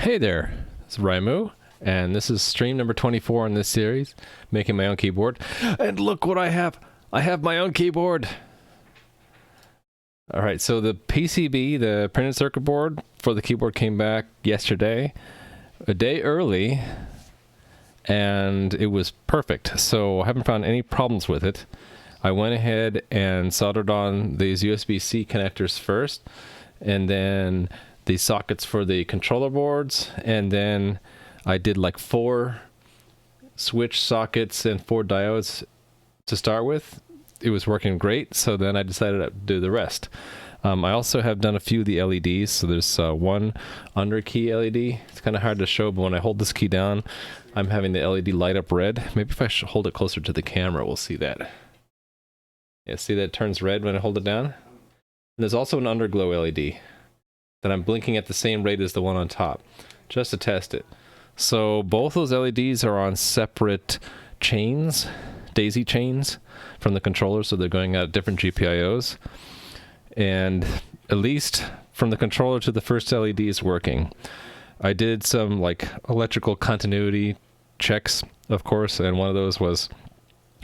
Hey there, it's Raimu, and this is stream number 24 in this series, making my own keyboard. And look what I have! I have my own keyboard! Alright, so the PCB, the printed circuit board for the keyboard came back yesterday, a day early, and it was perfect. So I haven't found any problems with it. I went ahead and soldered on these USB-C connectors first, and then the sockets for the controller boards, and then I did like 4 switch sockets and 4 diodes to start with. It was working great, so then I decided to do the rest. I also have done a few of the LEDs, so there's one under key LED. It's kind of hard to show, but when I hold this key down, I'm having the LED light up red. Maybe if I hold it closer to the camera, we'll see that. Yeah, see that it turns red when I hold it down? And there's also an underglow LED that I'm blinking at the same rate as the one on top, just to test it. So both those LEDs are on separate chains, daisy chains from the controller, so they're going out different GPIOs. And at least from the controller to the first LED is working. I did some like electrical continuity checks, of course, and one of those was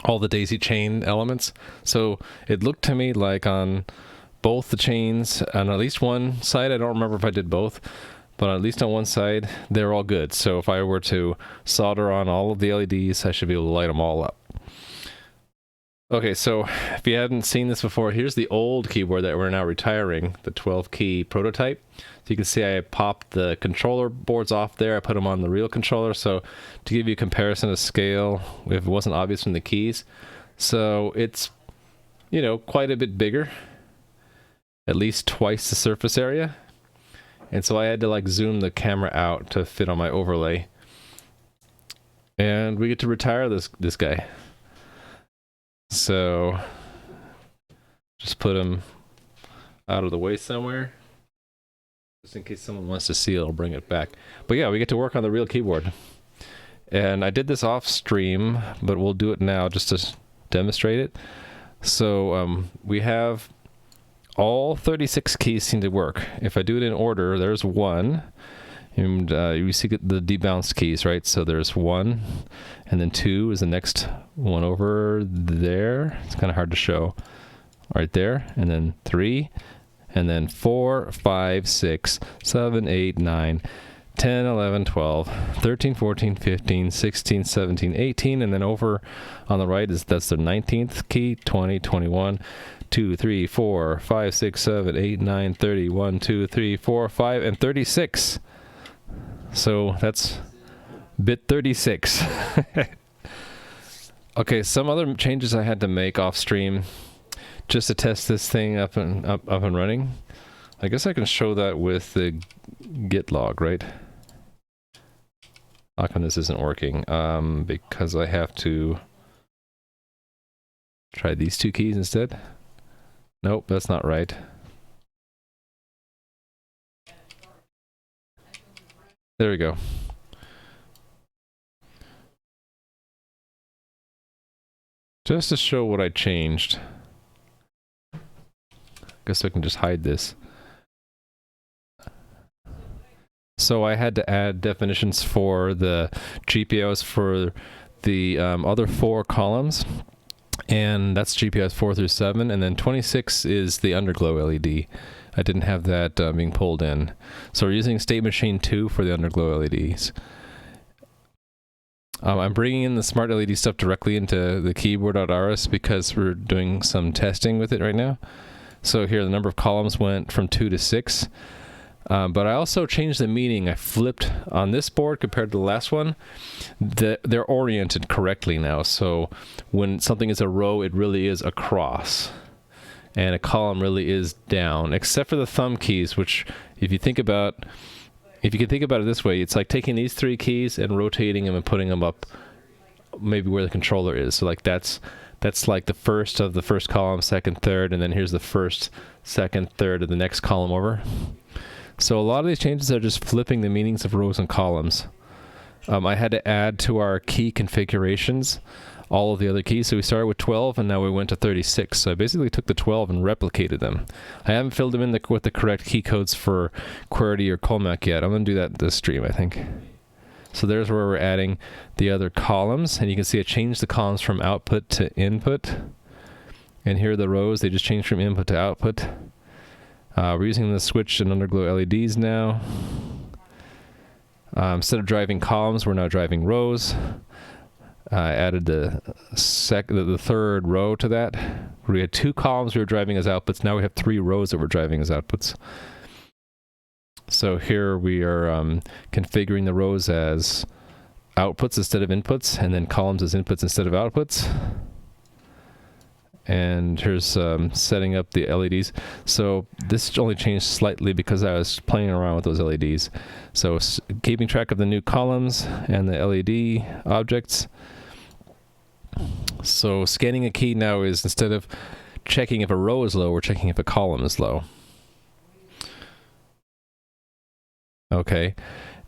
all the daisy chain elements. So it looked to me like on both the chains, on at least one side, I don't remember if I did both, but at least on one side, they're all good. So if I were to solder on all of the LEDs, I should be able to light them all up. Okay, so if you hadn't seen this before, here's the old keyboard that we're now retiring, the 12-key prototype. So you can see I popped the controller boards off there. I put them on the real controller, so to give you a comparison of scale, if it wasn't obvious from the keys. So it's, you know, quite a bit bigger, at least twice the surface area. And so I had to like zoom the camera out to fit on my overlay. And we get to retire this guy. So just put him out of the way somewhere, just in case someone wants to see it. I'll bring it back. But yeah, we get to work on the real keyboard. And I did this off stream, but we'll do it now just to demonstrate it. So we have all 36 keys seem to work. If I do it in order, there's 1. And you see the debounced keys, right? So there's 1, and then 2 is the next one over there. It's kind of hard to show. Right there, and then 3, and then 4, 5, 6, 7, 8, 9, 10, 11, 12, 13, 14, 15, 16, 17, 18, and then over on the right that's the 19th key, 20, 21, 2, 3, 4, 5, 6, 7, 8, 9, 30, 1, 2, 3, 4, 5, and 36. So that's bit 36. Okay, some other changes I had to make off stream just to test this thing up and running. I guess I can show that with the git log, right? How come this isn't working? Because I have to try these 2 keys instead. Nope, that's not right. There we go. Just to show what I changed. Guess I can just hide this. So I had to add definitions for the GPIOs for the other 4 columns. And that's GPIOs 4 through 7. And then 26 is the underglow LED. I didn't have that being pulled in. So we're using State Machine 2 for the underglow LEDs. I'm bringing in the smart LED stuff directly into the keyboard.rs because we're doing some testing with it right now. So here the number of columns went from 2 to 6. But I also changed the meaning. I flipped on this board compared to the last one. They're oriented correctly now. So when something is a row, it really is across. And a column really is down, except for the thumb keys, which if you can think about it this way, it's like taking these 3 keys and rotating them and putting them up maybe where the controller is. So like that's like the first of the first column, second, third, and then here's the first, second, third of the next column over. So a lot of these changes are just flipping the meanings of rows and columns. I had to add to our key configurations all of the other keys. So we started with 12 and now we went to 36. So I basically took the 12 and replicated them. I haven't filled them in with the correct key codes for QWERTY or Colmac yet. I'm going to do that this stream, I think. So there's where we're adding the other columns. And you can see it changed the columns from output to input. And here are the rows. They just changed from input to output. We're using the switch and underglow LEDs now. Instead of driving columns, we're now driving rows. I added the third row to that. We had 2 columns we were driving as outputs. Now we have 3 rows that we're driving as outputs. So here we are configuring the rows as outputs instead of inputs, and then columns as inputs instead of outputs. And here's setting up the LEDs. So this only changed slightly because I was playing around with those LEDs. So keeping track of the new columns and the LED objects. So scanning a key now is, instead of checking if a row is low, we're checking if a column is low. Okay.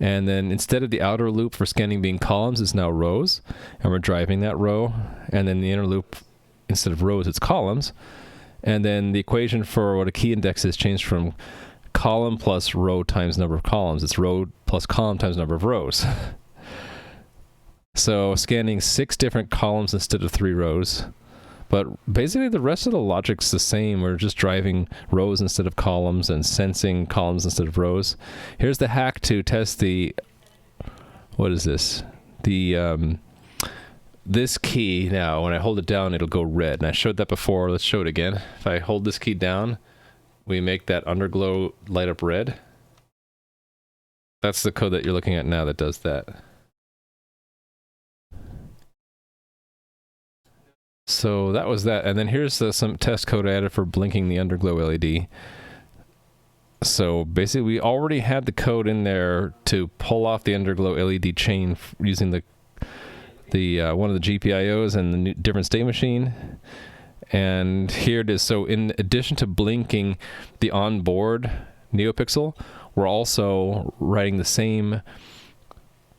And then instead of the outer loop for scanning being columns, it's now rows. And we're driving that row. And then the inner loop, instead of rows, it's columns. And then the equation for what a key index is changed from column plus row times number of columns. It's row plus column times number of rows. So scanning 6 different columns instead of 3 rows. But basically the rest of the logic's the same. We're just driving rows instead of columns and sensing columns instead of rows. Here's the hack to test the, what is this? The, this key now, when I hold it down, it'll go red. And I showed that before. Let's show it again. If I hold this key down, we make that underglow light up red. That's the code that you're looking at now that does that. So that was that. And then here's some test code I added for blinking the underglow LED. So basically we already had the code in there to pull off the underglow LED chain using the one of the GPIOs and the new different state machine. And here it is. So in addition to blinking the onboard NeoPixel, we're also writing the same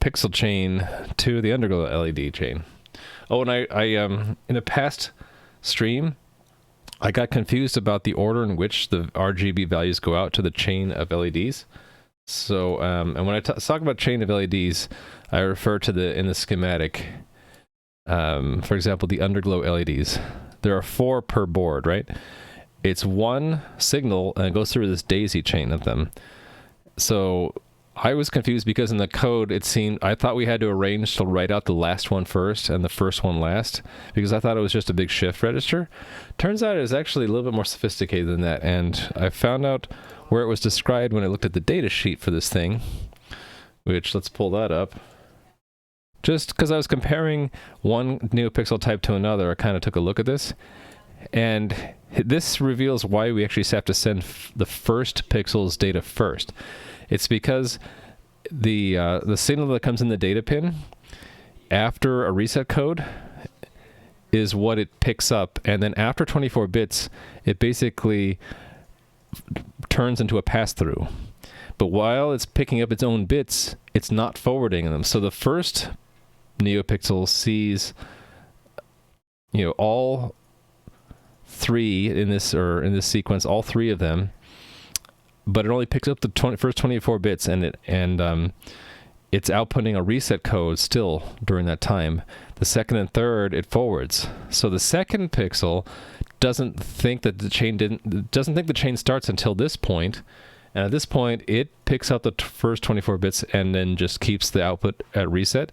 pixel chain to the underglow LED chain. Oh, and I in a past stream, I got confused about the order in which the RGB values go out to the chain of LEDs. So, and when I talk about chain of LEDs, I refer to in the schematic, for example, the underglow LEDs. There are 4 per board, right? It's 1 signal, and it goes through this daisy chain of them. So I was confused because in the code, it seemed, I thought we had to arrange to write out the last one first and the first one last, because I thought it was just a big shift register. Turns out it was actually a little bit more sophisticated than that, and I found out where it was described when I looked at the data sheet for this thing, which, let's pull that up. Just because I was comparing one NeoPixel type to another, I kind of took a look at this, and this reveals why we actually have to send the first pixel's data first. It's because the signal that comes in the data pin after a reset code is what it picks up, and then after 24 bits, it basically turns into a pass-through. But while it's picking up its own bits, it's not forwarding them. So the first NeoPixel sees, you know, all 3 in this sequence, all 3 of them, but it only picks up the first 24 bits, and it's outputting a reset code still during that time. The second and third, it forwards. So the second pixel doesn't think that the chain starts until this point, and at this point, it picks up the first 24 bits and then just keeps the output at reset.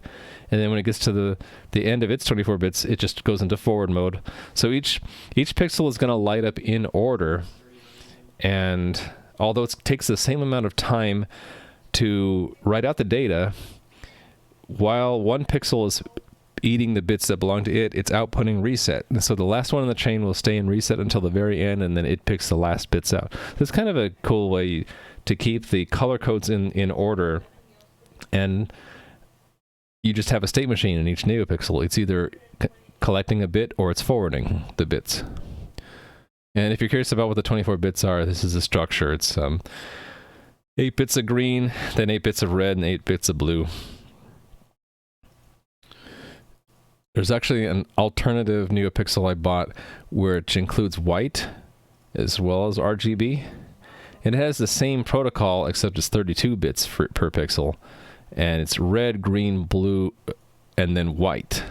And then when it gets to the end of its 24 bits, it just goes into forward mode. So each pixel is going to light up in order, and although it takes the same amount of time to write out the data, while one pixel is eating the bits that belong to it, it's outputting reset. And so the last one in the chain will stay in reset until the very end, and then it picks the last bits out. So it's kind of a cool way to keep the color codes in order, and you just have a state machine in each NeoPixel. It's either collecting a bit or it's forwarding the bits. And if you're curious about what the 24 bits are, this is the structure. It's 8 bits of green, then 8 bits of red, and 8 bits of blue. there's actually an alternative NeoPixel I bought which includes white as well as RGB. It has the same protocol except it's 32 bits per pixel, and it's red, green, blue, and then white.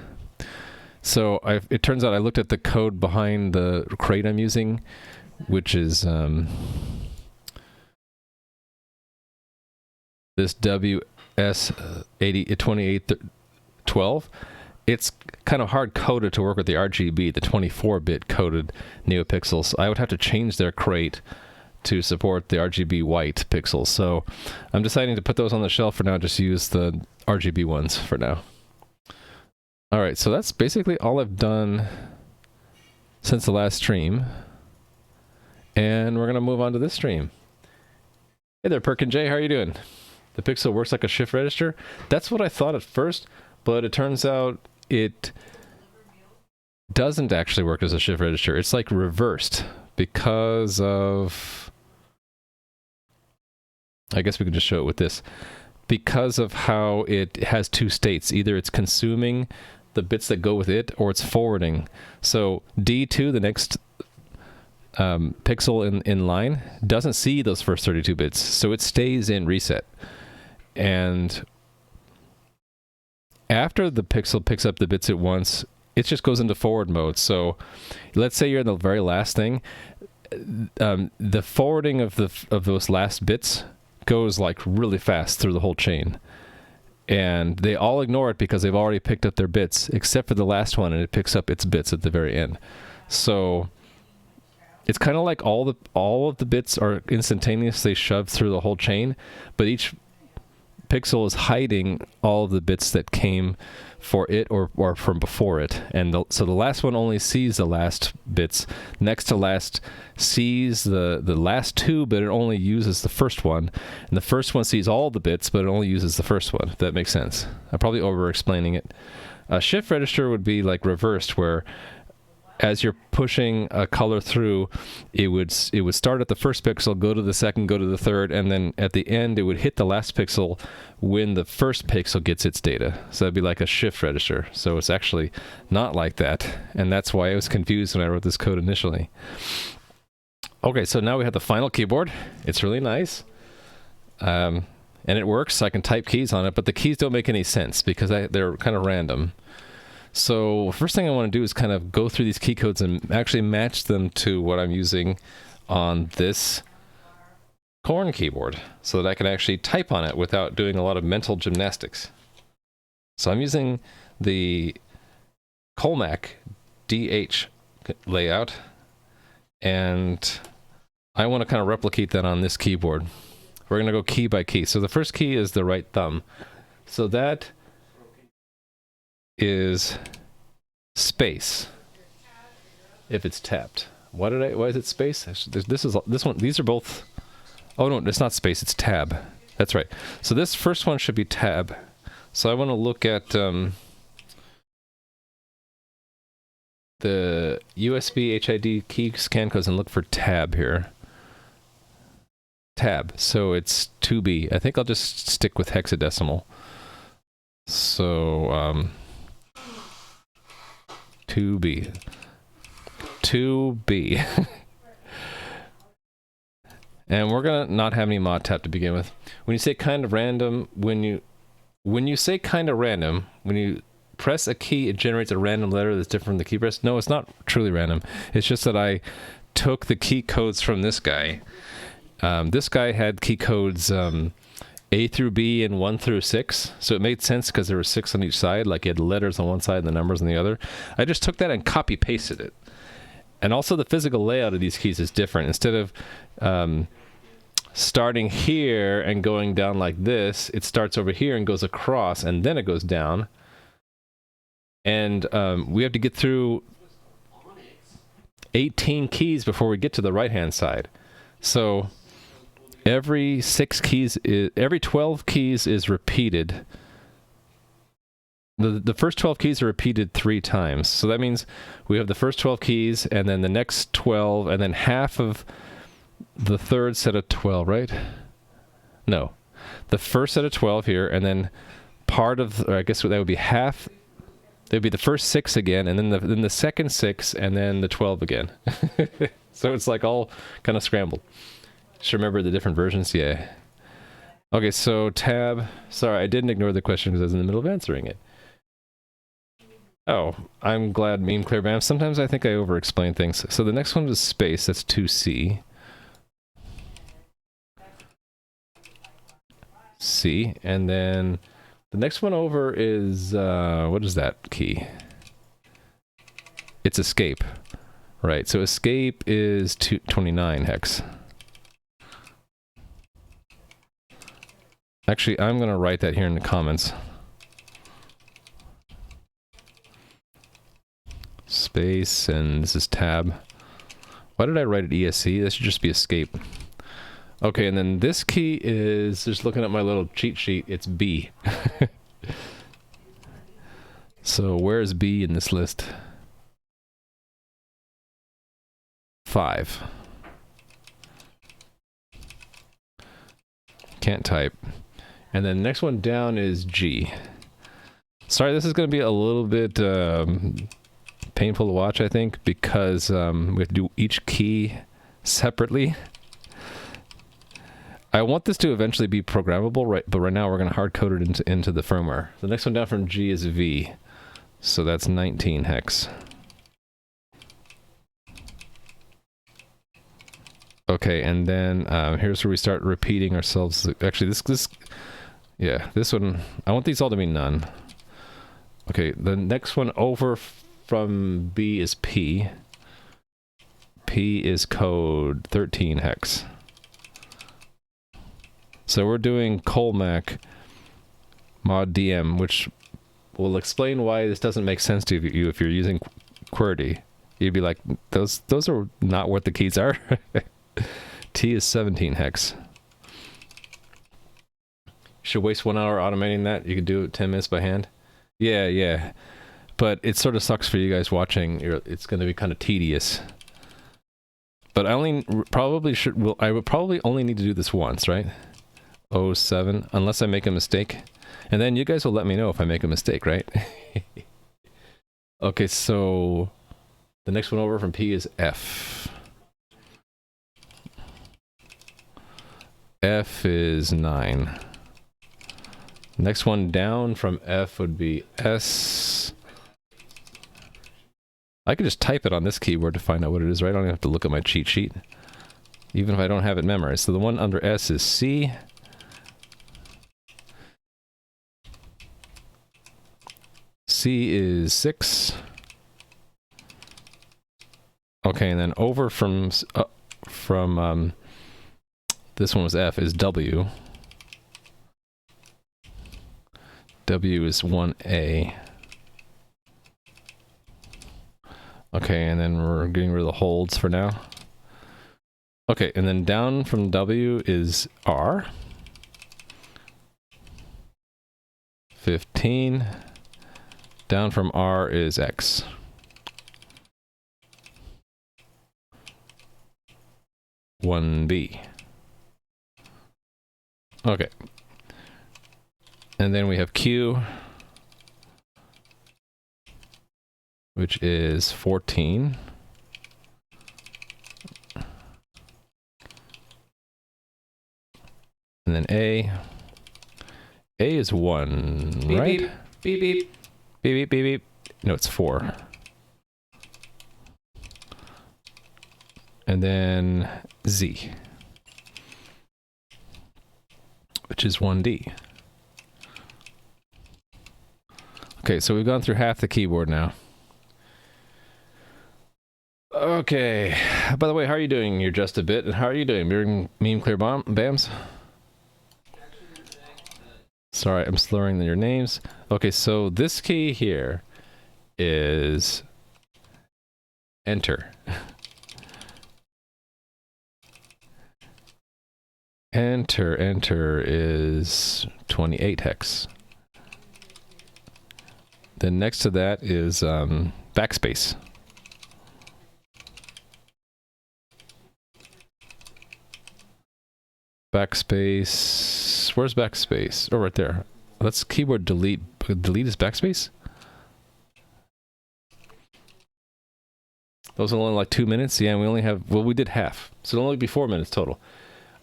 So it turns out I looked at the code behind the crate I'm using, which is this WS2812. It's kind of hard coded to work with the RGB, the 24-bit coded NeoPixels. I would have to change their crate to support the RGB white pixels. So I'm deciding to put those on the shelf for now, just use the RGB ones for now. All right, so that's basically all I've done since the last stream. And we're going to move on to this stream. Hey there, Perkin J, how are you doing? The Pixel works like a shift register? That's what I thought at first, but it turns out it doesn't actually work as a shift register. It's like reversed because of... I guess we can just show it with this. Because of how it has two states. Either it's consuming the bits that go with it, or it's forwarding. So D2, the next pixel in line, doesn't see those first 32 bits. So it stays in reset. And after the pixel picks up the bits it wants, it just goes into forward mode. So let's say you're in the very last thing. The forwarding of those last bits goes like really fast through the whole chain. And they all ignore it because they've already picked up their bits, except for the last one, and it picks up its bits at the very end. So it's kind of like all of the bits are instantaneously shoved through the whole chain, but each pixel is hiding all of the bits that came for it or from before it. And so the last one only sees the last bits. Next to last sees the last two, but it only uses the first one. And the first one sees all the bits, but it only uses the first one, if that makes sense. I'm probably over-explaining it. A shift register would be like reversed, where as you're pushing a color through, it would start at the first pixel, go to the second, go to the third, and then at the end it would hit the last pixel when the first pixel gets its data. So that'd be like a shift register. So it's actually not like that, and that's why I was confused when I wrote this code initially. Okay, so now we have the final keyboard. It's really nice. And it works. I can type keys on it, but the keys don't make any sense because they're kind of random. So first thing I want to do is kind of go through these key codes and actually match them to what I'm using on this Corn keyboard so that I can actually type on it without doing a lot of mental gymnastics. So I'm using the Colmac DH layout, and I want to kind of replicate that on this keyboard. We're going to go key by key. So the first key is the right thumb. So that is space if it's tapped. Why is it space? This one, these are both. Oh no, it's not space, it's tab. That's right. So this first one should be tab. So I want to look at the USB HID key scan codes and look for tab here. Tab. So it's 2B. I think I'll just stick with hexadecimal. So 2B. 2B. And we're gonna not have any mod tap to begin with. When you say kind of random, when you say kind of random, when you press a key, it generates a random letter that's different from the key press. No, it's not truly random. It's just that I took the key codes from this guy. This guy had key codes A through B and 1 through 6. So it made sense because there were 6 on each side, like he had letters on one side and the numbers on the other. I just took that and copy pasted it. And also the physical layout of these keys is different. Instead of starting here and going down like this, it starts over here and goes across and then it goes down. And we have to get through 18 keys before we get to the right-hand side. So every 12 keys is repeated. The first 12 keys are repeated 3 times. So that means we have the first 12 keys and then the next 12 and then half of the third set of 12, right? No. The first set of 12 here and then part of, or I guess that would be half There'd be the first 6 again, and then the second 6, and then the 12 again. So it's like all kind of scrambled. Should remember the different versions, yeah. Okay, so tab. Sorry, I didn't ignore the question because I was in the middle of answering it. Oh, I'm glad meme clear bam. Sometimes I think I over-explain things. So the next one is space. That's 2C. C, and then the next one over is what is that key? It's escape, right? So escape is 29 hex. Actually, I'm gonna write that here in the comments. Space, and this is tab. Why did I write it ESC? That should just be escape. Okay, and then this key is, just looking at my little cheat sheet, it's B. So where's B in this list? 5. Can't type. And then the next one down is G. Sorry, this is going to be a little bit painful to watch, I think, because we have to do each key separately. I want this to eventually be programmable, right? But right now we're going to hard code it into the firmware. The next one down from G is V. So that's 19 hex. Okay, and then here's where we start repeating ourselves. Actually, this one, I want these all to be none. Okay, the next one over from B is P. P is code 13 hex. So we're doing Colmac mod DM, which will explain why this doesn't make sense to you if you're using QWERTY. You'd be like, those are not what the keys are. T is 17 hex. Should waste 1 hour automating that. You could do it 10 minutes by hand. Yeah. But it sort of sucks for you guys watching. It's going to be kind of tedious. But I would probably only need to do this once, right? 07, unless I make a mistake. And then you guys will let me know if I make a mistake, right? Okay, so the next one over from P is F. F is 9. Next one down from F would be S. I could just type it on this keyboard to find out what it is, right? I don't even have to look at my cheat sheet, even if I don't have it memorized. So the one under S is C. C is 6. Okay, and then over from this one was F, is W. W is 1A. Okay, and then we're getting rid of the holds for now. Okay, and then down from W is R. 15. Down from R is X. One B. Okay. And then we have Q, which is 14. And then A. A is 1, Beep, right? beep, beep, beep. Beep, beep, beep, beep. No, it's 4. And then Z, which is 1D. Okay, so we've gone through half the keyboard now. Okay. By the way, how are you doing? You're just a bit. And how are you doing? Meme clear bams? Sorry, I'm slurring your names. Okay, so this key here is enter. Enter is 28 hex. Then next to that is backspace. Backspace. Where's backspace? Oh, right there. Let's keyboard delete. Delete is backspace? That was only like 2 minutes. Yeah, and we only have, well, we did half. So it'll only be 4 minutes total.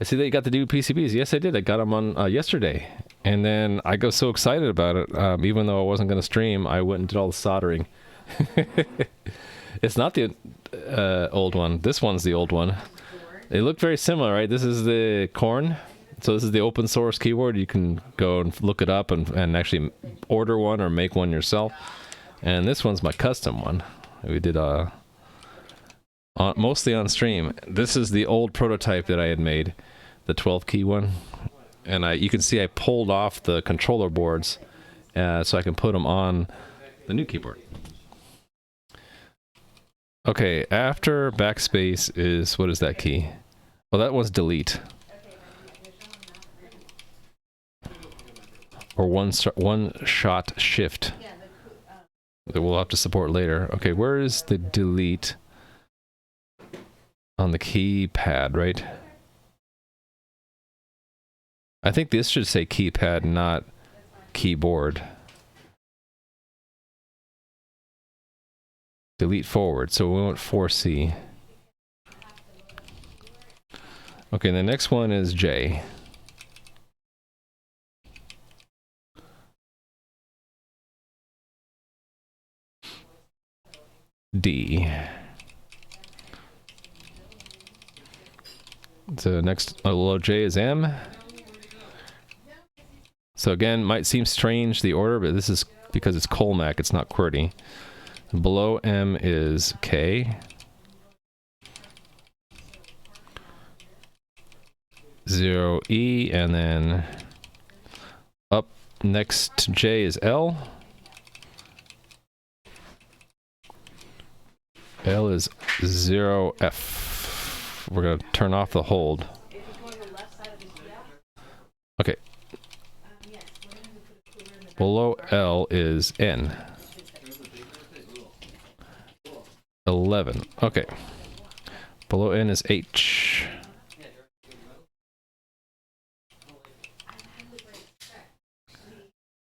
I see that you got to do PCBs. Yes, I did. I got them on yesterday. And then I got so excited about it. Even though I wasn't going to stream, I went and did all the soldering. It's not the old one. This one's the old one. They look very similar, right? This is the corn. So this is the open source keyboard. You can go and look it up and actually order one or make one yourself. And this one's my custom one. We did mostly on stream. This is the old prototype that I had made, the 12 key one. And you can see I pulled off the controller boards so I can put them on the new keyboard. Okay, after backspace is, what is that key? Well, that was delete. Or one shot shift that we'll have to support later. Okay, where is the delete on the keypad, right? I think this should say keypad, not keyboard. Delete forward, so we want 4C. Okay, the next one is J. D. So next below J is M. So again, might seem strange the order, but this is because it's Colmac, it's not QWERTY. Below M is K. 0E, and then up next to J is L. L is 0F. We're going to turn off the hold. Okay. Below L is N. 11. Okay. Below N is H.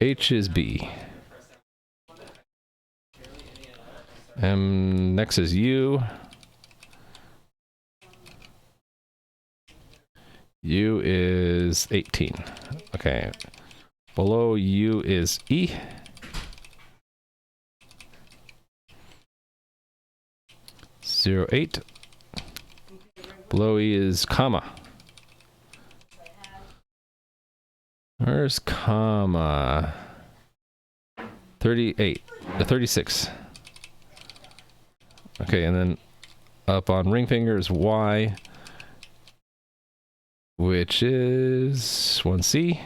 H is B. Next is U. U is 18. Okay. Below U is E. Zero 8. Below E is comma. Where's comma? 38. 36. Okay, and then up on ring finger is Y, which is 1C.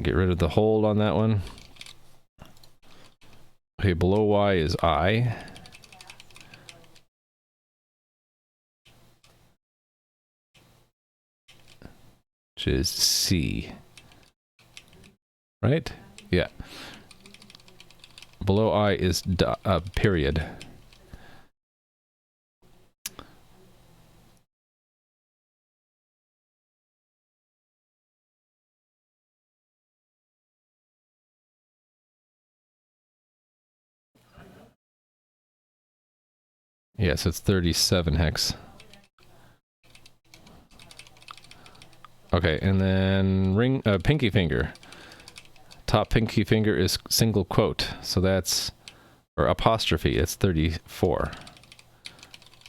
Get rid of the hold on that one. Okay, below Y is I. Which is C. Right? Yeah. Below I is period. Yes, it's 37 hex. Okay, and then pinky finger. Top pinky finger is single quote, so that's, or apostrophe, it's 34.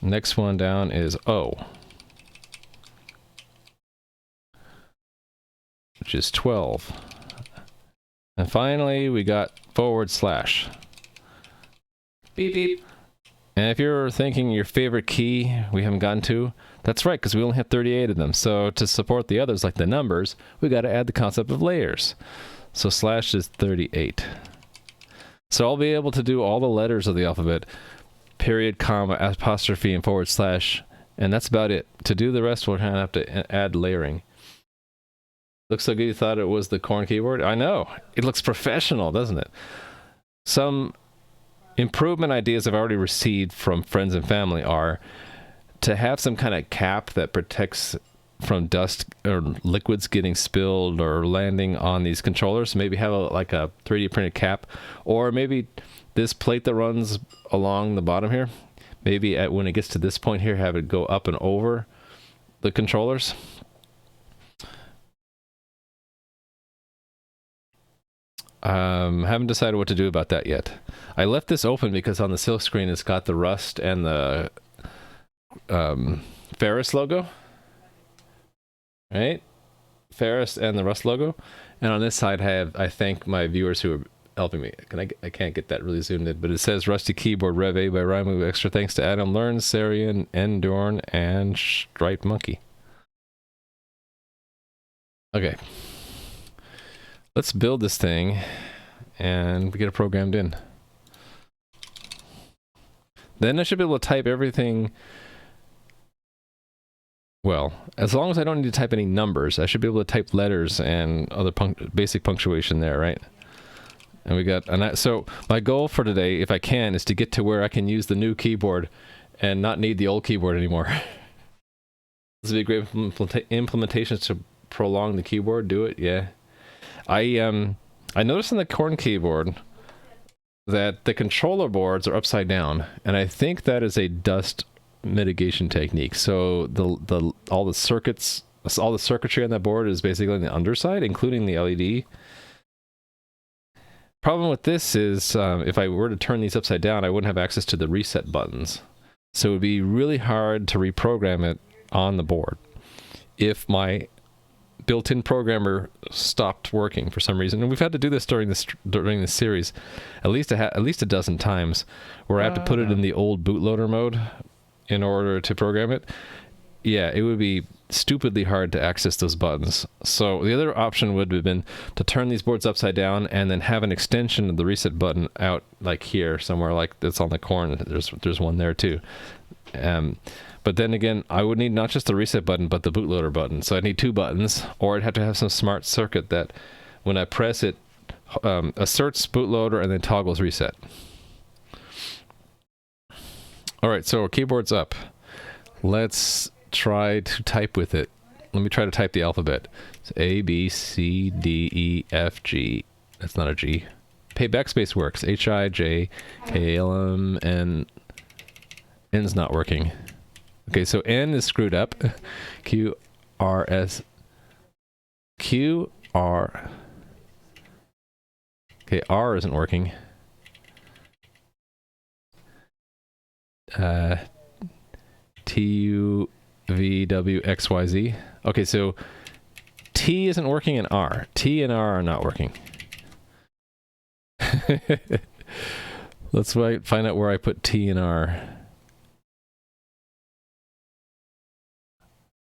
Next one down is O, which is 12. And finally, we got forward slash. Beep beep. And if you're thinking your favorite key we haven't gotten to, that's right, because we only have 38 of them. So to support the others, like the numbers, we got to add the concept of layers. So slash is 38. So I'll be able to do all the letters of the alphabet, period, comma, apostrophe, and forward slash, and that's about it. To do the rest, we're going to have to add layering. Looks so good you thought it was the corn keyboard? I know. It looks professional, doesn't it? Some improvement ideas I've already received from friends and family are to have some kind of cap that protects from dust or liquids getting spilled or landing on these controllers. Maybe have like a 3D printed cap, or maybe this plate that runs along the bottom here, maybe when it gets to this point here, have it go up and over the controllers. Haven't decided what to do about that yet. I left this open because on the silk screen it's got the Rust and the Ferris logo, right? Ferris and the Rust logo, and on this side I thank my viewers who are helping me. I can't get that really zoomed in, but it says Rusty Keyboard Rev A by Rymu. Extra thanks to Adam Learn, Sarian, Endorn, and Striped Monkey. Okay. Let's build this thing and get it programmed in. Then I should be able to type everything. Well, as long as I don't need to type any numbers, I should be able to type letters and other basic punctuation there, right? And we got, so my goal for today, if I can, is to get to where I can use the new keyboard and not need the old keyboard anymore. This would be a great implementation to prolong the keyboard. Do it, yeah. I noticed on the Korn keyboard that the controller boards are upside down, and I think that is a dust mitigation technique. So all the circuitry on that board is basically on the underside, including the LED. Problem with this is if I were to turn these upside down, I wouldn't have access to the reset buttons. So it would be really hard to reprogram it on the board if my built-in programmer stopped working for some reason. And we've had to do this during this series at least a dozen times, where I have to put it in the old bootloader mode in order to program it. Yeah, it would be stupidly hard to access those buttons. So the other option would have been to turn these boards upside down and then have an extension of the reset button out like here somewhere, like it's on the Korn. There's one there too. But then again, I would need not just the reset button, but the bootloader button. So I'd need two buttons, or I'd have to have some smart circuit that when I press it, asserts bootloader and then toggles reset. All right, so our keyboard's up. Let's try to type with it. Let me try to type the alphabet. It's A, B, C, D, E, F, G. That's not a G. Hey, backspace works. H, I, J, K, L, M, N. N's not working. Okay, so N is screwed up. Q, R, S. Q, R. Okay, R isn't working. T, U, V, W, X, Y, Z. Okay, so T isn't working and R. T and R are not working. Let's find out where I put T and R.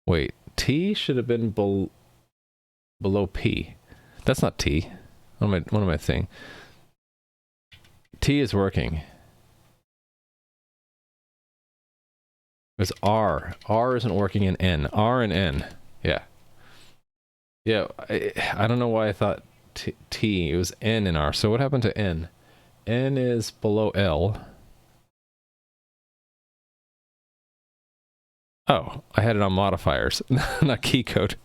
Wait, T should have been below P. That's not T. What am I saying? T is working. It's R. R isn't working in N. R and N. Yeah. Yeah, I don't know why I thought T. It was N and R. So what happened to N? N is below L. Oh, I had it on modifiers, not key code.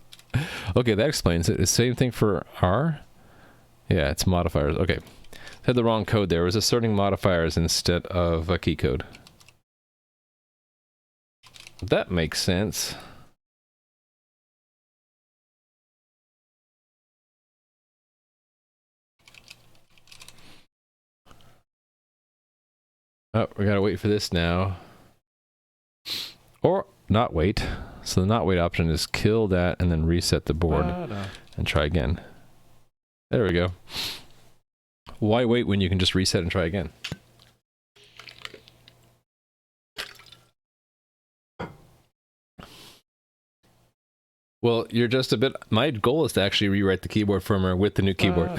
Okay, that explains it. It's the same thing for R? Yeah, it's modifiers. Okay. I had the wrong code there. It was asserting modifiers instead of a key code. That makes sense. Oh, we gotta wait for this now. Or not wait. So the not wait option is kill that and then reset the board and try again. There we go. Why wait when you can just reset and try again? Well, you're just a bit... My goal is to actually rewrite the keyboard firmware with the new keyboard.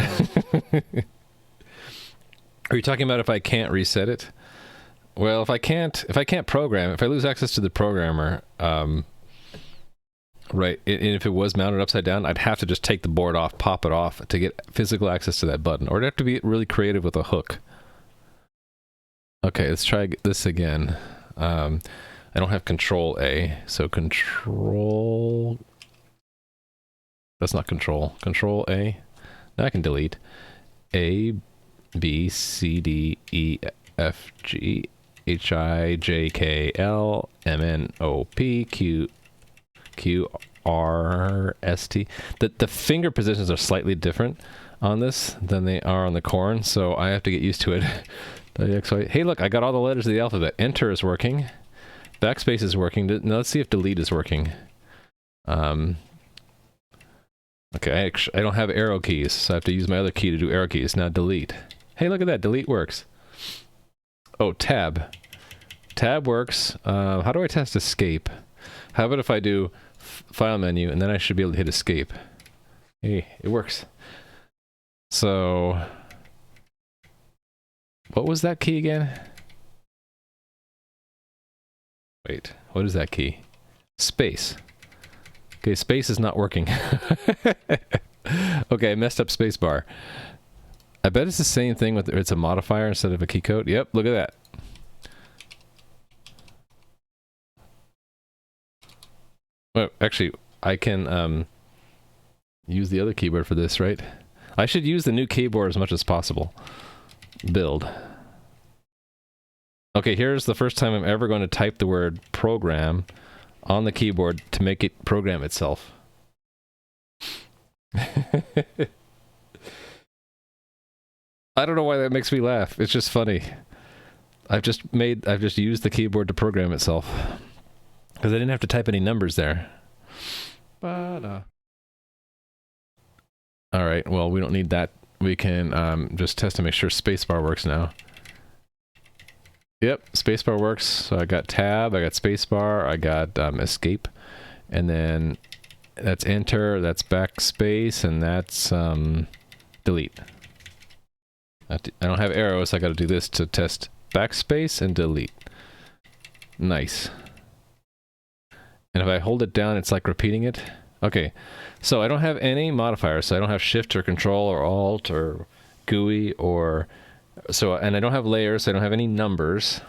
Are you talking about if I can't reset it? Well, if I can't program, if I lose access to the programmer, right, and if it was mounted upside down, I'd have to just take the board off, pop it off to get physical access to that button. Or I'd have to be really creative with a hook. Okay, let's try this again. I don't have Control A, so Control... That's not Control. Control A. Now I can delete. A, B, C, D, E, F, G, H, I, J, K, L, M, N, O, P, Q, R, S, T. The finger positions are slightly different on this than they are on the corn, so I have to get used to it. X, Y. Hey, look, I got all the letters of the alphabet. Enter is working. Backspace is working. Now let's see if delete is working. Okay, I don't have arrow keys, so I have to use my other key to do arrow keys. Now delete. Hey, look at that. Delete works. Oh, tab. Tab works. How do I test escape? How about if I do file menu, and then I should be able to hit escape. Hey, it works. So, what was that key again? Wait, what is that key? Space. Okay, space is not working. Okay, I messed up spacebar. I bet it's the same thing with it's a modifier instead of a key code. Yep, look at that. Well, actually, I can use the other keyboard for this, right? I should use the new keyboard as much as possible. Build. Okay, here's the first time I'm ever going to type the word program on the keyboard to make it program itself. I don't know why that makes me laugh. It's just funny. I've just used the keyboard to program itself. Because I didn't have to type any numbers there. Alright, well, we don't need that. We can just test to make sure spacebar works now. Yep, spacebar works. So I got tab, I got spacebar, I got escape. And then that's enter, that's backspace, and that's delete. I don't have arrows, so I gotta do this to test backspace and delete. Nice. And if I hold it down, it's like repeating it. Okay, so I don't have any modifiers, so I don't have shift or control or alt or GUI or... So, and I don't have layers, so I don't have any numbers.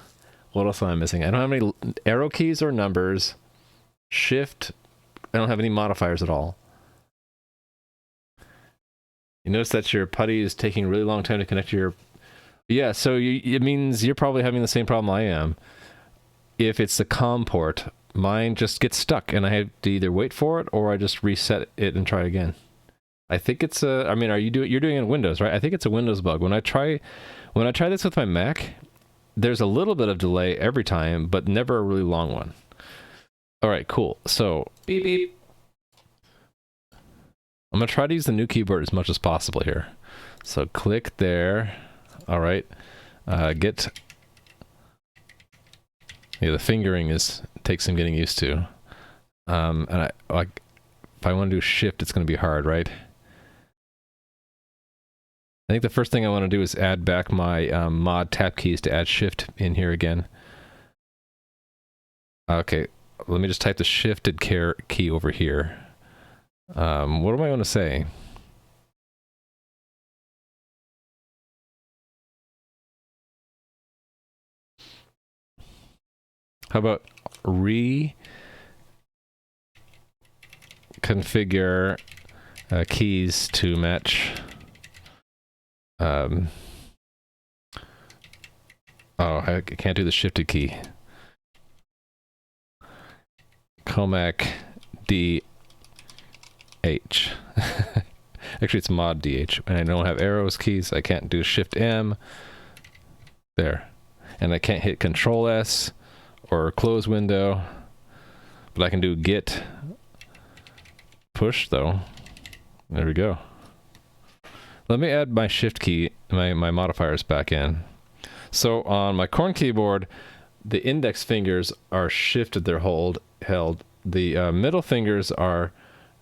What else am I missing? I don't have any arrow keys or numbers. Shift, I don't have any modifiers at all. You notice that your putty is taking a really long time to connect to your... Yeah, so it means you're probably having the same problem I am. If it's the COM port, mine just gets stuck, and I have to either wait for it, or I just reset it and try again. I think it's a... I mean, you're doing it in Windows, right? I think it's a Windows bug. When I try this with my Mac, there's a little bit of delay every time, but never a really long one. All right, cool. So, beep, beep. I'm going to try to use the new keyboard as much as possible here. So click there. All right. Yeah, the fingering takes some getting used to. And if I want to do shift, it's going to be hard, right? I think the first thing I want to do is add back my mod tab keys to add shift in here again. Okay, let me just type the shifted key over here. What am I going to say? How about reconfigure keys to match? Oh, I can't do the shifted key. Comac DH. Actually, it's mod DH. And I don't have arrows keys. I can't do Shift M. There. And I can't hit Control S or close window. But I can do Git push, though. There we go. Let me add my shift key, my modifiers back in. So on my corn keyboard, the index fingers are shifted, they're held. The middle fingers are,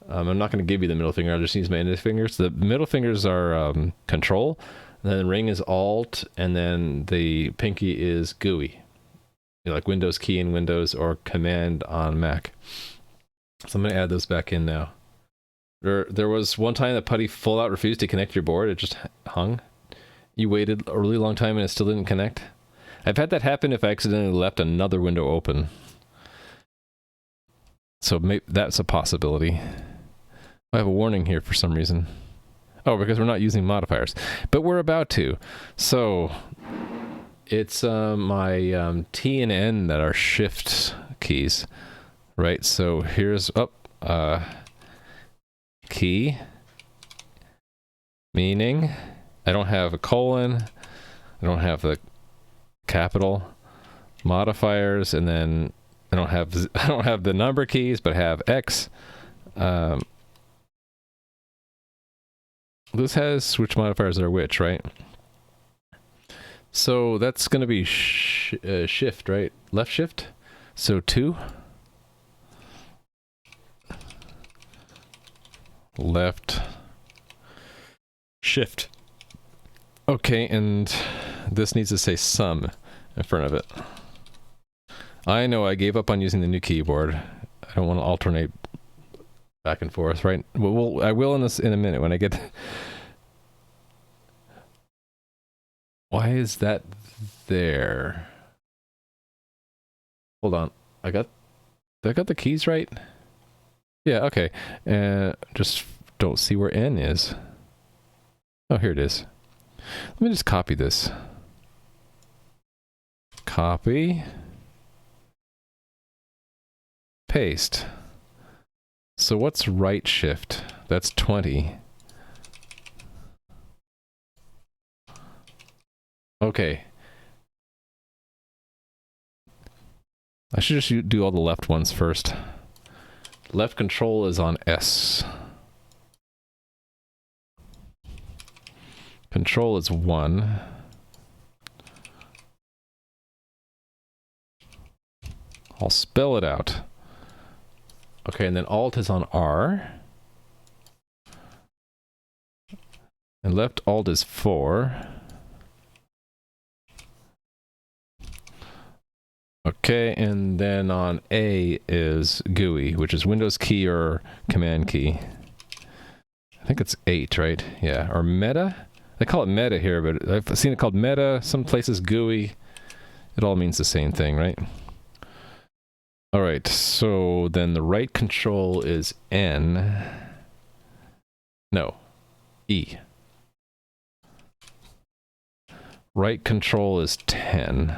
I'm not going to give you the middle finger, I'll just use my index fingers. The middle fingers are control, and then the ring is alt, and then the pinky is GUI. You know, like Windows key in Windows or command on Mac. So I'm going to add those back in now. There was one time that putty full out refused to connect your board. It just hung. You waited a really long time and it still didn't connect. I've had that happen if I accidentally left another window open. So maybe that's a possibility. I have a warning here for some reason. Oh, because we're not using modifiers, but we're about to. So it's my T and N that are shift keys, right? So here's key, meaning I don't have a colon, I don't have the capital modifiers, and then I don't have the number keys, but I have X. This has which modifiers are which, right? So that's going to be shift, right? Left shift. So 2. Left shift. Okay, and this needs to say sum in front of it. I know I gave up on using the new keyboard. I don't want to alternate back and forth, right? Well, I will in a minute when I get. Why is that there? Hold on. Did I got the keys right? Yeah, okay. Just don't see where N is. Oh, here it is. Let me just copy this. Copy. Paste. So what's right shift? That's 20. Okay. I should just do all the left ones first. Left control is on S. Control is 1. I'll spell it out. Okay, and then Alt is on R. And left Alt is 4. Okay, and then on A is GUI, which is Windows key or Command key. I think it's 8, right? Yeah, or Meta? They call it Meta here, but I've seen it called Meta, some places GUI. It all means the same thing, right? Alright, so then the right control is N. No, E. Right control is 10.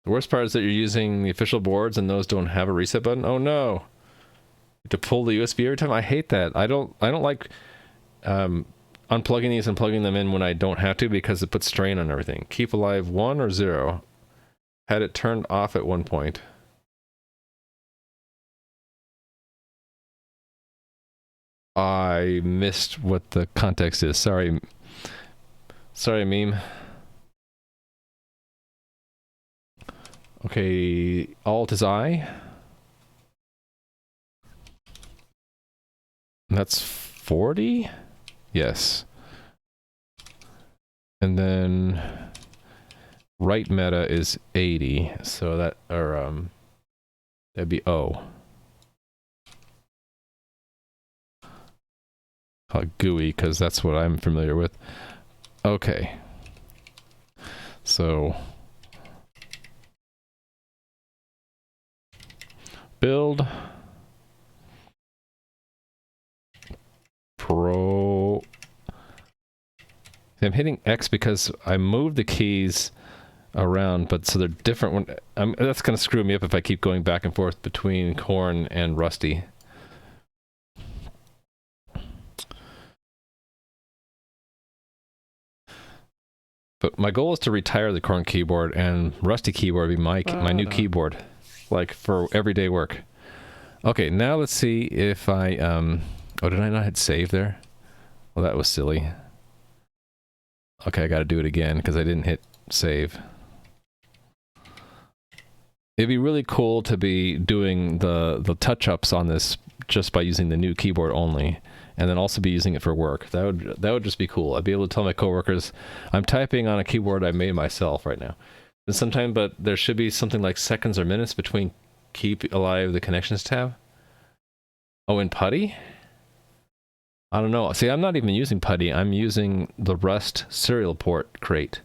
The worst part is that you're using the official boards and those don't have a reset button. Oh no! To pull the USB every time. I hate that. I don't like unplugging these and plugging them in when I don't have to, because it puts strain on everything. Keep alive 1 or 0. Had it turned off at one point. I missed what the context is. Sorry. Sorry, meme. Okay, Alt is I. That's 40? Yes. And then right meta is 80. So that, or that'd be O. Call it GUI, because that's what I'm familiar with. Okay. So build Pro. I'm hitting X because I moved the keys around, but so they're different. That's going to screw me up if I keep going back and forth between Corn and Rusty. But my goal is to retire the Corn keyboard and Rusty keyboard be my new keyboard, like for everyday work. Okay, now let's see if I oh, did I not hit save there? Well, that was silly. Okay, I got to do it again because I didn't hit save. It'd be really cool to be doing the touch-ups on this just by using the new keyboard only, and then also be using it for work. That would just be cool. I'd be able to tell my coworkers I'm typing on a keyboard I made myself right now. And sometime, but there should be something like seconds or minutes between keep alive the connections tab. Oh, in Putty? I don't know. See, I'm not even using Putty. I'm using the Rust serial port crate.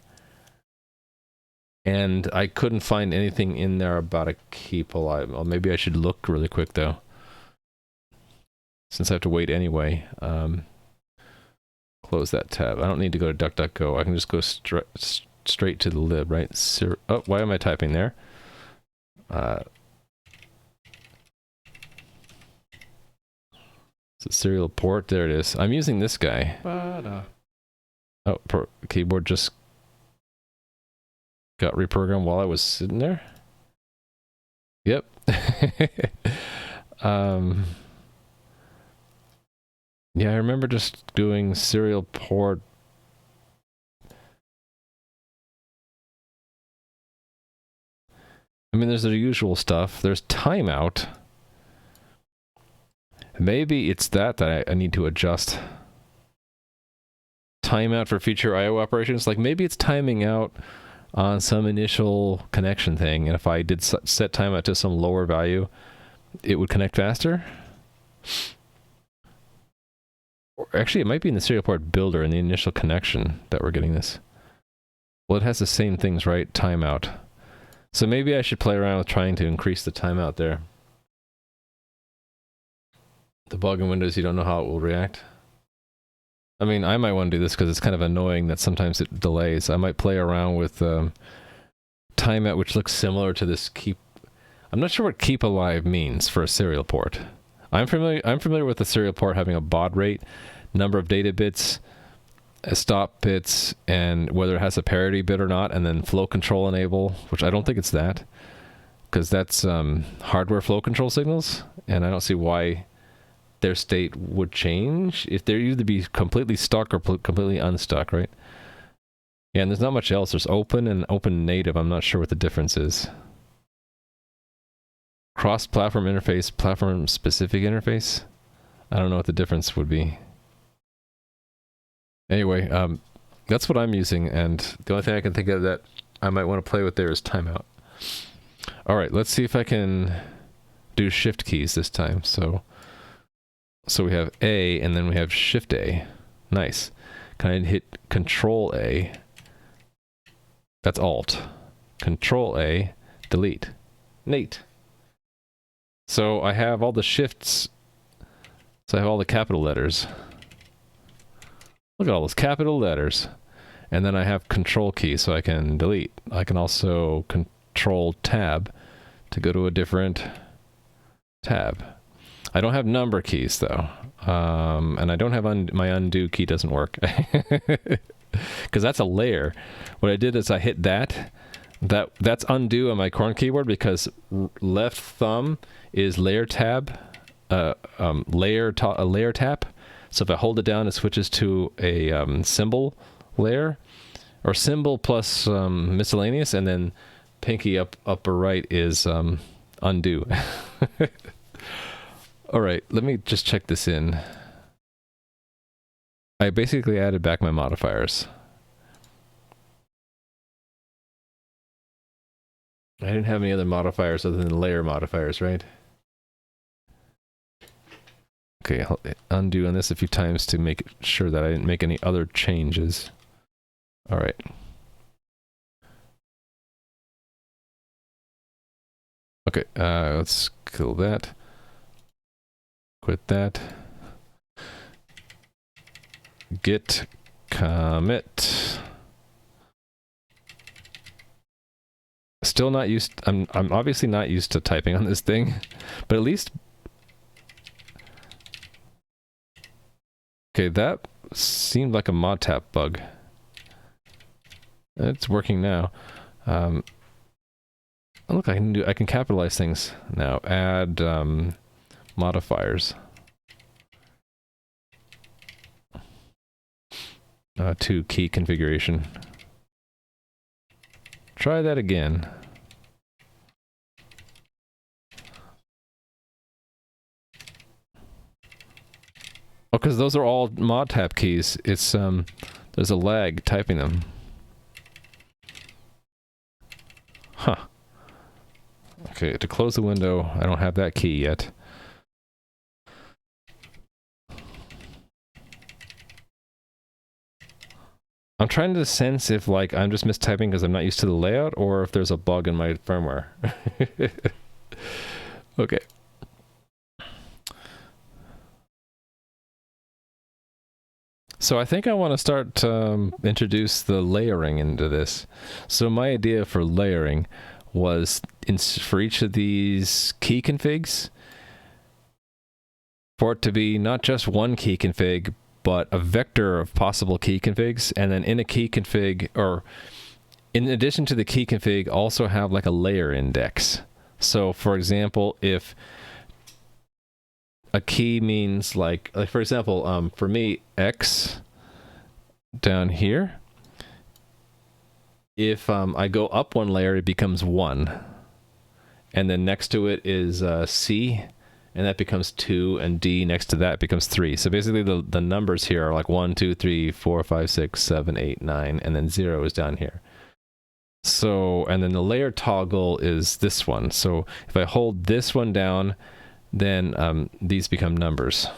And I couldn't find anything in there about a keep alive. Well, maybe I should look really quick, though. since I have to wait anyway. Close that tab. I don't need to go to DuckDuckGo. I can just go straight to the lib, right? Oh, why am I typing there? So serial port, there it is. I'm using this guy. Oh, keyboard just got reprogrammed while I was sitting there. Yep. Yeah, I remember just doing serial port. I mean, there's the usual stuff. There's timeout. Maybe it's that I need to adjust. Timeout for future I/O operations. Like maybe it's timing out on some initial connection thing, and if I did set timeout to some lower value, it would connect faster. Or actually, it might be in the serial port builder in the initial connection that we're getting this. Well, it has the same things, right? Timeout. So maybe I should play around with trying to increase the timeout there. The bug in Windows, you don't know how it will react. I mean, I might want to do this because it's kind of annoying that sometimes it delays. I might play around with timeout, which looks similar to this keep. I'm not sure what keep alive means for a serial port. I'm familiar with the serial port having a baud rate, number of data bits, stop bits, and whether it has a parity bit or not, and then flow control enable, which I don't think it's that, because that's hardware flow control signals, and I don't see why their state would change if they're either be completely stuck or completely unstuck, right? Yeah, and there's not much else. There's open and open native. I'm not sure what the difference is. Cross-platform interface, platform-specific interface. I don't know what the difference would be. Anyway, that's what I'm using, and the only thing I can think of that I might want to play with there is timeout. All right, let's see if I can do shift keys this time. So we have A, and then we have Shift A. Nice. Can I hit Control A? That's Alt. Control A, delete. Neat. So I have all the shifts. So I have all the capital letters. Look at all those capital letters. And then I have Control key, so I can delete. I can also Control Tab to go to a different tab. I don't have number keys though, and I don't have my undo key doesn't work because that's a layer. What I did is I hit that's undo on my corn keyboard because left thumb is layer tab, a layer tap. So if I hold it down, it switches to a symbol layer, or symbol plus miscellaneous, and then pinky upper right is undo. All right, let me just check this in. I basically added back my modifiers. I didn't have any other modifiers other than layer modifiers, right? Okay, I'll undo on this a few times to make sure that I didn't make any other changes. All right. Okay, let's kill that. Quit that. Git commit. Still not used. I'm obviously not used to typing on this thing, but at least. Okay, that seemed like a mod tap bug. It's working now. Look, I can capitalize things now. Add modifiers to key configuration. Try that again. Oh, because those are all mod tap keys. It's there's a lag typing them. Huh. Okay, to close the window, I don't have that key yet. I'm trying to sense if, like, I'm just mistyping because I'm not used to the layout, or if there's a bug in my firmware. Okay. So I think I want to start introduce the layering into this. So my idea for layering was for each of these key configs, for it to be not just one key config, but a vector of possible key configs, and then in a key config, or in addition to the key config, also have like a layer index. So for example, if a key means like for example, for me, X down here, if I go up one layer, it becomes 1. And then next to it is C, and that becomes 2, and D next to that becomes 3. So basically the numbers here are like 1, 2, 3, 4, 5, 6, 7, 8, 9, and then 0 is down here. So, and then the layer toggle is this one. So if I hold this one down, then these become numbers.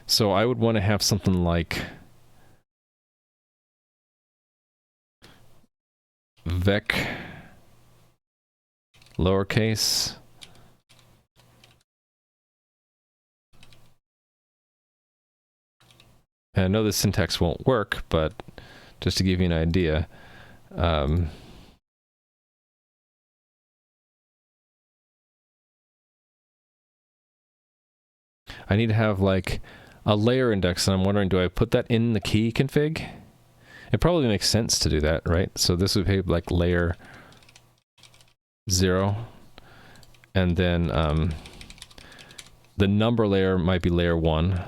So I would want to have something like vec lowercase and I know this syntax won't work, but just to give you an idea, I need to have like a layer index, and I'm wondering, do I put that in the key config? It probably makes sense to do that, right? So this would be like layer 0, and then the number layer might be layer 1,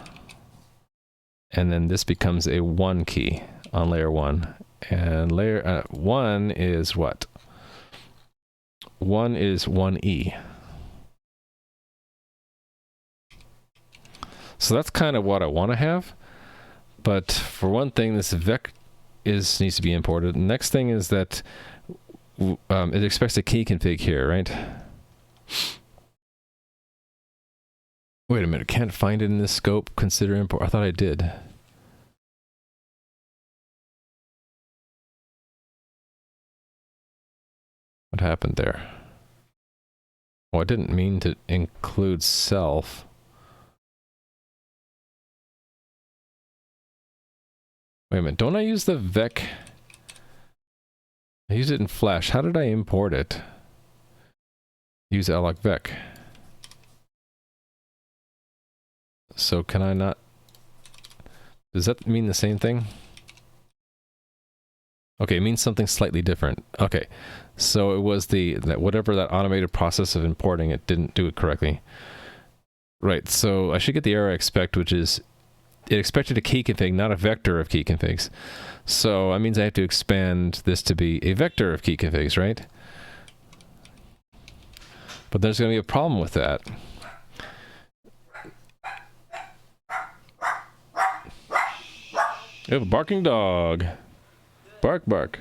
and then this becomes a 1 key on layer 1, and layer 1 is what? 1 is 1E. So that's kind of what I want to have, but for one thing, this vec needs to be imported. The next thing is that it expects a key config here, right? Wait a minute, can't find it in this scope, consider import. I thought I did. What happened there? Oh, I didn't mean to include self. Wait a minute, don't I use the vec? I used it in Flash. How did I import it? Use alloc vec. So can I not? Does that mean the same thing? Okay, it means something slightly different. Okay, so it was whatever that automated process of importing, it didn't do it correctly. Right, so I should get the error I expect, which is it expected a key config, not a vector of key configs. So that means I have to expand this to be a vector of key configs, right? But there's going to be a problem with that. You have a barking dog. Bark, bark.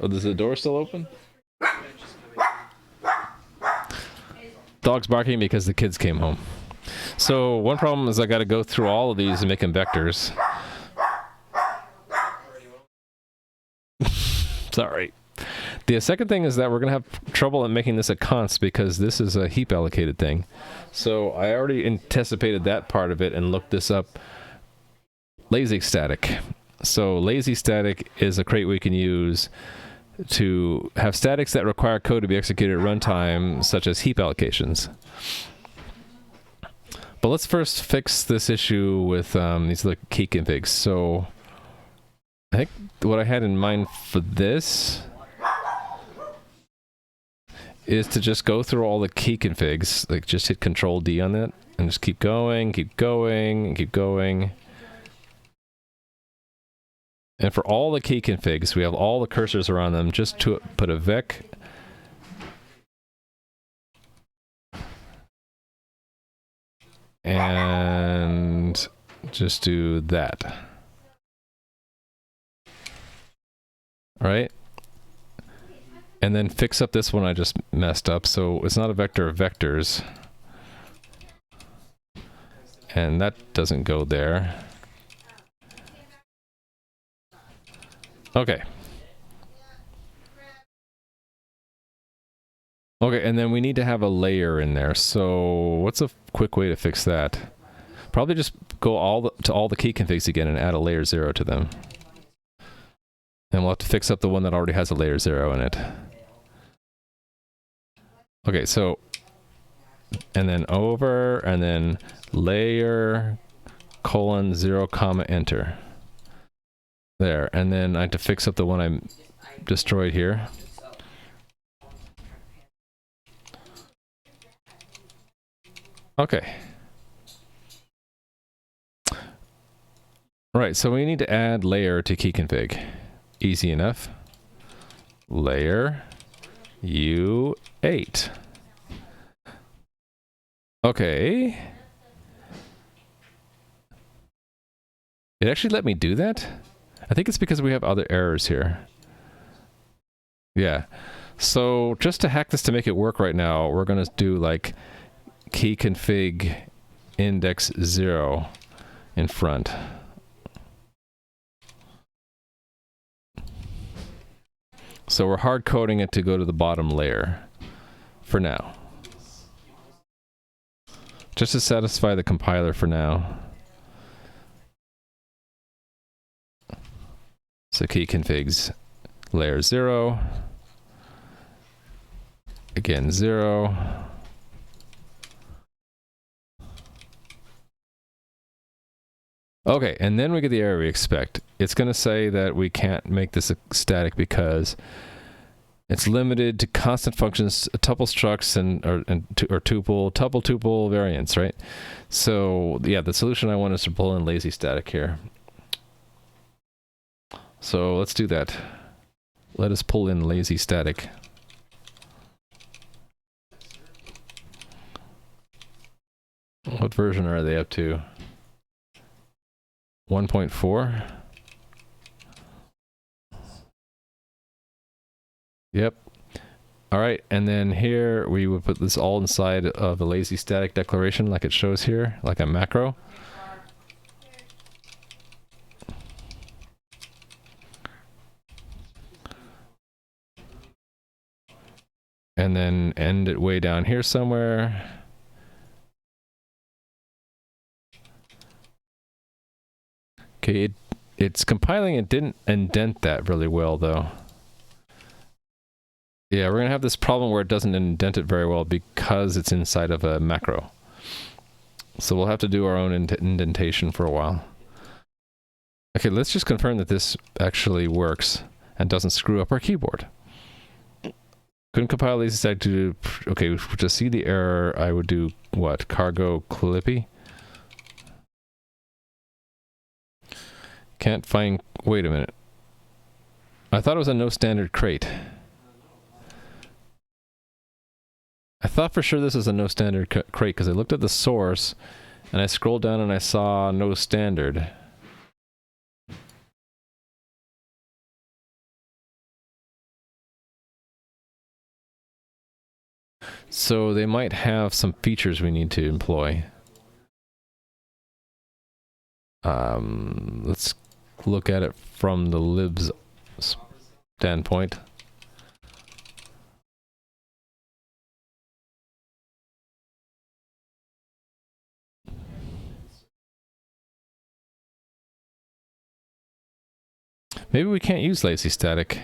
Oh, is the door still open? Dog's barking because the kids came home. So one problem is I got to go through all of these and make them vectors. Sorry. The second thing is that we're going to have trouble in making this a const because this is a heap allocated thing. So I already anticipated that part of it and looked this up. Lazy static. So lazy static is a crate we can use to have statics that require code to be executed at runtime, such as heap allocations. But let's first fix this issue with these like key configs. So I think what I had in mind for this is to just go through all the key configs, like just hit Control D on that, and just keep going, keep going, and keep going. And for all the key configs, we have all the cursors around them, just to put a vec and just do that. All right. And then fix up this one I just messed up. So it's not a vector of vectors. And that doesn't go there. Okay. Okay, and then we need to have a layer in there. So what's a quick way to fix that? Probably just go to all the key configs again and add a layer 0 to them. And we'll have to fix up the one that already has a layer 0 in it. Okay, so, and then over, and then layer, colon, 0, comma, enter. There, and then I have to fix up the one I destroyed here. Okay. Right, so we need to add layer to key config. Easy enough. Layer U8. Okay. It actually let me do that? I think it's because we have other errors here. Yeah. So just to hack this to make it work right now, we're going to do like key config index 0 in front. So we're hard coding it to go to the bottom layer for now. Just to satisfy the compiler for now. So key configs layer 0. Again 0. Okay, and then we get the error we expect. It's going to say that we can't make this static because it's limited to constant functions, tuple structs, or tuple variants, right? So yeah, the solution I want is to pull in lazy static here. So let's do that. Let us pull in lazy static. What version are they up to? 1.4? Yep. All right, and then here we would put this all inside of a lazy static declaration like it shows here, like a macro. And then end it way down here somewhere. Okay, it's compiling. It didn't indent that really well, though. Yeah, we're going to have this problem where it doesn't indent it very well because it's inside of a macro. So we'll have to do our own indentation for a while. Okay, let's just confirm that this actually works and doesn't screw up our keyboard. Couldn't compile lazy static to do... Okay, to see the error, I would do what? Cargo clippy? Can't find... Wait a minute. I thought it was a no standard crate. I thought for sure this is a no standard crate because I looked at the source and I scrolled down and I saw no standard. So they might have some features we need to employ. Let's look at it from the lib's standpoint. Maybe we can't use lazy static.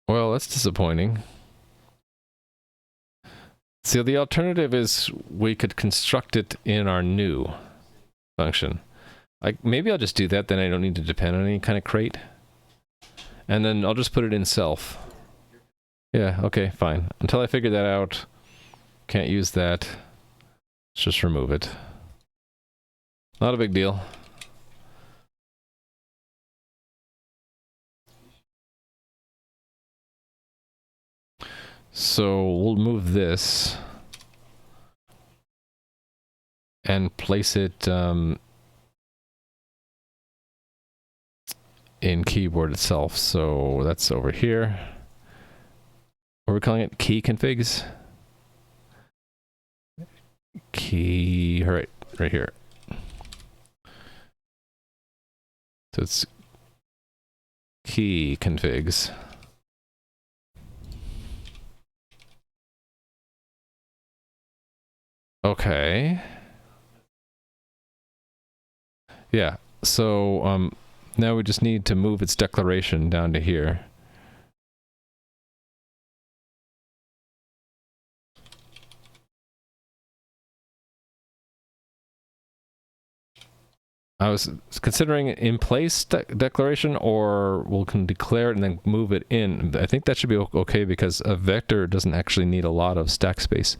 Well, that's disappointing. So the alternative is we could construct it in our new function. Maybe I'll just do that, then I don't need to depend on any kind of crate. And then I'll just put it in self. Yeah, okay, fine. Until I figure that out, can't use that. Let's just remove it. Not a big deal. So we'll move this and place it in keyboard itself. So that's over here. What are we calling it? Key configs? Key, right here. So it's key configs. Okay. Yeah, so now we just need to move its declaration down to here. I was considering in place declaration, or we can declare it and then move it in. I think that should be okay because a vector doesn't actually need a lot of stack space.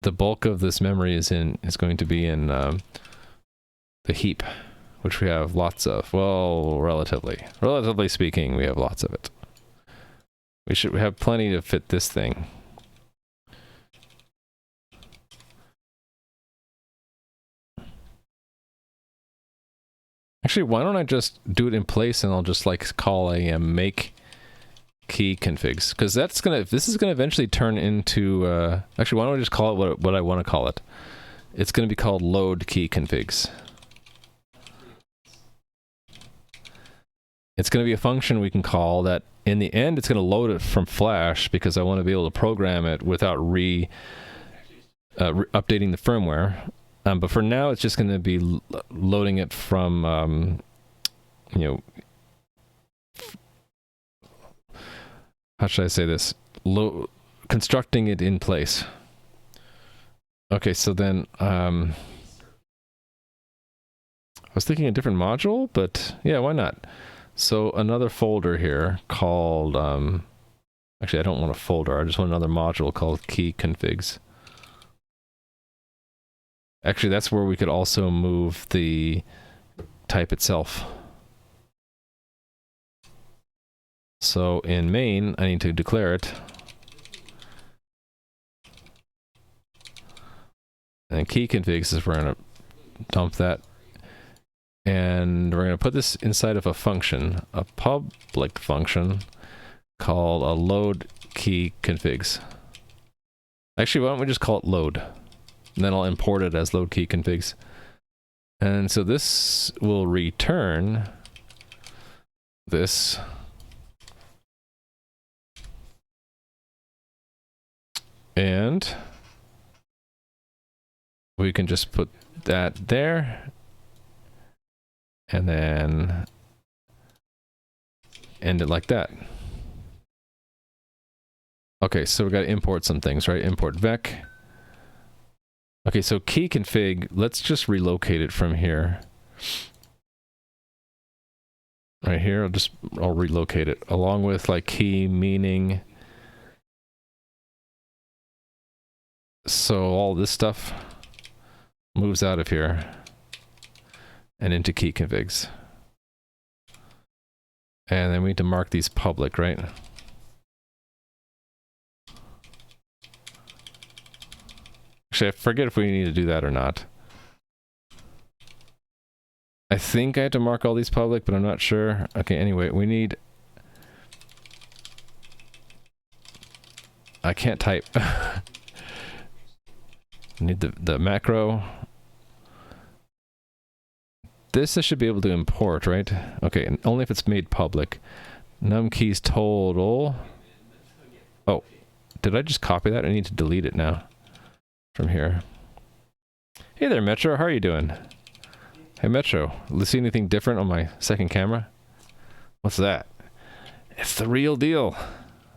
The bulk of this memory is going to be in the heap, which we have lots of. Well, relatively speaking, we have lots of it. We should have plenty to fit this thing. Actually, why don't I just do it in place and I'll just like call a make key configs, because that's gonna, this is gonna eventually turn into actually, why don't I just call it what I want to call it? It's gonna be called load key configs. It's gonna be a function we can call that in the end it's gonna load it from Flash, because I want to be able to program it without updating the firmware. But for now, it's just going to be loading it from, you know, how should I say this? Constructing it in place. Okay, so then, I was thinking a different module, but yeah, why not? So another folder here called, actually, I don't want a folder. I just want another module called key configs. Actually, that's where we could also move the type itself. So in main, I need to declare it. And key configs is we're going to dump that. And we're going to put this inside of a function, a public function called a load key configs. Actually, why don't we just call it load? And then I'll import it as load key configs. And so this will return this. And we can just put that there. And then end it like that. Okay, so we got to import some things, right? Import vec. Okay, so key config, let's just relocate it from here. Right here, I'll relocate it along with like key meaning. So all this stuff moves out of here and into key configs. And then we need to mark these public, right? Actually, I forget if we need to do that or not. I think I have to mark all these public, but I'm not sure. Okay, anyway, we need... I can't type. I need the macro. This I should be able to import, right? Okay, and only if it's made public. Num keys total. Oh, did I just copy that? I need to delete it now. From here. Hey there, Metro. How are you doing? Hey, Metro. See anything different on my second camera? What's that? It's the real deal.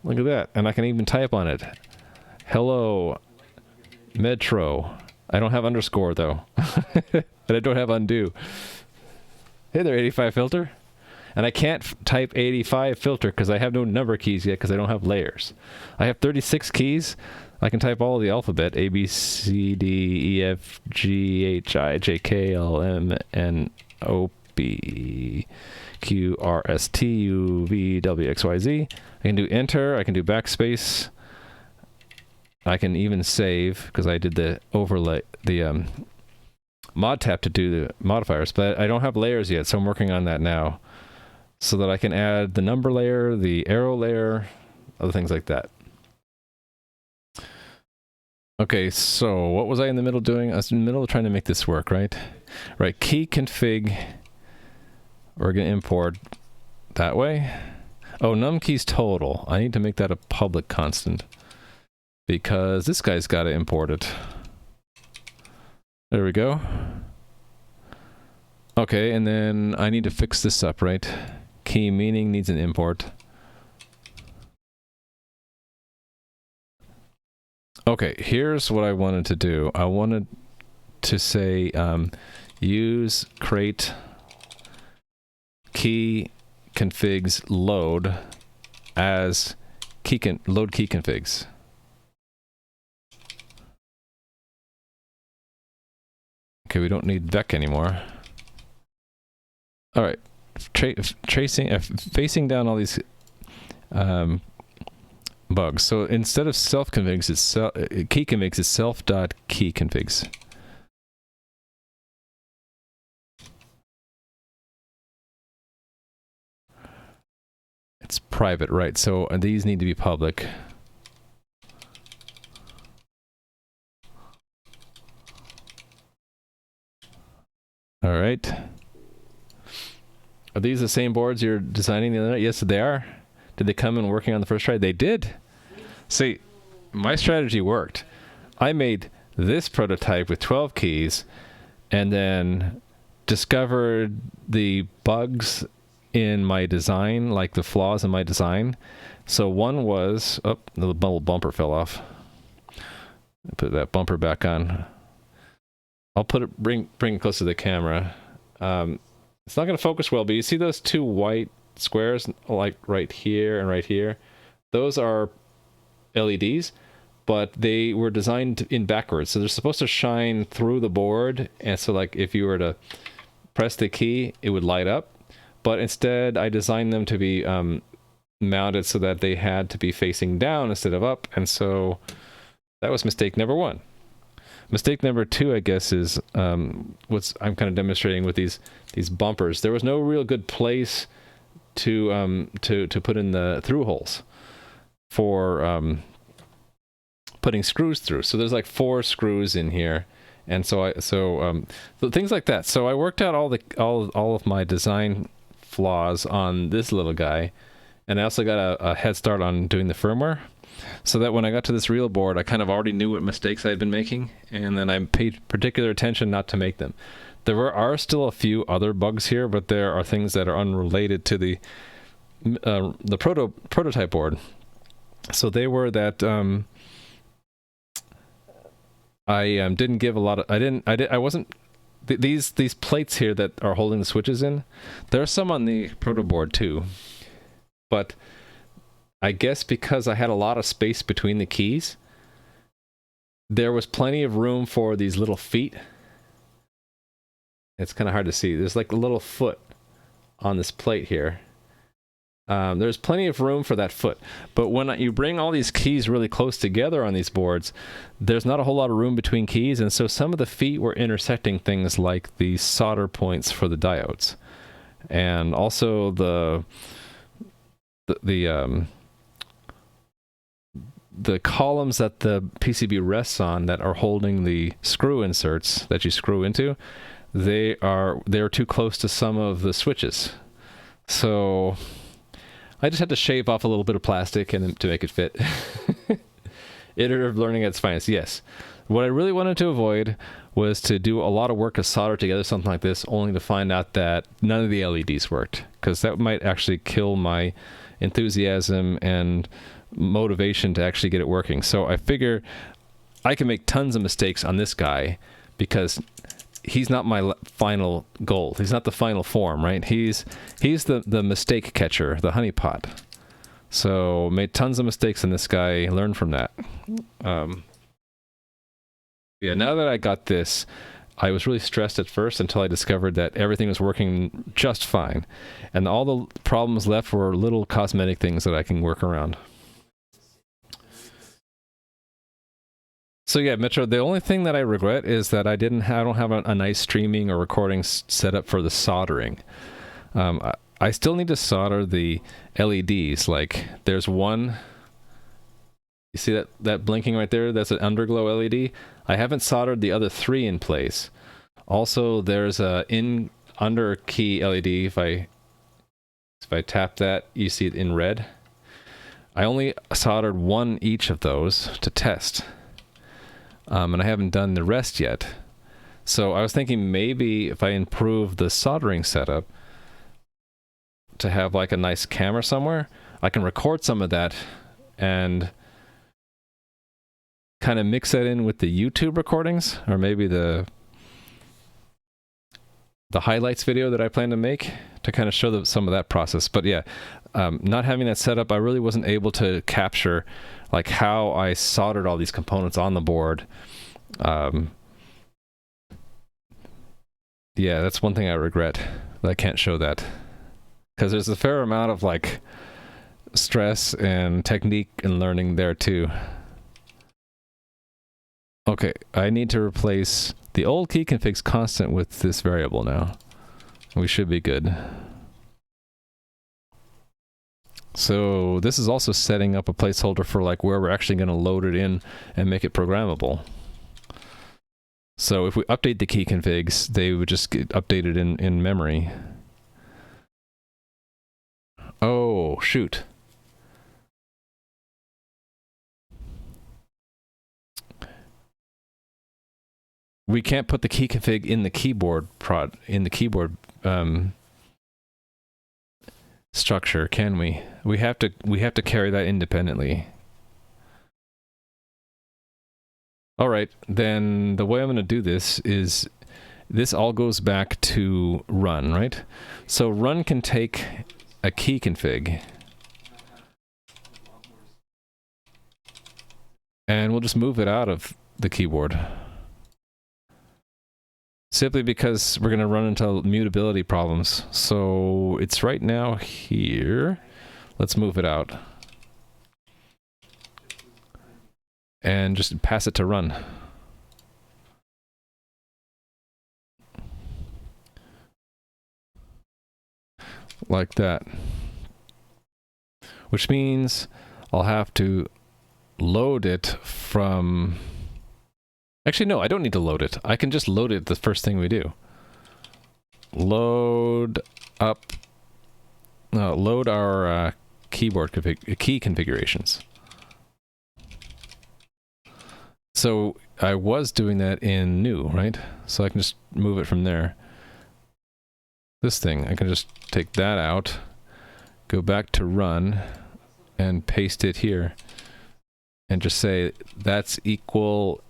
Look at that. And I can even type on it. Hello, Metro. I don't have underscore, though. And I don't have undo. Hey there, 85 filter. And I can't type 85 filter because I have no number keys yet because I don't have layers. I have 36 keys. I can type all of the alphabet, A, B, C, D, E, F, G, H, I, J, K, L, M, N, O, P, Q, R, S, T, U, V, W, X, Y, Z. I can do enter, I can do backspace. I can even save, because I did the overlay, the mod tab to do the modifiers, but I don't have layers yet, so I'm working on that now. So that I can add the number layer, the arrow layer, other things like that. Okay, so what was I in the middle doing? I was in the middle of trying to make this work, right? Right, key config. We're going to import that way. Oh, num keys total. I need to make that a public constant because this guy's got to import it. There we go. Okay, and then I need to fix this up, right? Key meaning needs an import. Okay, here's what I wanted to do. I wanted to say use create key configs load as load key configs. Okay, we don't need vec anymore. All right, facing down all these bugs. So instead of self configs, it's key configs is self.key configs. It's private, right? So these need to be public. All right. Are these the same boards you're designing the other night? Yes, they are. Did they come in working on the first try? They did. See, my strategy worked. I made this prototype with 12 keys and then discovered the bugs in my design, like the flaws in my design. So one was, oh, the bumper fell off. Put that bumper back on. I'll put it, bring it close to the camera. It's not going to focus well, but you see those two white squares, like right here and right here? Those are LEDs, but they were designed in backwards. So they're supposed to shine through the board. And so like if you were to press the key, it would light up. But instead, I designed them to be mounted so that they had to be facing down instead of up. And so that was mistake number one. Mistake number two, I guess, is what I'm kind of demonstrating with these bumpers. There was no real good place to put in the through holes for putting screws through. So there's like 4 screws in here, and so things like that. So I worked out all of my design flaws on this little guy, and I also got a head start on doing the firmware, so that when I got to this real board, I kind of already knew what mistakes I had been making, and then I paid particular attention not to make them. There are still a few other bugs here, but there are things that are unrelated to the prototype board. So they were that I didn't give a lot of I wasn't these plates here that are holding the switches in. There are some on the proto board too, but I guess because I had a lot of space between the keys, there was plenty of room for these little feet. It's kind of hard to see. There's like a little foot on this plate here. There's plenty of room for that foot. But when you bring all these keys really close together on these boards, there's not a whole lot of room between keys. And so some of the feet were intersecting things like the solder points for the diodes. And also the columns that the PCB rests on that are holding the screw inserts that you screw into, they're too close to some of the switches. So I just had to shave off a little bit of plastic and to make it fit. Iterative learning at its finest, yes. What I really wanted to avoid was to do a lot of work to solder together something like this, only to find out that none of the LEDs worked, because that might actually kill my enthusiasm and motivation to actually get it working. So I figure I can make tons of mistakes on this guy because he's not my final goal. He's not the final form, right? He's the mistake catcher, the honeypot. So made tons of mistakes on this guy, learned from that. Yeah, now that I got this, I was really stressed at first until I discovered that everything was working just fine. And all the problems left were little cosmetic things that I can work around. So yeah, Metro, the only thing that I regret is that I don't have a nice streaming or recording set up for the soldering. I still need to solder the LEDs. Like there's one, you see that blinking right there? That's an underglow LED. I haven't soldered the other 3 in place. Also, there's a under key LED. If I If I tap that, you see it in red. I only soldered one each of those to test. And I haven't done the rest yet. So I was thinking maybe if I improve the soldering setup to have like a nice camera somewhere, I can record some of that and kind of mix that in with the YouTube recordings, or maybe the highlights video that I plan to make to kind of show some of that process. But yeah, not having that set up, I really wasn't able to capture like how I soldered all these components on the board. Yeah, that's one thing I regret, that I can't show that. Because there's a fair amount of like stress and technique and learning there too. Okay, I need to replace the old key configs constant with this variable now. We should be good. So this is also setting up a placeholder for like where we're actually going to load it in and make it programmable. So if we update the key configs, they would just get updated in memory. Oh, shoot. We can't put the key config in the keyboard structure, can we? We have to carry that independently. All right, then the way I'm going to do this is this all goes back to run, right? So run can take a key config and we'll just move it out of the keyboard. Simply because we're going to run into mutability problems. So it's right now here. Let's move it out. And just pass it to run. Like that. Which means I'll have to load it from... Actually, no, I don't need to load it. I can just load it the first thing we do. Load up... load our keyboard key configurations. So I was doing that in new, right? So I can just move it from there. This thing, I can just take that out, go back to run, and paste it here. And just say that's equal,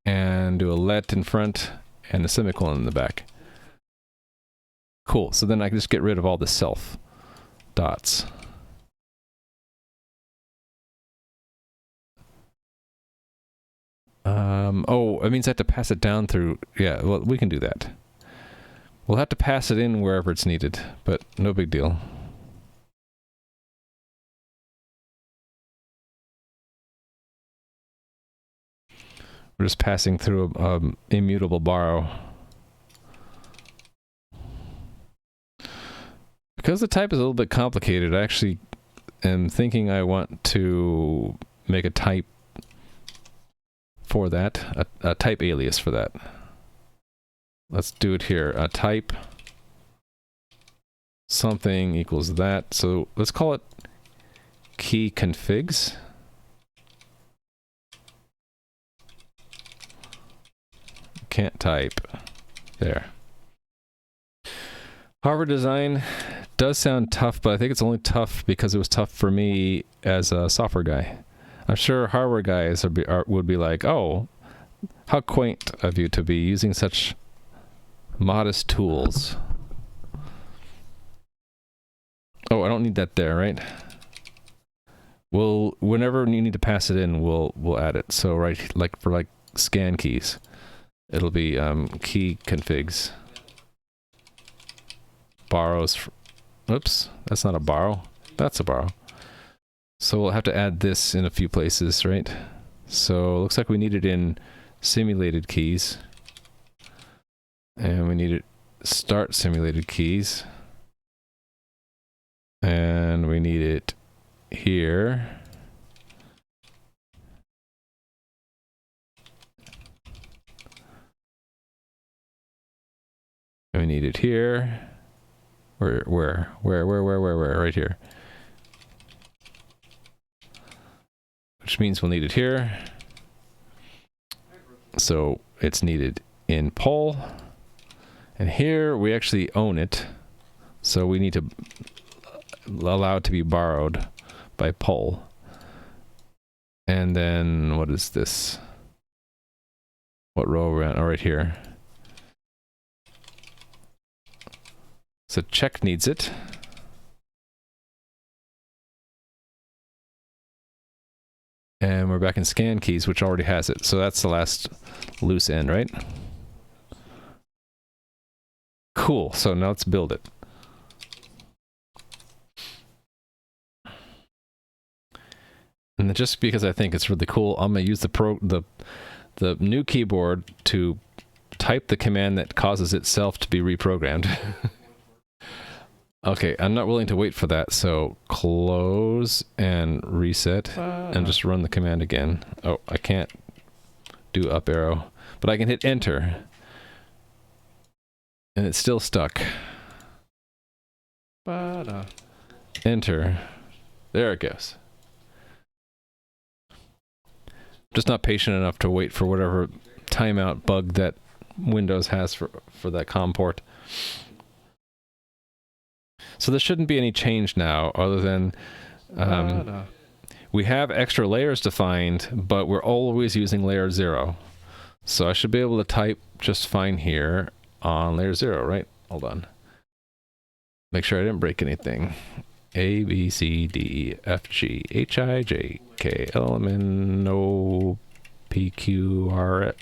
and do a let in front, and a semicolon in the back. Cool, so then I can just get rid of all the self dots. Oh, it means I have to pass it down through... Yeah, well, we can do that. We'll have to pass it in wherever it's needed, but no big deal. We're just passing through immutable borrow. Because the type is a little bit complicated, I actually am thinking I want to make a type for that, a type alias for that. Let's do it here. A type something equals that. So let's call it key configs. Can't type. There. Hardware design does sound tough, but I think it's only tough because it was tough for me as a software guy. I'm sure hardware guys would be like, oh, how quaint of you to be using such modest tools. Oh, I don't need that there, right? Well, whenever you need to pass it in, we'll add it. So right, like for like scan keys, it'll be key configs. Borrows. Oops, that's not a borrow. That's a borrow. So we'll have to add this in a few places, right? So it looks like we need it in simulated keys. And we need it start simulated keys. And we need it here. And we need it here. Where? Right here. Which means we'll need it here. So it's needed in poll. And here we actually own it. So we need to allow it to be borrowed by poll. And then what is this? What row are we on? Oh, right here. So check needs it. And we're back in scan keys, which already has it. So that's the last loose end, right? Cool. So now let's build it. And then just because I think it's really cool, I'm going to use the new keyboard to type the command that causes itself to be reprogrammed. Okay, I'm not willing to wait for that, so close and reset and just run the command again. Oh, I can't do up arrow, but I can hit enter. And it's still stuck. Enter. There it goes. Just not patient enough to wait for whatever timeout bug that Windows has for that COM port. So there shouldn't be any change now, other than we have extra layers defined, but we're always using layer 0. So I should be able to type just fine here on layer 0, right? Hold on. Make sure I didn't break anything. A, B, C, D, F, G, H, I, J, K, L, M, N, O, P, Q, R,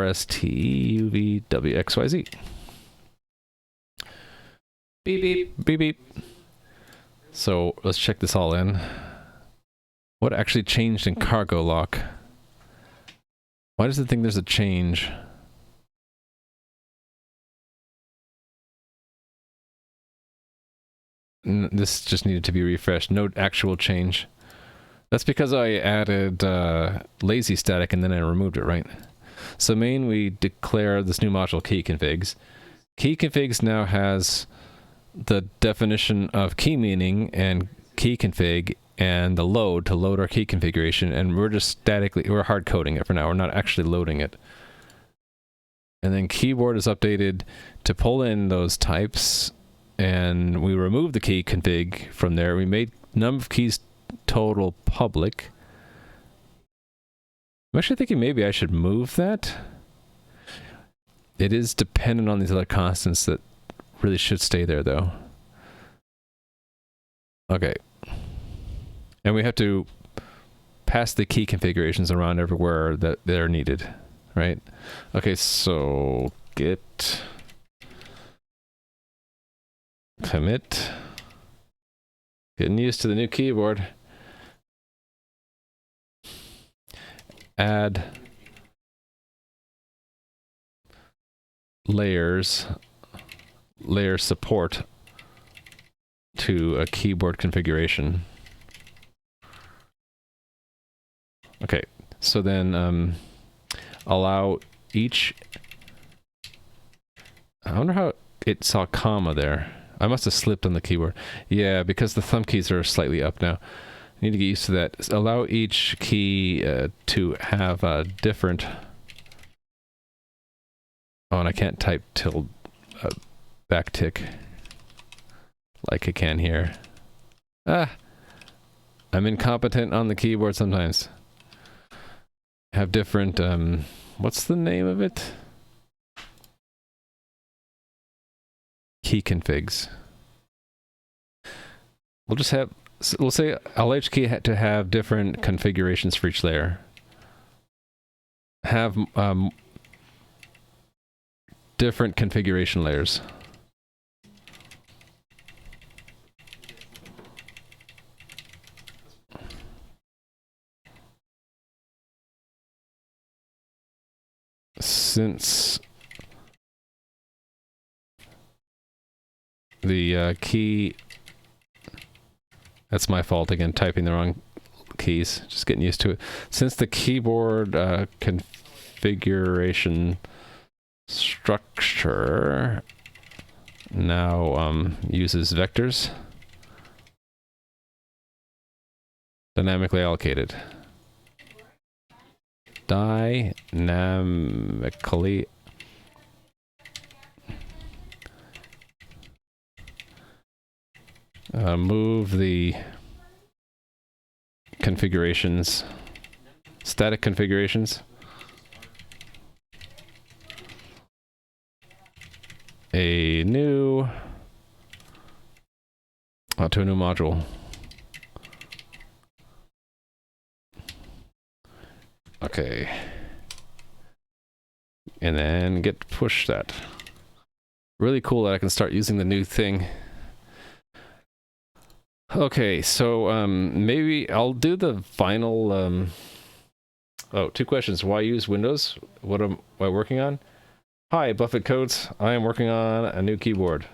S, T, U, V, W, X, Y, Z. Beep, beep, beep, beep. So let's check this all in. What actually changed in cargo lock? Why does it think there's a change? This just needed to be refreshed. No actual change. That's because I added lazy static and then I removed it, right? So main, we declare this new module key configs. Key configs now has the definition of key meaning and key config and the load to load our key configuration, and we're just we're hard coding it for now. We're not actually loading it. And then keyboard is updated to pull in those types, and we remove the key config from there. We made number of keys total public. I'm actually thinking maybe I should move that. It is dependent on these other constants that really should stay there, though. Okay. And we have to pass the key configurations around everywhere that they're needed, right? Okay, so git commit. Getting used to the new keyboard. Add layers, layer support to a keyboard configuration. Okay, so then allow each. I wonder how it saw comma there. I must have slipped on the keyboard. Yeah, because the thumb keys are slightly up now. I need to get used to that. Allow each key to have a different. Oh, and I can't type till backtick like I can here. Ah, I'm incompetent on the keyboard sometimes. Have different. What's the name of it? Key configs. We'll just have. We'll say allow each key to have different configurations for each layer. Have different configuration layers. Since the key, that's my fault again, typing the wrong keys, just getting used to it. Since the keyboard configuration structure now uses vectors. Dynamically allocated. Dynamically. Move the configurations, static configurations. To a new module. Okay. And then git push that. Really cool that I can start using the new thing. Okay, so maybe I'll do the final. Oh, 2 questions. Why use Windows? What am I working on? Hi, Buffett Codes. I am working on a new keyboard.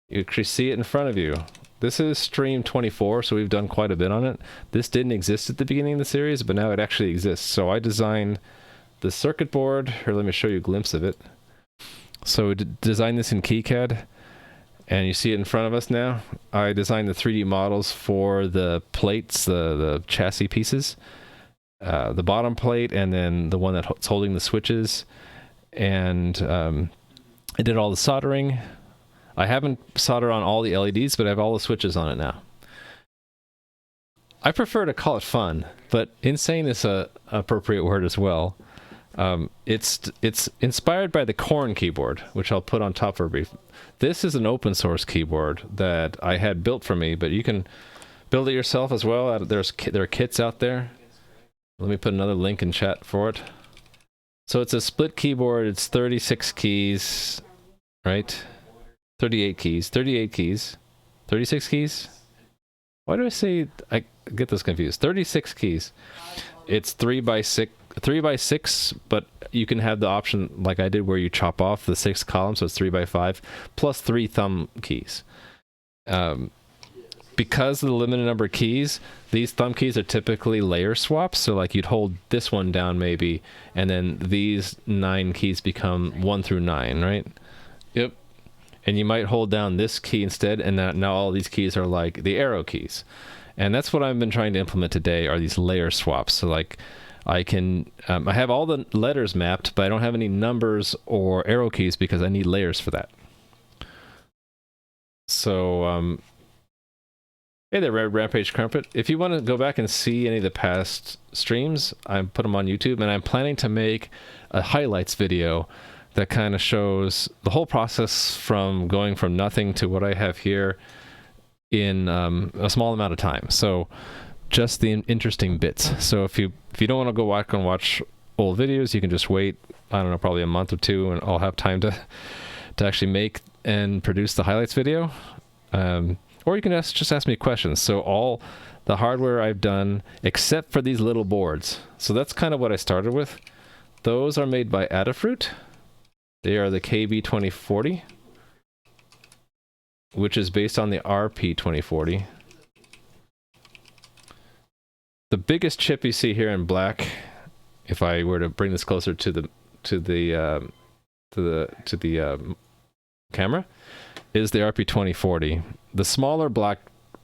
You actually see it in front of you. This is stream 24, so we've done quite a bit on it. This didn't exist at the beginning of the series, but now it actually exists. So I designed the circuit board. Here, let me show you a glimpse of it. So we designed this in KiCad, and you see it in front of us now. I designed the 3D models for the plates, the chassis pieces, the bottom plate, and then the one that's holding the switches. And I did all the soldering. I haven't soldered on all the LEDs, but I have all the switches on it now. I prefer to call it fun, but insane is a appropriate word as well. It's inspired by the Korn keyboard, which I'll put on top for a brief. This is an open source keyboard that I had built for me, but you can build it yourself as well. There are kits out there. Let me put another link in chat for it. So it's a split keyboard. It's 36 keys, right? 38 keys, 38 keys, 36 keys. Why do I say, I get this confused. 36 keys. It's 3 by 6, but you can have the option like I did where you chop off the 6 columns, so it's 3 by 5, plus 3 thumb keys. Because of the limited number of keys, these thumb keys are typically layer swaps. So like you'd hold this one down maybe, and then these 9 keys become 1 through 9, right? Yep. And you might hold down this key instead, and now all these keys are like the arrow keys. And that's what I've been trying to implement today, are these layer swaps. So like I can, I have all the letters mapped, but I don't have any numbers or arrow keys because I need layers for that. So, hey there, Rampage Crumpet. If you want to go back and see any of the past streams, I put them on YouTube, and I'm planning to make a highlights video that kind of shows the whole process from going from nothing to what I have here in a small amount of time. So just the interesting bits. So if you don't want to go back and watch old videos, you can just wait, I don't know, probably a month or 2, and I'll have time to actually make and produce the highlights video. Or you can just ask me questions. So all the hardware I've done, except for these little boards. So that's kind of what I started with. Those are made by Adafruit. They are the KB2040, which is based on the RP2040. The biggest chip you see here in black, if I were to bring this closer to the camera, is the RP2040. The smaller black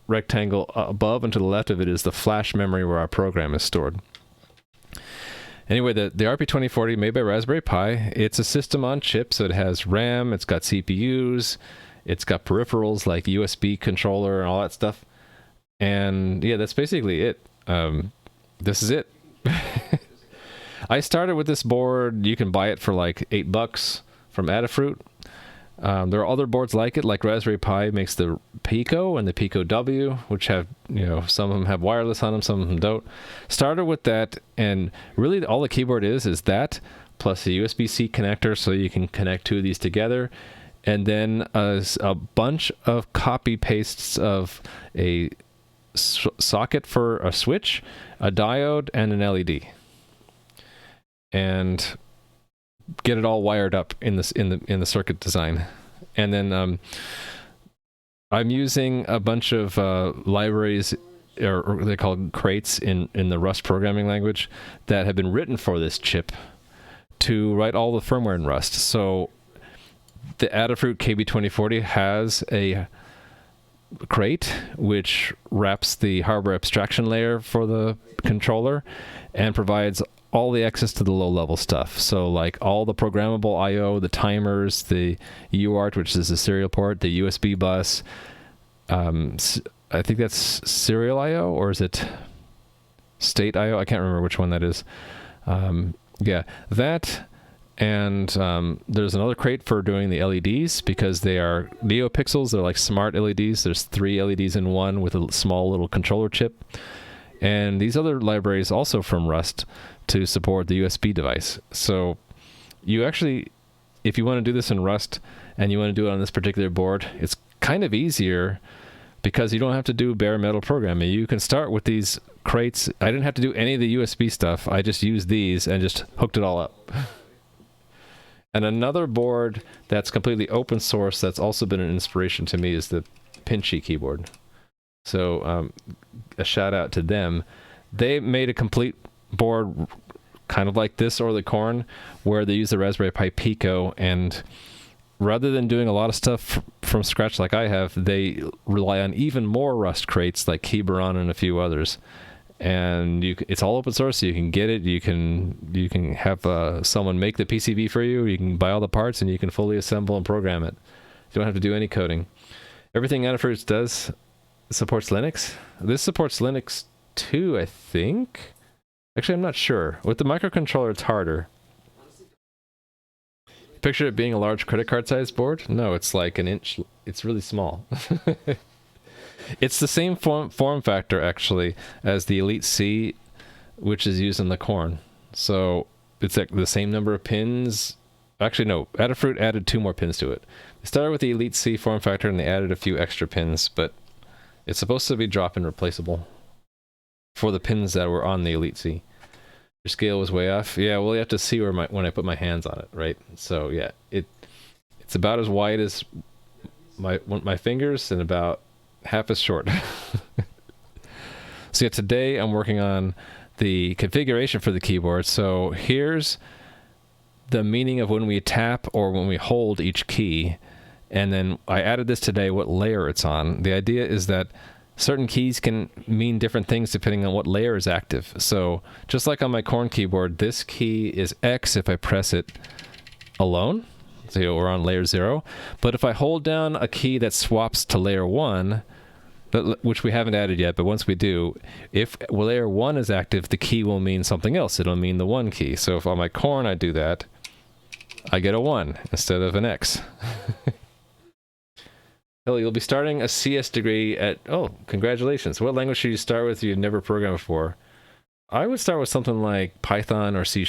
rectangle above and to the left of it is the flash memory where our program is stored. Anyway, the RP2040 made by Raspberry Pi, it's a system on chip, so it has RAM, it's got CPUs, it's got peripherals like USB controller and all that stuff. And yeah, that's basically it. This is it. I started with this board. You can buy it for like $8 from Adafruit. There are other boards like it, like Raspberry Pi makes the Pico and the Pico W, which have, some of them have wireless on them, some of them don't. Started with that, and really all the keyboard is that, plus a USB-C connector so you can connect 2 of these together, and then a bunch of copy-pastes of a socket for a switch, a diode, and an LED. And get it all wired up in the circuit design. And then I'm using a bunch of libraries, or they call crates in the Rust programming language, that have been written for this chip to write all the firmware in Rust. So the Adafruit KB2040 has a crate which wraps the hardware abstraction layer for the controller and provides all the access to the low-level stuff. So like all the programmable I/O, the timers, the UART, which is the serial port, the USB bus. I think that's serial I/O, or is it state I/O? I can't remember which one that is. Yeah, that. And there's another crate for doing the LEDs because they are NeoPixels. They're like smart LEDs. There's 3 LEDs in one with a small little controller chip. And these other libraries also from Rust to support the USB device. So you actually, if you want to do this in Rust and you want to do it on this particular board, it's kind of easier because you don't have to do bare metal programming. You can start with these crates. I didn't have to do any of the USB stuff. I just used these and just hooked it all up. And another board that's completely open source that's also been an inspiration to me is the Pinchy keyboard. So a shout out to them. They made a complete board kind of like this or the Corn, where they use the Raspberry Pi Pico, and rather than doing a lot of stuff from scratch like I have, they rely on even more Rust crates like Kiberon and a few others. And it's all open source, so you can get it. You can have someone make the PCB for you. You can buy all the parts, and you can fully assemble and program it. You don't have to do any coding. Everything Adafruit does supports Linux. This supports Linux too, I think. Actually, I'm not sure. With the microcontroller, it's harder. Picture it being a large credit card sized board? No, it's like an inch. It's really small. It's the same form factor, actually, as the Elite C, which is used in the Corn. So it's like the same number of pins. Actually, no, Adafruit added 2 more pins to it. They started with the Elite C form factor, and they added a few extra pins, but it's supposed to be drop-in replaceable for the pins that were on the Elite C. Your scale was way off. Yeah, well, you have to see where when I put my hands on it, right? So yeah, it's about as wide as my fingers and about half as short. So yeah, today I'm working on the configuration for the keyboard. So here's the meaning of when we tap or when we hold each key. And then I added this today, what layer it's on. The idea is that certain keys can mean different things depending on what layer is active. So just like on my Corn keyboard, this key is X if I press it alone. So we're on layer 0. But if I hold down a key that swaps to layer 1, which we haven't added yet, but once we do, if layer 1 is active, the key will mean something else. It'll mean the 1 key. So if on my Corn I do that, I get a 1 instead of an X. Hell, you'll be starting a CS degree at... Oh, congratulations. What language should you start with you've never programmed before? I would start with something like Python or C#,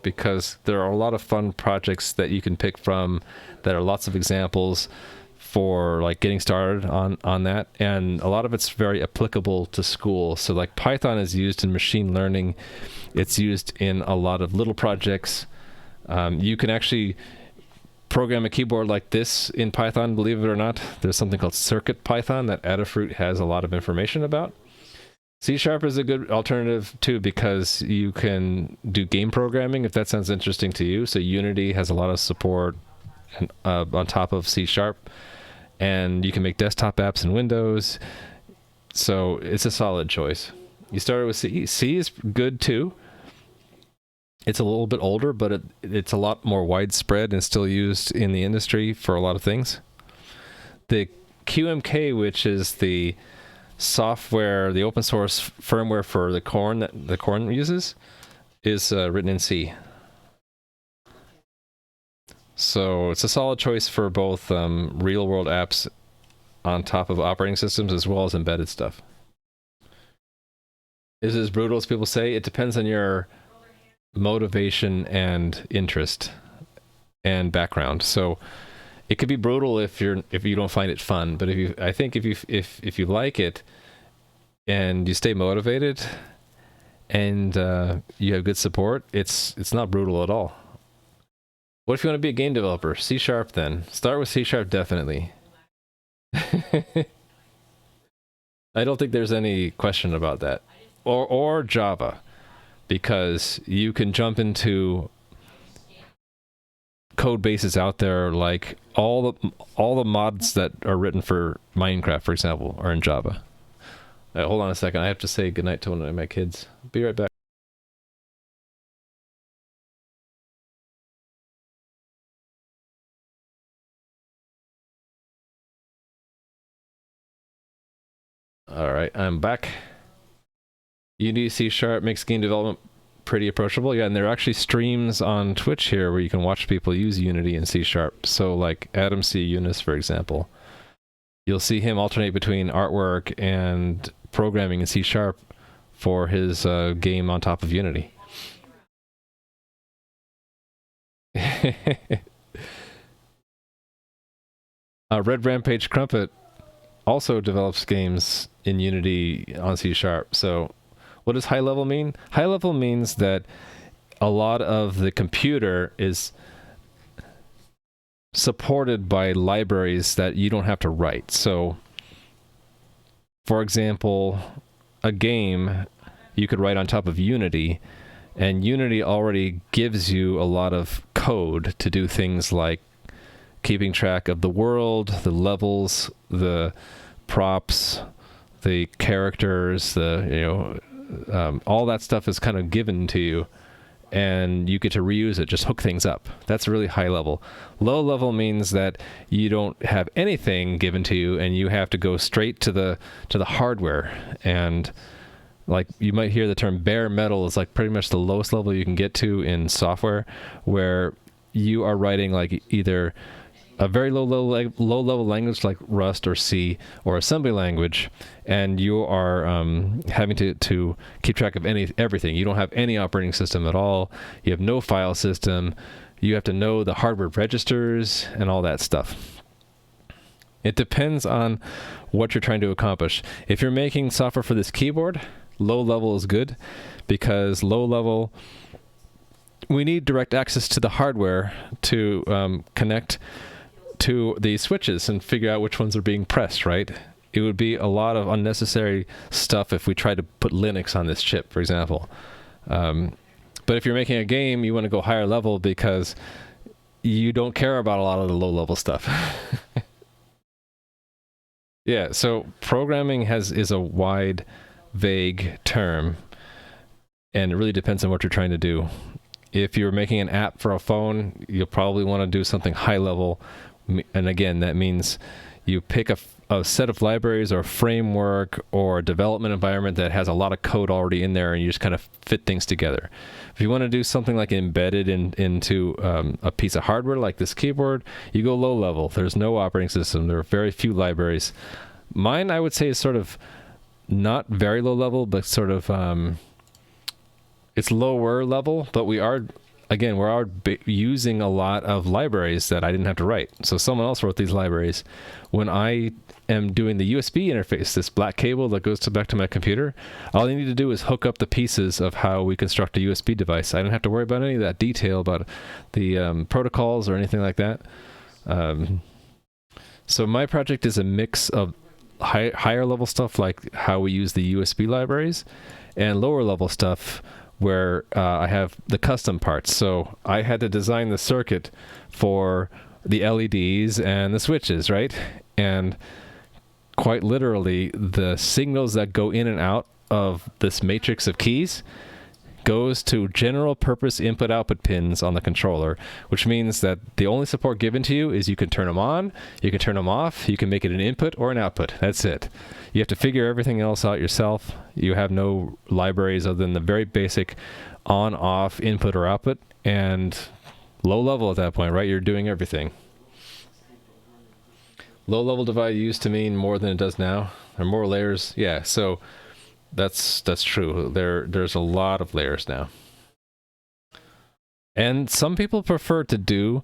because there are a lot of fun projects that you can pick from that are lots of examples for like getting started on that, and a lot of it's very applicable to school. So like Python is used in machine learning. It's used in a lot of little projects. You can actually program a keyboard like this in Python, believe it or not. There's something called Circuit Python that Adafruit has a lot of information about. C# is a good alternative too, because you can do game programming if that sounds interesting to you. So Unity has a lot of support on top of C#, and you can make desktop apps in Windows. So it's a solid choice. You started with C. C is good too. It's a little bit older, but it's a lot more widespread and still used in the industry for a lot of things. The QMK, which is the software, the open source firmware for the Corn that the Corn uses, is written in C. So it's a solid choice for both real world apps on top of operating systems as well as embedded stuff. Is it as brutal as people say? It depends on your motivation and interest and background. So it could be brutal if you don't find it fun, but if you like it and you stay motivated and you have good support, it's not brutal at all. What if you want to be a game developer? C# then. Start with C# definitely. I don't think there's any question about that. Or Java, because you can jump into code bases out there, like all the mods that are written for Minecraft, for example, are in Java. Hold on a second. I have to say goodnight to one of my kids. Be right back. All right, I'm back. Unity C# makes game development pretty approachable. Yeah, and there are actually streams on Twitch here where you can watch people use Unity and C#. So like Adam C. Eunice, for example, you'll see him alternate between artwork and programming in C# for his game on top of Unity. Red Rampage Crumpet also develops games in Unity on C#. So what does high level mean? High level means that a lot of the computer is supported by libraries that you don't have to write. So, for example, a game you could write on top of Unity, and Unity already gives you a lot of code to do things like keeping track of the world, the levels, the props, the characters, all that stuff is kind of given to you, and you get to reuse it, just hook things up. That's really high level. Low level means that you don't have anything given to you, and you have to go straight to the hardware. And like you might hear the term bare metal is like pretty much the lowest level you can get to in software, where you are writing like either a very low level language like Rust or C or assembly language, and you are having to keep track of everything. You don't have any operating system at all. You have no file system. You have to know the hardware registers and all that stuff. It depends on what you're trying to accomplish. If you're making software for this keyboard, low level is good, because low level, we need direct access to the hardware to connect to the switches and figure out which ones are being pressed, right? It would be a lot of unnecessary stuff if we tried to put Linux on this chip, for example. But if you're making a game, you want to go higher level because you don't care about a lot of the low level stuff. Yeah, so programming is a wide, vague term, and it really depends on what you're trying to do. If you're making an app for a phone, you'll probably want to do something high level. And again, that means you pick a set of libraries or a framework or a development environment that has a lot of code already in there, and you just kind of fit things together. If you want to do something like embedded into a piece of hardware like this keyboard, you go low level. There's no operating system. There are very few libraries. Mine, I would say, is sort of not very low level, but sort of it's lower level, but we're using a lot of libraries that I didn't have to write. So someone else wrote these libraries. When I am doing the USB interface, this black cable that goes back to my computer, all I need to do is hook up the pieces of how we construct a USB device. I don't have to worry about any of that detail about the protocols or anything like that. So my project is a mix of higher level stuff like how we use the USB libraries, and lower level stuff where I have the custom parts. So I had to design the circuit for the LEDs and the switches, right? And quite literally, the signals that go in and out of this matrix of keys goes to general purpose input-output pins on the controller, which means that the only support given to you is you can turn them on, you can turn them off, you can make it an input or an output. That's it. You have to figure everything else out yourself. You have no libraries other than the very basic on-off input or output, and low level at that point, right? You're doing everything. Low level divide used to mean more than it does now, or more layers. Yeah, so that's true. There's a lot of layers now. And some people prefer to do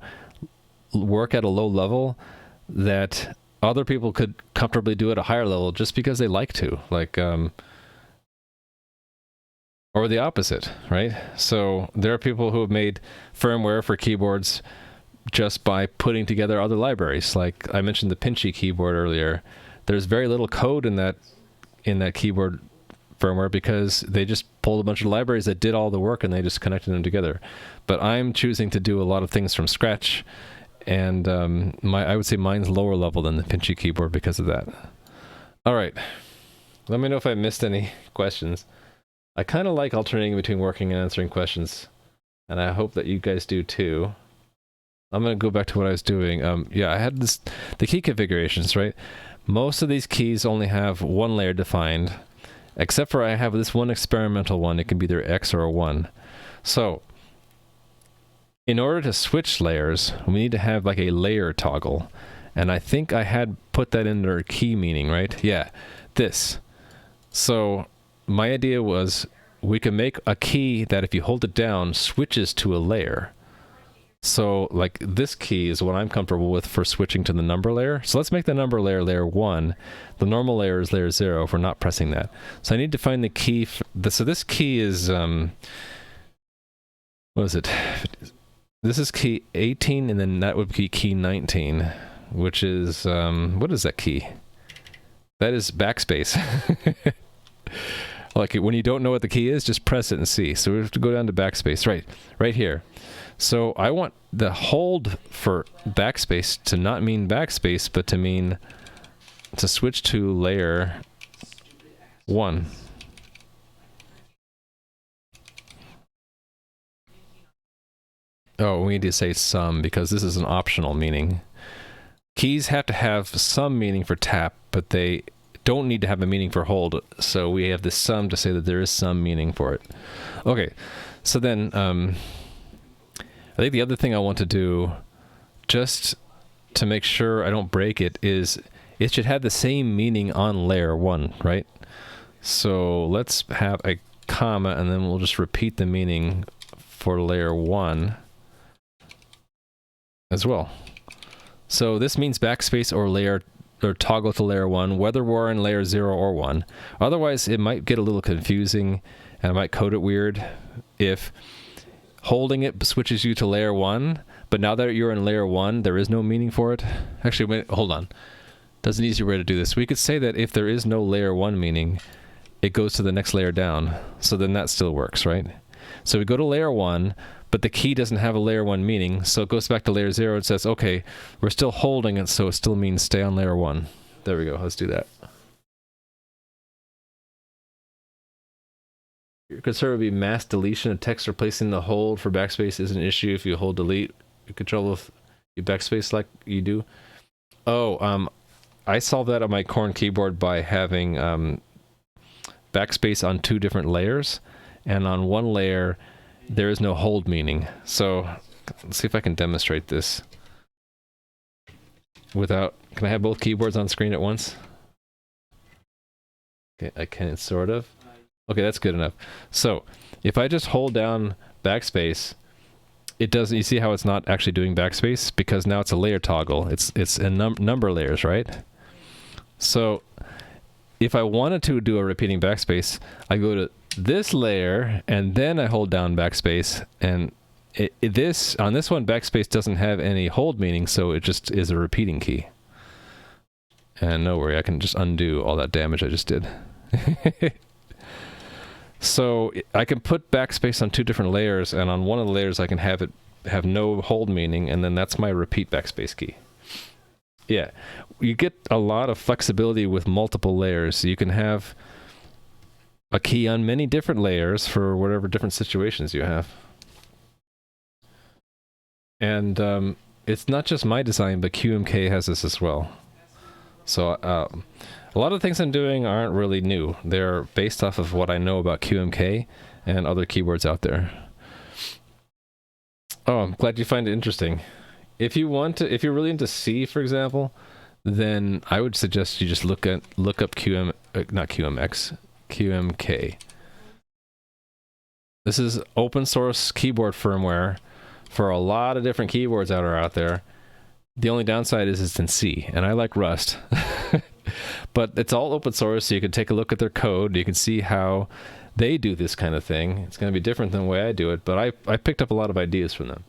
work at a low level that other people could comfortably do at a higher level just because they like to, like, or the opposite, right? So there are people who have made firmware for keyboards just by putting together other libraries. Like I mentioned the Pinchy keyboard earlier. There's very little code in that keyboard firmware because they just pulled a bunch of libraries that did all the work and they just connected them together. But I'm choosing to do a lot of things from scratch, and I would say mine's lower level than the Pinchy keyboard because of that. All right, let me know if I missed any questions. I kind of like alternating between working and answering questions, and I hope that you guys do too. I'm going to go back to what I was doing. Yeah, I had the key configurations, right? Most of these keys only have one layer defined, except for I have this one experimental one. It can be either X or a 1. So in order to switch layers, we need to have like a layer toggle. And I think I had put that in their key meaning, right? Yeah, this. So my idea was we can make a key that if you hold it down, switches to a layer. So like this key is what I'm comfortable with for switching to the number layer. So let's make the number layer layer 1. The normal layer is layer 0 if we're not pressing that. So I need to find the key. So this key is, what is it? This is key 18, and then that would be key 19, which is, what is that key? That is backspace. Like when you don't know what the key is, just press it and see. So we have to go down to backspace, right here. So I want the hold for backspace to not mean backspace, but to mean to switch to layer 1. Oh, we need to say some because this is an optional meaning. Keys have to have some meaning for tap, but they don't need to have a meaning for hold. So we have this some to say that there is some meaning for it. Okay, so then I think the other thing I want to do, just to make sure I don't break it, is it should have the same meaning on layer 1, right? So let's have a comma, and then we'll just repeat the meaning for layer 1 as well. So this means backspace or layer or toggle to layer 1, whether we're in layer 0 or 1. Otherwise, it might get a little confusing, and I might code it weird if holding it switches you to layer 1, but now that you're in layer 1, there is no meaning for it. Actually, wait, hold on. There's an easier way to do this. We could say that if there is no layer 1 meaning, it goes to the next layer down. So then that still works, right? So we go to layer 1, but the key doesn't have a layer 1 meaning, so it goes back to layer 0 and says, okay, we're still holding it, so it still means stay on layer 1. There we go. Let's do that. Your concern would be mass deletion of text. Replacing the hold for backspace is an issue if you hold delete. You control with your backspace like you do. Oh, I solved that on my Corn keyboard by having backspace on 2 different layers, and on one layer there is no hold meaning. So let's see if I can demonstrate this without. Can I have both keyboards on screen at once? Okay, I can sort of. Okay, that's good enough. So if I just hold down backspace, it doesn't. You see how it's not actually doing backspace because now it's a layer toggle. It's in number layers, right? So if I wanted to do a repeating backspace, I go to this layer and then I hold down backspace, and on this one backspace doesn't have any hold meaning, so it just is a repeating key. And no worry, I can just undo all that damage I just did. So I can put backspace on 2 different layers, and on one of the layers I can have it have no hold meaning, and then that's my repeat backspace key. Yeah, you get a lot of flexibility with multiple layers. You can have a key on many different layers for whatever different situations you have. And it's not just my design, but QMK has this as well. So a lot of the things I'm doing aren't really new. They're based off of what I know about QMK and other keyboards out there. Oh, I'm glad you find it interesting. If you're really into C, for example, then I would suggest you just look up QMK. This is open source keyboard firmware for a lot of different keyboards that are out there. The only downside is it's in C, and I like Rust. But it's all open source, so you can take a look at their code. You can see how they do this kind of thing. It's going to be different than the way I do it, but I picked up a lot of ideas from them.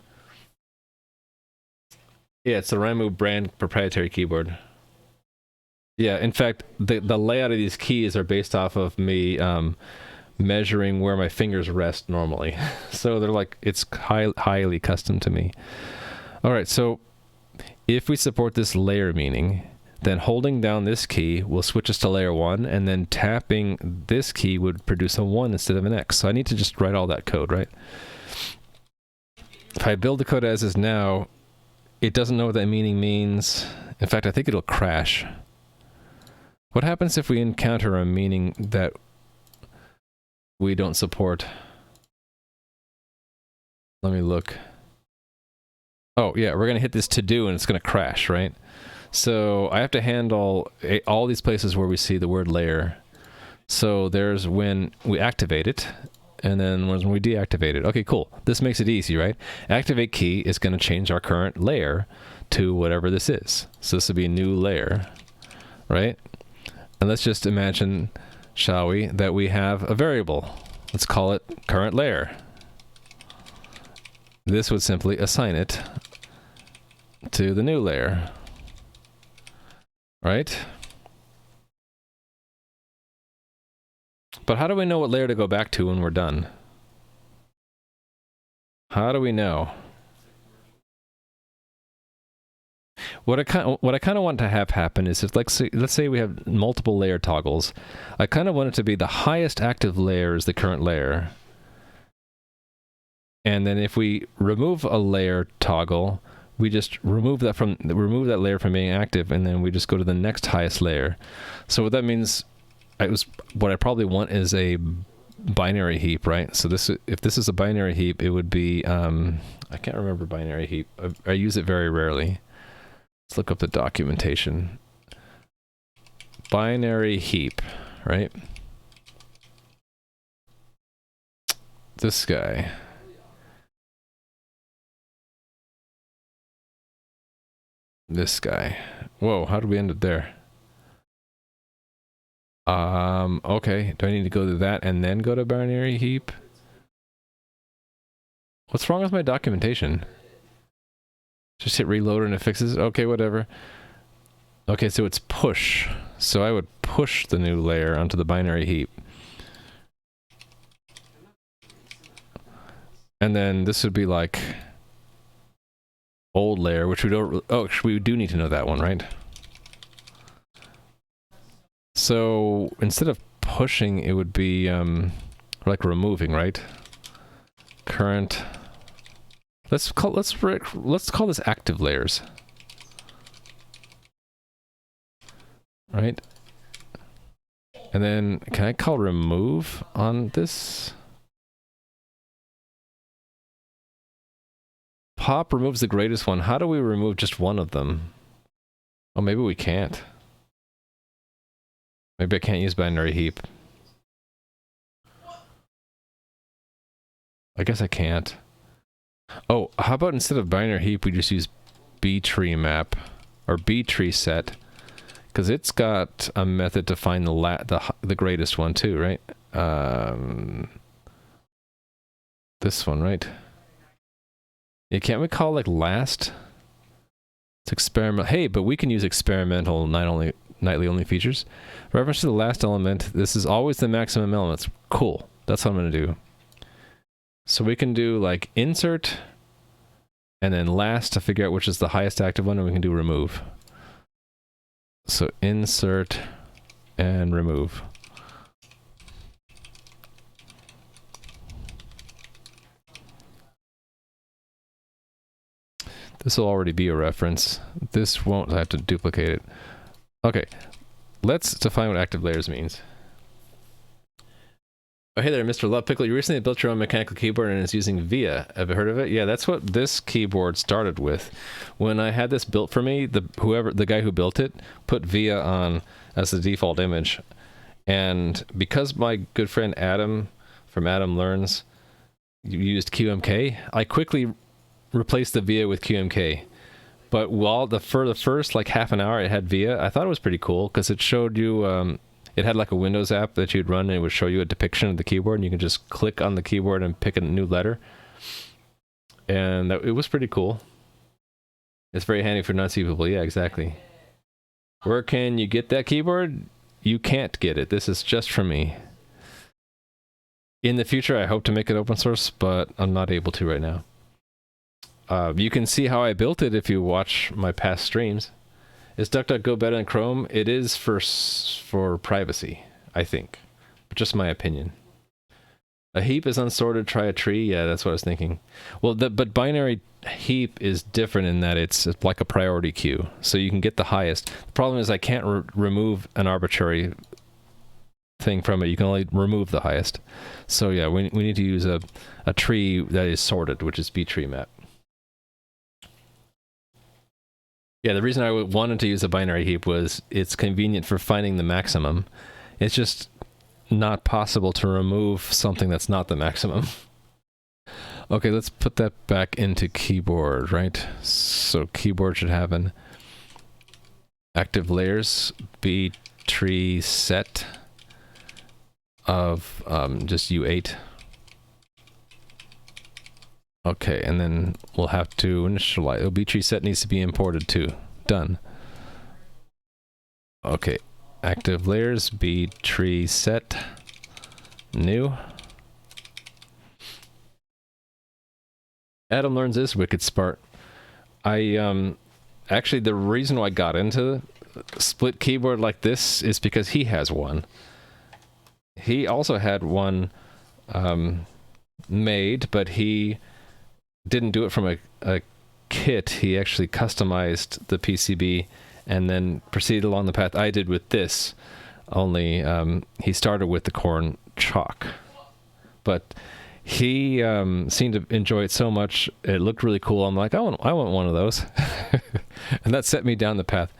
Yeah, it's the Ramu brand proprietary keyboard. Yeah, in fact, the layout of these keys are based off of me measuring where my fingers rest normally. So they're like, it's highly custom to me. All right, so if we support this layer meaning, then holding down this key will switch us to layer 1, and then tapping this key would produce a 1 instead of an X. So I need to just write all that code, right? If I build the code as is now, it doesn't know what that meaning means. In fact, I think it'll crash. What happens if we encounter a meaning that we don't support? Let me look. Oh, yeah, we're going to hit this to do, and it's going to crash, right? So I have to handle all these places where we see the word layer. So there's when we activate it, and then when we deactivate it. Okay, cool. This makes it easy, right? Activate key is going to change our current layer to whatever this is. So this will be a new layer, right? And let's just imagine, shall we, that we have a variable. Let's call it current layer. This would simply assign it to the new layer, right? But how do we know what layer to go back to when we're done? How do we know? What I kind of want to have happen is, if let's say we have multiple layer toggles, I kind of want it to be the highest active layer is the current layer. And then if we remove a layer toggle, we just remove that layer from being active, and then we just go to the next highest layer. So what that means, what I probably want is a binary heap, right? So if this is a binary heap, it would be I can't remember binary heap. I use it very rarely. Let's look up the documentation. Binary heap, right? This guy. This guy. Whoa, how did we end up there? Okay. Do I need to go to that and then go to binary heap? What's wrong with my documentation? Just hit reload and it fixes it? Okay, whatever. Okay, so it's push. So I would push the new layer onto the binary heap. And then this would be like old layer, which we don't... Oh, we do need to know that one, right? So instead of pushing, it would be like removing, right? Current. Let's call this active layers. Right? And then can I call remove on this? Pop removes the greatest one. How do we remove just one of them? Oh, maybe we can't. Maybe I can't use binary heap. I guess I can't. Oh, how about instead of binary heap, we just use btree map or btree set, because it's got a method to find the greatest one too, right? This one, right? Yeah, can't we call like last? It's experimental. Hey, but we can use experimental nightly only features. Reference to the last element. This is always the maximum elements. Cool. That's what I'm going to do. So we can do like insert and then last to figure out which is the highest active one, and we can do remove. So insert and remove. This will already be a reference. This won't have to duplicate it. Okay, let's define what active layers means. Oh, hey there, Mr. Love Pickle. You recently built your own mechanical keyboard and it's using VIA. Have you heard of it? Yeah, that's what this keyboard started with. When I had this built for me, the guy who built it put VIA on as the default image. And because my good friend Adam from Adam Learns used QMK, I quickly replaced the VIA with QMK. But while for the first like half an hour it had VIA, I thought it was pretty cool because it showed you it had like a Windows app that you'd run, and it would show you a depiction of the keyboard, and you can just click on the keyboard and pick a new letter. And it was pretty cool. It's very handy for non-C people. Yeah, exactly. Where can you get that keyboard? You can't get it. This is just for me. In the future, I hope to make it open source, but I'm not able to right now. You can see how I built it if you watch my past streams. Is DuckDuckGo better than Chrome? It is for privacy, I think. But just my opinion. A heap is unsorted, try a tree. Yeah, that's what I was thinking. Well, but binary heap is different in that it's like a priority queue. So you can get the highest. The problem is I can't remove an arbitrary thing from it. You can only remove the highest. So yeah, we need to use a tree that is sorted, which is btree-map. Yeah, the reason I wanted to use a binary heap was it's convenient for finding the maximum. It's just not possible to remove something that's not the maximum. Okay, let's put that back into keyboard, right? So keyboard should have an active layers B tree set of just U8. Okay, and then we'll have to initialize. Oh, B tree set needs to be imported too. Done. Okay, active layers, B tree set, new. Adam learns this wicked smart. Actually the reason why I got into split keyboard like this is because he has one. He also had one made, but he didn't do it from a kit. He actually customized the PCB and then proceeded along the path I did with this. Only he started with the corn chalk. But he seemed to enjoy it so much. It looked really cool. I'm like, I want one of those. And that set me down the path.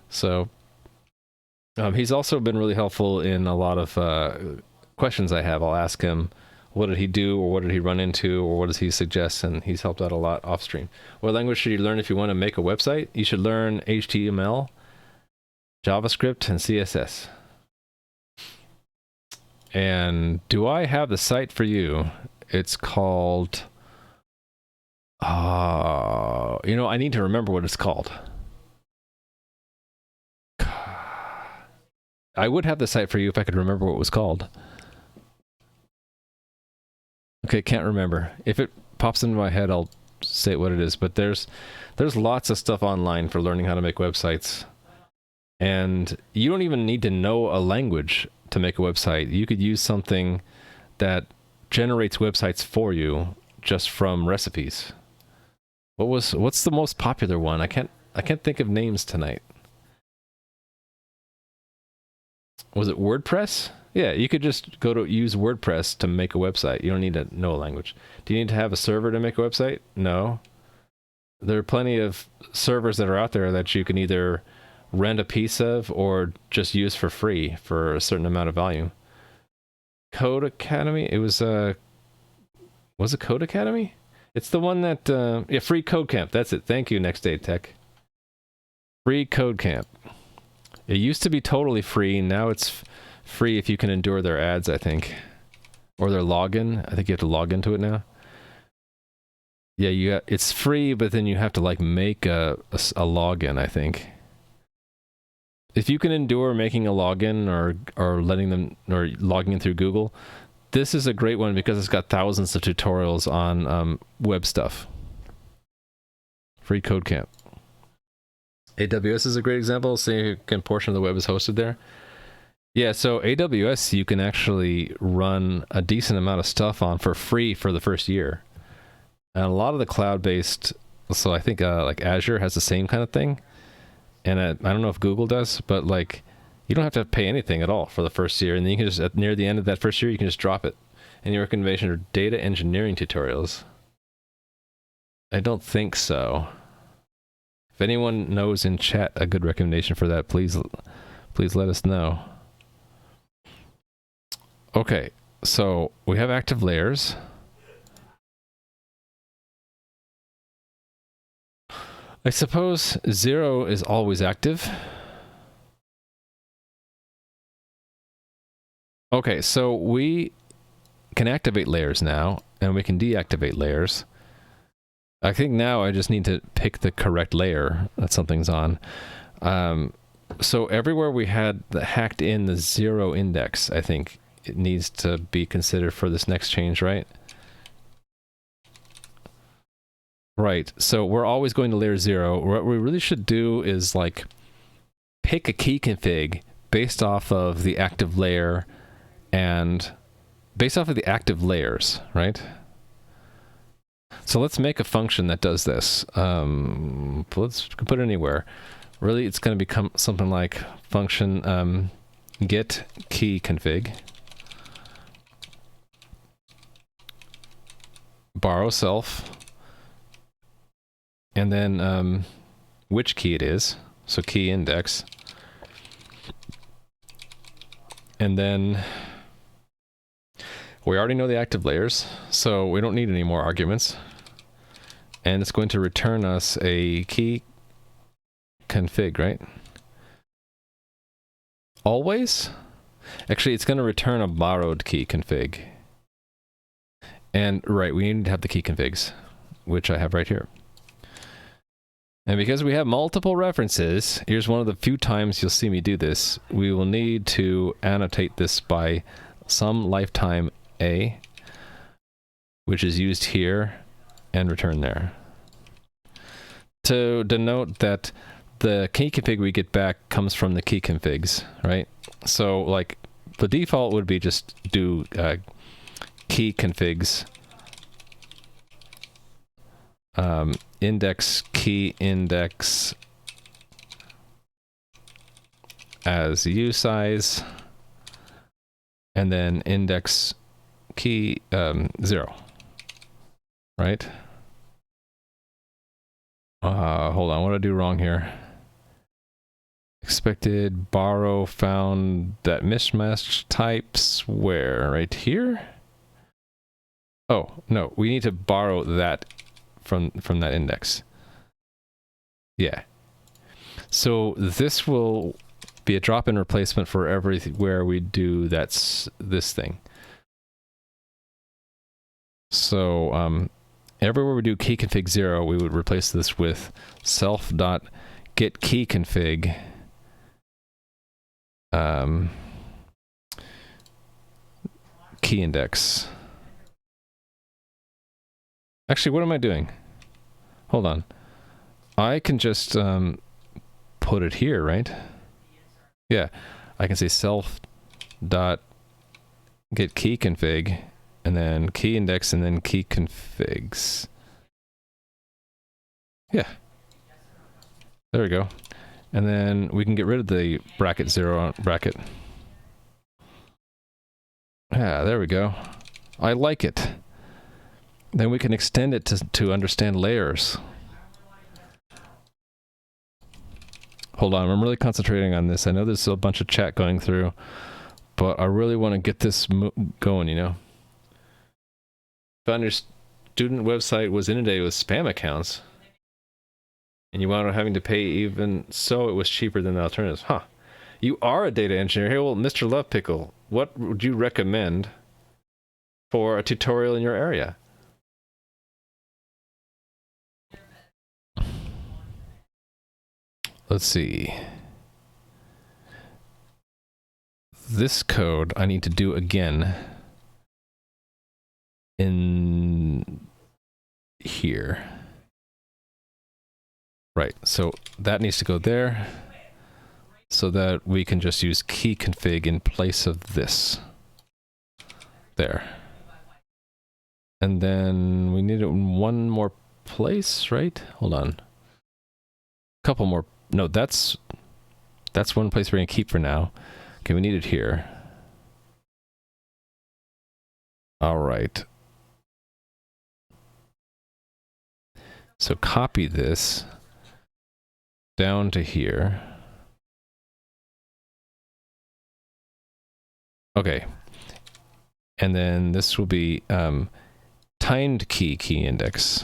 So he's also been really helpful in a lot of questions I have. I'll ask him, what did he do, or what did he run into, or what does he suggest, and he's helped out a lot off stream. What language should you learn if you want to make a website? You should learn HTML, JavaScript, and CSS. And do I have the site for you? It's called... you know, I need to remember what it's called. I would have the site for you if I could remember what it was called. Okay, can't remember. If it pops into my head, I'll say what it is. But there's lots of stuff online for learning how to make websites. And you don't even need to know a language to make a website. You could use something that generates websites for you just from recipes. What's the most popular one? I can't think of names tonight. Was it WordPress? Yeah, you could just use WordPress to make a website. You don't need to know a language. Do you need to have a server to make a website? No. There are plenty of servers that are out there that you can either rent a piece of or just use for free for a certain amount of volume. Code Academy? It was it Code Academy? It's the one that yeah, Free Code Camp. That's it. Thank you, Next Day Tech. Free Code Camp. It used to be totally free. Now it's free if you can endure their ads, I think. Or their login. I think you have to log into it now. Yeah, it's free, but then you have to like make a login, I think. If you can endure making a login or letting them or logging in through Google, this is a great one because it's got thousands of tutorials on web stuff. Free Code Camp. AWS is a great example. Significant portion of the web is hosted there. Yeah, so AWS you can actually run a decent amount of stuff on for free for the first year. And a lot of the cloud-based, so I think like Azure has the same kind of thing. And I don't know if Google does, but like you don't have to pay anything at all for the first year. And then you can just, near the end of that first year, you can just drop it. And your recommendation are data engineering tutorials. I don't think so. If anyone knows in chat a good recommendation for that, please let us know. Okay, so we have active layers. I suppose 0 is always active. Okay, so we can activate layers now, and we can deactivate layers. I think now I just need to pick the correct layer that something's on. So everywhere we had hacked in the 0 index, I think, it needs to be considered for this next change, right? Right, so we're always going to layer 0. What we really should do is like pick a key config based off of the active layer and based off of the active layers, right? So let's make a function that does this. Let's put it anywhere. Really, it's going to become something like function get key config, borrow self, and then which key it is, so key index, and then we already know the active layers, so we don't need any more arguments, and it's going to return us a key config, right? Always? Actually, it's going to return a borrowed key config. And right, we need to have the key configs, which I have right here. And because we have multiple references, here's one of the few times you'll see me do this. We will need to annotate this by some lifetime A, which is used here, and return there. To denote that the key config we get back comes from the key configs, right? So like the default would be just do key configs index key index as usize, and then index key 0, right? Hold on, what did I do wrong here? Expected borrow found that mismatch types where? Right here? Oh, no, we need to borrow that from that index. Yeah. So this will be a drop-in replacement for everywhere we do this thing. So everywhere we do key config 0, we would replace this with self.get key config key index. Actually, what am I doing? Hold on. I can just put it here, right? Yeah. I can say self dot get key config, and then key index, and then key configs. Yeah. There we go. And then we can get rid of the bracket 0 bracket. Yeah, there we go. I like it. Then we can extend it to understand layers. Hold on, I'm really concentrating on this. I know there's a bunch of chat going through, but I really want to get this going, you know? Found your student website was inundated with spam accounts, and you wound up having to pay even so it was cheaper than the alternatives. Huh. You are a data engineer. Hey, well, Mr. Love Pickle, what would you recommend for a tutorial in your area? Let's see. This code I need to do again in here. Right, so that needs to go there so that we can just use key config in place of this. There. And then we need it in one more place, right? Hold on. A couple more. No, that's one place we're going to keep for now. Okay, we need it here. All right. So copy this down to here. Okay. And then this will be timed key index.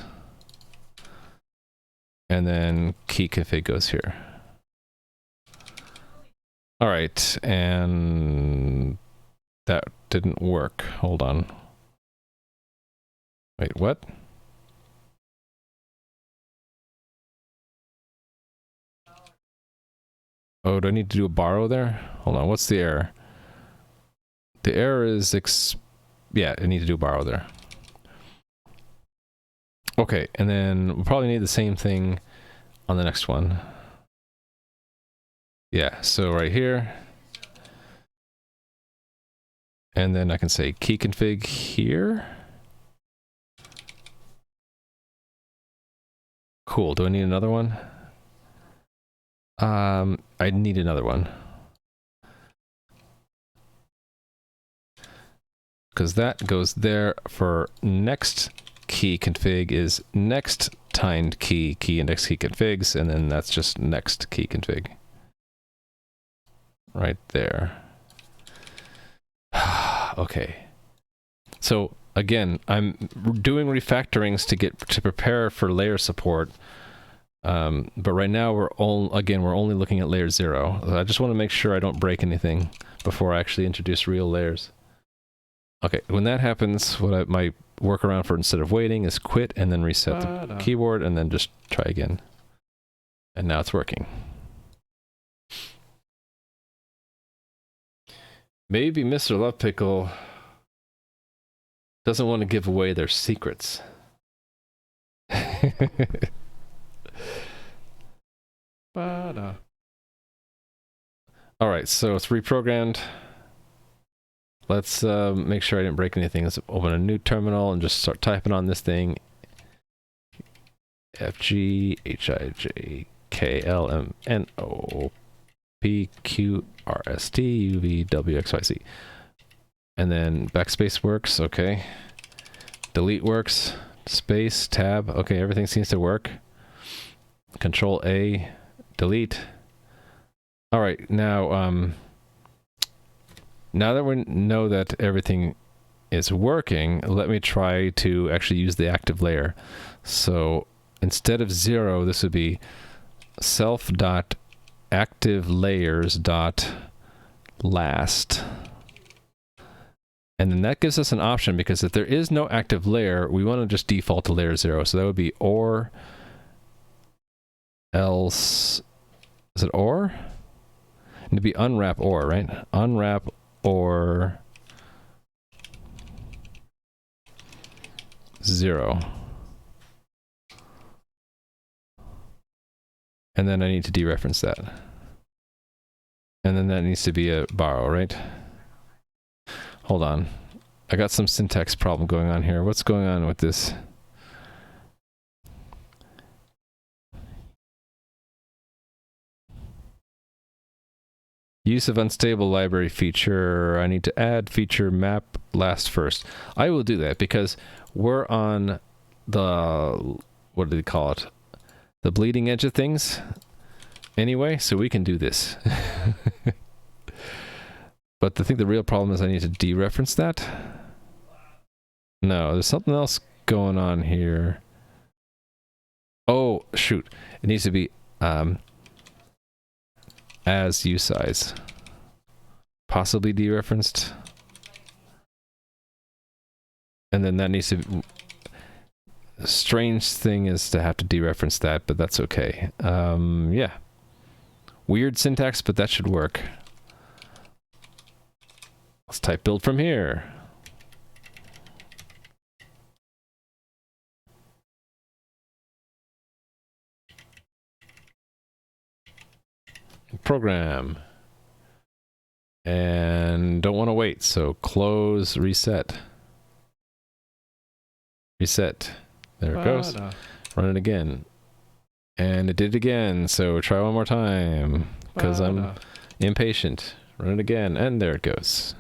And then key config goes here. All right, and that didn't work. Hold on. Wait, what? Oh, do I need to do a borrow there? Hold on, what's the error? The error is yeah, I need to do borrow there. Okay, and then we'll probably need the same thing on the next one. Yeah, so right here. And then I can say key config here. Cool. Do I need another one? I need another one. Because that goes there for next key config is next timed key index key configs, and then that's just next key config. Right there. Okay. So again, I'm doing refactorings to prepare for layer support. But right now we're only looking at layer 0. I just want to make sure I don't break anything before I actually introduce real layers. Okay, when that happens, my workaround for instead of waiting is quit and then reset the keyboard and then just try again. And now it's working. Maybe Mr. Love Pickle doesn't want to give away their secrets. All right, so it's reprogrammed. Let's make sure I didn't break anything. Let's open a new terminal and just start typing on this thing. FGHIJKLMNOPQRSTUVWXYZ. And then backspace works, okay. Delete works. Space, tab, okay, everything seems to work. Control A, delete. All right, now that we know that everything is working, let me try to actually use the active layer. So instead of 0, this would be self.activelayers.last. And then that gives us an option, because if there is no active layer, we want to just default to layer 0. So that would be or else, is it or? It'd be unwrap or, right? Unwrap or 0. And then I need to dereference that. And then that needs to be a borrow, right? Hold on. I got some syntax problem going on here. What's going on with this? Use of unstable library feature. I need to add feature map last first. I will do that because we're on the, what do they call it? The bleeding edge of things anyway, so we can do this. But I think the real problem is I need to dereference that. No, there's something else going on here. Oh, shoot. It needs to be as usize. Possibly dereferenced. And then that needs to be... The strange thing is to have to dereference that, but that's okay. Yeah. Weird syntax, but that should work. Let's type build from here. Program. And don't want to wait, so close, reset. Reset. There it goes. Run it again. And it did it again, so try one more time, because I'm impatient. Run it again, and there it goes.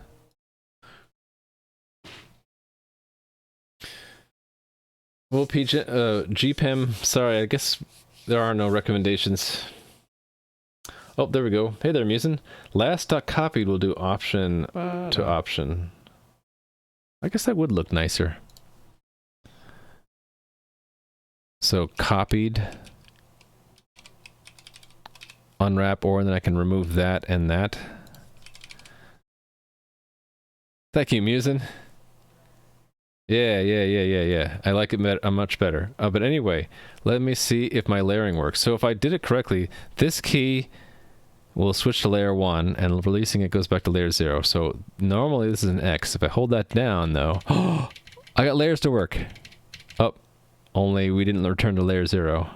Well, GPEM, sorry, I guess there are no recommendations. Oh, there we go. Hey there, Musin. Last.copied will do option to option. I guess that would look nicer. So copied, unwrap or, and then I can remove that and that. Thank you, Musin. Yeah. I like it much better. But anyway, let me see if my layering works. So if I did it correctly, this key we'll switch to layer 1, and releasing it goes back to layer 0. So normally this is an X. If I hold that down, though, I got layers to work. Oh, only we didn't return to layer 0.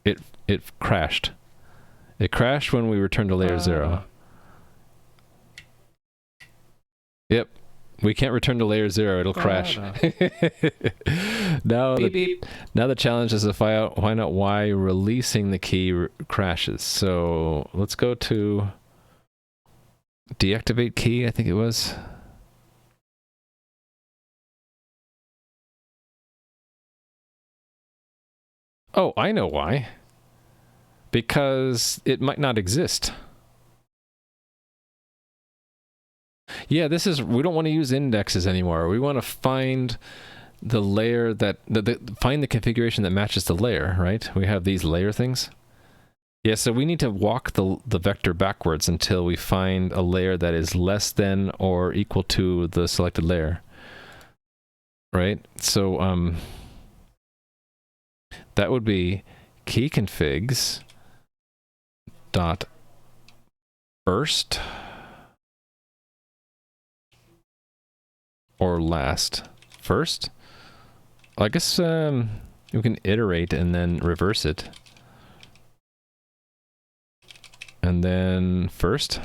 It crashed. It crashed when we returned to layer 0. Yep. We can't return to layer 0. It'll crash. Now, now the challenge is to find out why releasing the key crashes. So let's go to deactivate key, I think it was. Oh, I know why. Because it might not exist. Yeah, we don't want to use indexes anymore. We want to find the layer find the configuration that matches the layer, right? We have these layer things. Yeah, so we need to walk the vector backwards until we find a layer that is less than or equal to the selected layer. Right? So that would be key configs dot first or last. First? I guess we can iterate and then reverse it. And then first?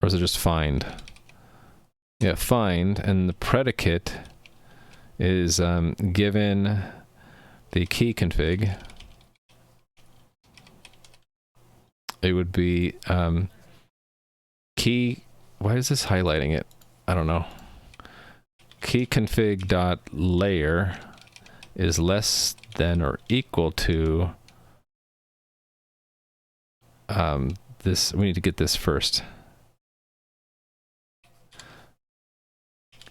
Or is it just find? Yeah, find, and the predicate is given the key config. It would be key... Why is this highlighting it? I don't know. Key config dot layer is less than or equal to this. We need to get this first.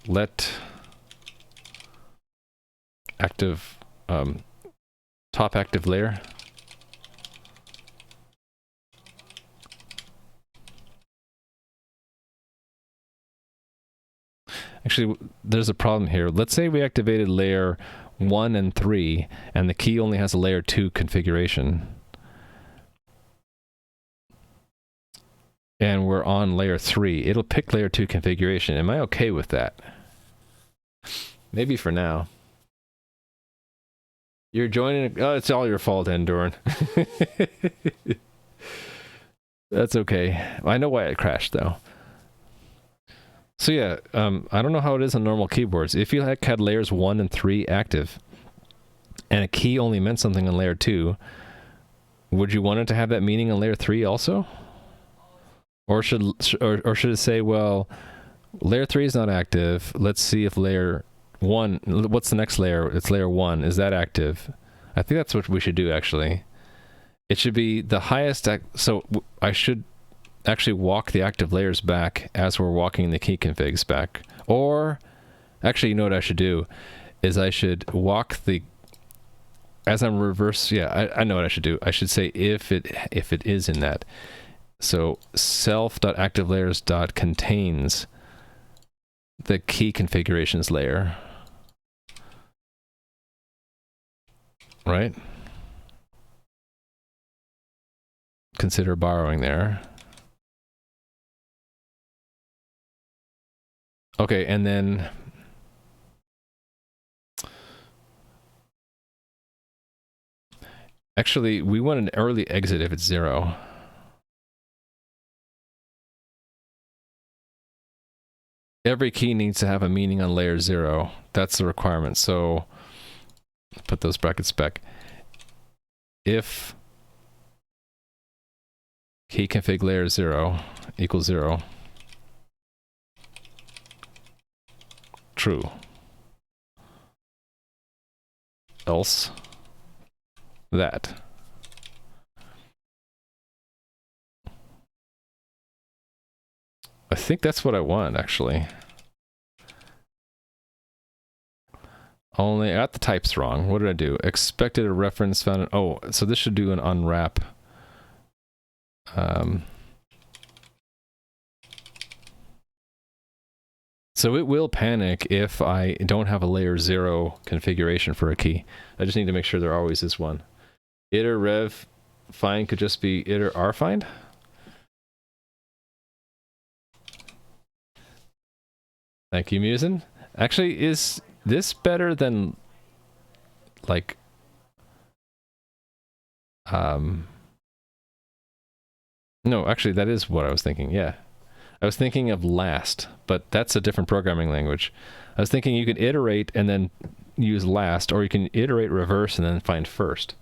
Let active top active layer actually, there's a problem here. Let's say we activated layer 1 and 3, and the key only has a layer 2 configuration. And we're on layer 3. It'll pick layer 2 configuration. Am I okay with that? Maybe for now. You're joining... Oh, it's all your fault, Enduran. That's okay. I know why it crashed, though. So yeah, I don't know how it is on normal keyboards. If you had layers 1 and 3 active, and a key only meant something on layer 2, would you want it to have that meaning on layer 3 also? Or should it say, well, layer 3 is not active. Let's see if layer 1... What's the next layer? It's layer 1. Is that active? I think that's what we should do, actually. It should be the highest... So I should... actually walk the active layers back as we're walking the key configs back. Or, actually, you know what I should do? Is I should walk the... As I'm reverse... Yeah, I know what I should do. I should say if it is in that. So, self.activelayers.contains the key configurations layer. Right? Consider borrowing there. Okay, and then actually we want an early exit if it's 0. Every key needs to have a meaning on layer 0. That's the requirement. So put those brackets back. If key config layer 0 equals 0, true. Else that. I think that's what I want, actually. Only I got the types wrong. What did I do? Expected a reference found. Oh, so this should do an unwrap. So it will panic if I don't have a layer 0 configuration for a key. I just need to make sure there always is one. Iter rev find could just be iter r find? Thank you, Musin. Actually, is this better than, like, no, actually, that is what I was thinking, yeah. I was thinking of last, but that's a different programming language. I was thinking you could iterate and then use last, or you can iterate reverse and then find first.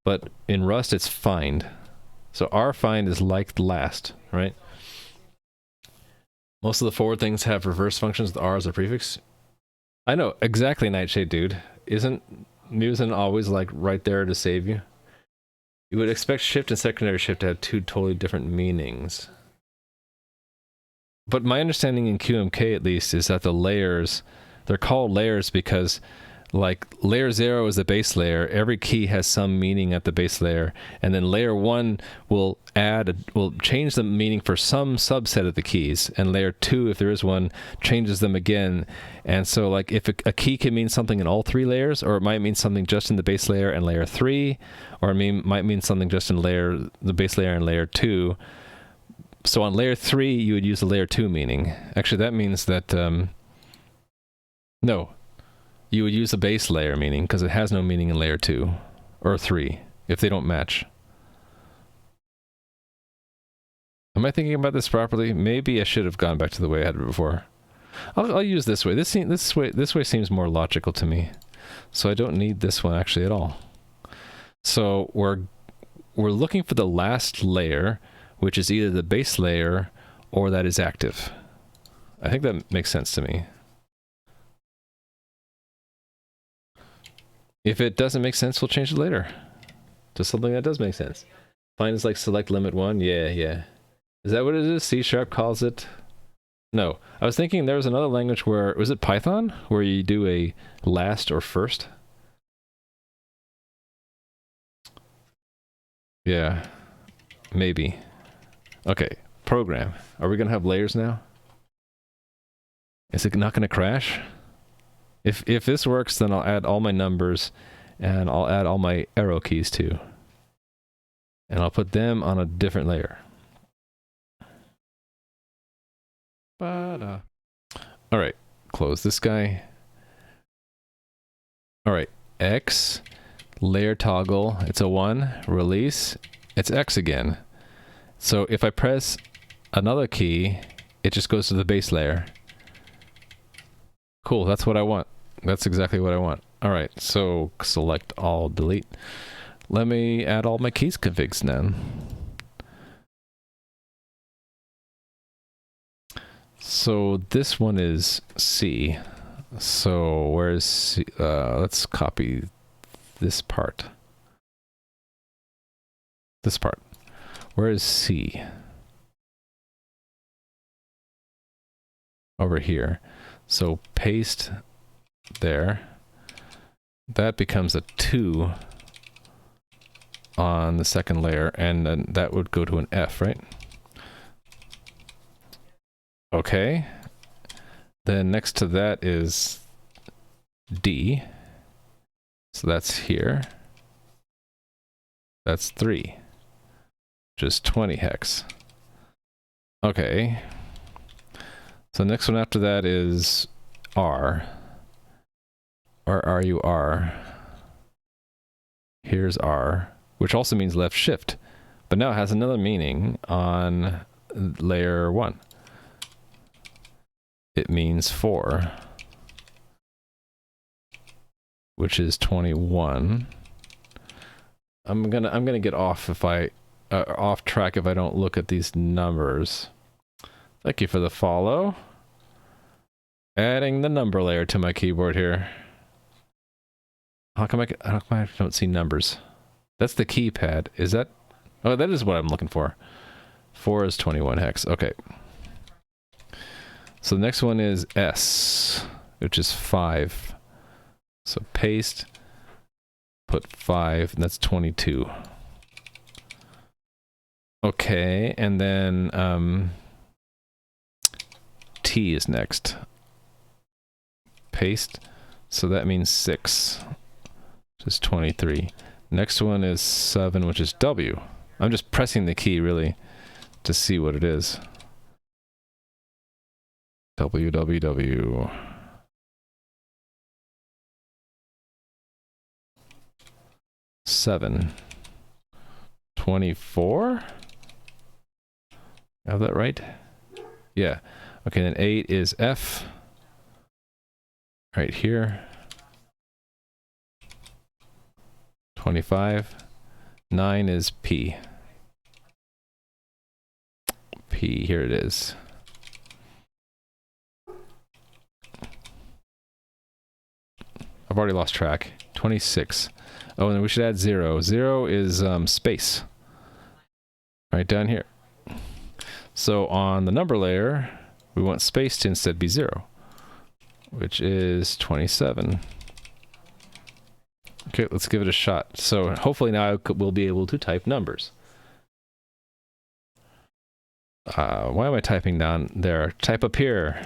But in Rust, it's find. So r find is like last, right? Most of the forward things have reverse functions with r as a prefix. I know, exactly, Nightshade dude. Isn't Musin always like right there to save you? You would expect shift and secondary shift to have two totally different meanings. But my understanding in QMK at least is that the layers, they're called layers because like layer 0 is the base layer, every key has some meaning at the base layer, and then layer 1 will change the meaning for some subset of the keys, and layer 2, if there is one, changes them again. And so like if a key can mean something in all three layers, or it might mean something just in the base layer and layer 3, or it might mean something just in the base layer and layer 2. So on layer 3 you would use the layer 2 meaning. Actually that means that no, you would use the base layer meaning because it has no meaning in layer 2 or 3 if they don't match. Am I thinking about this properly? Maybe I should have gone back to the way I had it before. I'll use this way. This way seems more logical to me. So I don't need this one actually at all. So we're looking for the last layer, which is either the base layer or that is active. I think that makes sense to me. If it doesn't make sense, we'll change it later to something that does make sense. Find is like select limit 1. Yeah. Is that what it is? C# calls it? No. I was thinking there was another language where, was it Python? Where you do a last or first? Yeah. Maybe. Okay. Program. Are we going to have layers now? Is it not going to crash? If this works, then I'll add all my numbers and I'll add all my arrow keys too. And I'll put them on a different layer. All right, close this guy. All right, X, layer toggle, it's a 1, release, it's X again. So if I press another key, it just goes to the base layer. Cool, that's what I want. That's exactly what I want. All right, so select all, delete. Let me add all my keys configs now. So this one is C. So where's C? Let's copy this part. This part. Where is C? Over here. So paste there. That becomes a 2 on the second layer, and then that would go to an F, right? Okay. Then next to that is D. So that's here. That's 3. Just 20 hex. Okay. So next one after that is R. R. Here's R, which also means left shift, but now it has another meaning on layer 1. It means 4, which is 21. I'm gonna get off if I off track if I don't look at these numbers. Thank you for the follow. Adding the number layer to my keyboard here. How come I don't see numbers? That's the keypad. Is that? Oh, that is what I'm looking for. 4 is 21 hex. Okay. So the next one is S, which is 5. So paste, put 5, and that's 22. Okay, and then T is next. Paste, so that means 6, which is 23. Next one is 7, which is W. I'm just pressing the key really to see what it is. www. Seven. 24? Have that right? Yeah. Okay, then 8 is F. Right here. 25. 9 is P. P, here it is. I've already lost track. 26. Oh, and then we should add 0. 0 is space. Right down here. So on the number layer, we want space to instead be 0, which is 27. Okay, let's give it a shot. So hopefully now we'll be able to type numbers. Why am I typing down there? Type up here.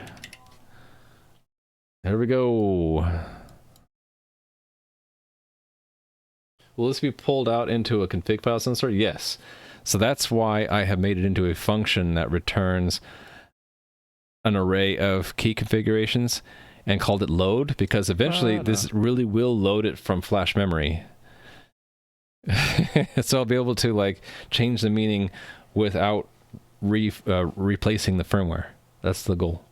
There we go. Will this be pulled out into a config file sensor? Yes. So that's why I have made it into a function that returns an array of key configurations and called it load, because eventually this really will load it from flash memory. So I'll be able to like change the meaning without replacing the firmware. That's the goal.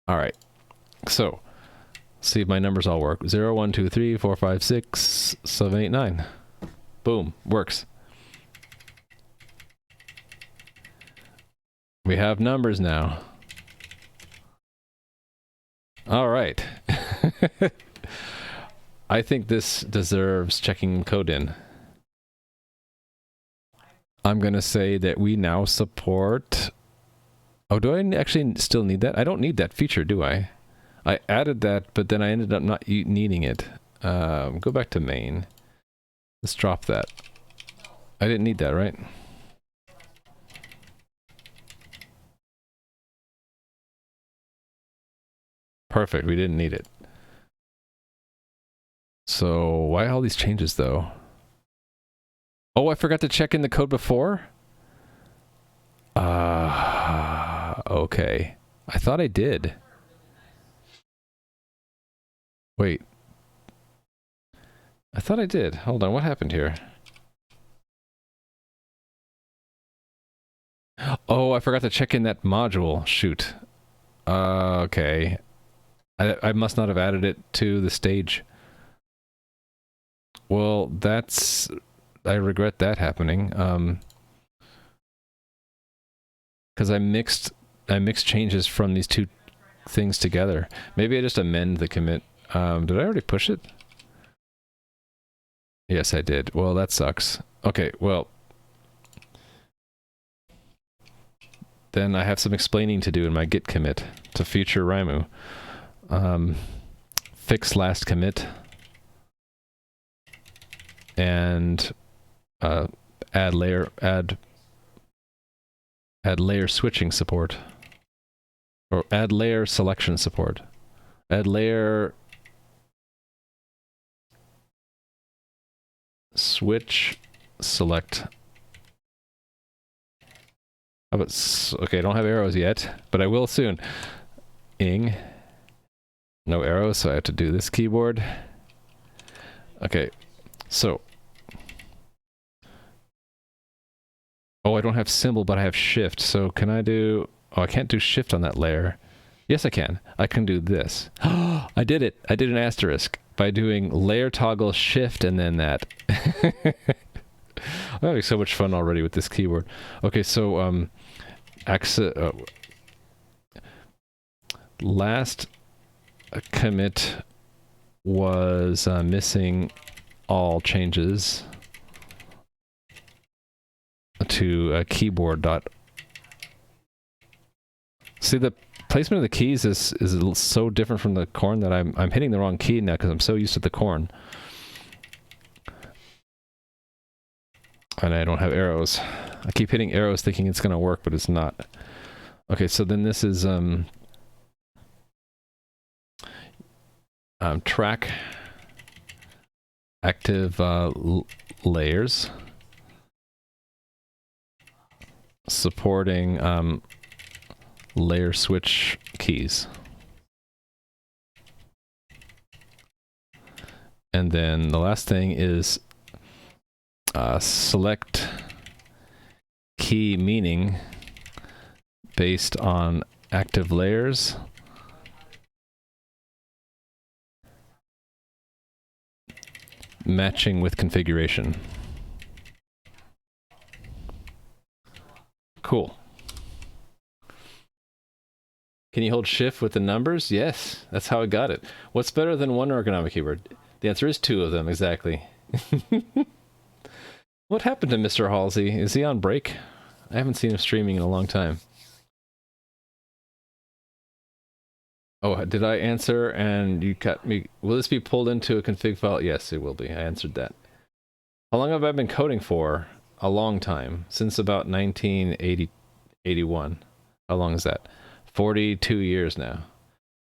All right. So see if my numbers all work. 0, 1, 2, 3, 4, 5, 6, 7, 8, 9. Boom. Works. We have numbers now. All right. I think this deserves checking code in. I'm going to say that we now support... Oh, do I actually still need that? I don't need that feature, do I? I added that, but then I ended up not needing it. Go back to main. Let's drop that. I didn't need that, right? Perfect, we didn't need it. So, why all these changes, though? Oh, I forgot to check in the code before? Okay. I thought I did. Wait. I thought I did. Hold on, what happened here? Oh, I forgot to check in that module. Shoot. Okay. I must not have added it to the stage. Well, that's... I regret that happening. Because I mixed changes from these two things together. Maybe I just amend the commit. Did I already push it? Yes, I did. Well, that sucks. Okay, well... Then I have some explaining to do in my git commit to future Raimu. Fix last commit. And add layer switching support. Or add layer selection support. Add layer switch select. How about, okay, I don't have arrows yet, but I will soon. Ing. No arrows, so I have to do this keyboard. Okay, so. Oh, I don't have symbol, but I have shift, so can I do... Oh, I can't do shift on that layer. Yes, I can. I can do this. I did it. I did an asterisk by doing layer toggle shift and then that. I'm having so much fun already with this keyboard. Okay, so last commit was missing all changes to keyboard dot. See, the placement of the keys is so different from the corn that I'm hitting the wrong key now because I'm so used to the corn. And I don't have arrows. I keep hitting arrows thinking it's going to work, but it's not. Okay, so then this is track active layers, supporting layer switch keys. And then the last thing is select key meaning based on active layers matching with configuration. Cool. Can you hold shift with the numbers? Yes, that's how I got it. What's better than one ergonomic keyboard? The answer is two of them, exactly. What happened to Mr. Halsey? Is he on break? I haven't seen him streaming in a long time. Oh, did I answer and you cut me? Will this be pulled into a config file? Yes, it will be. I answered that. How long have I been coding for? A long time. Since about 1981. How long is that? 42 years now.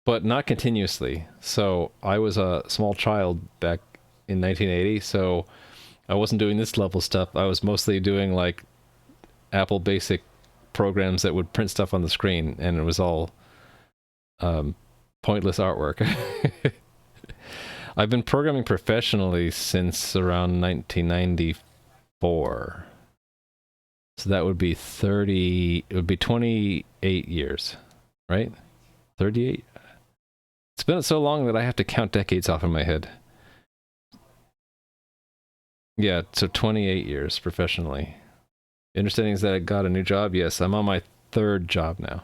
But not continuously. So I was a small child back in 1980, so I wasn't doing this level stuff. I was mostly doing like Apple basic programs that would print stuff on the screen, and it was all pointless artwork. I've been programming professionally since around 1994. So that would be 28 years, right? 38? It's been so long that I have to count decades off in my head. Yeah, so 28 years professionally. Understanding is that I got a new job. Yes, I'm on my third job now.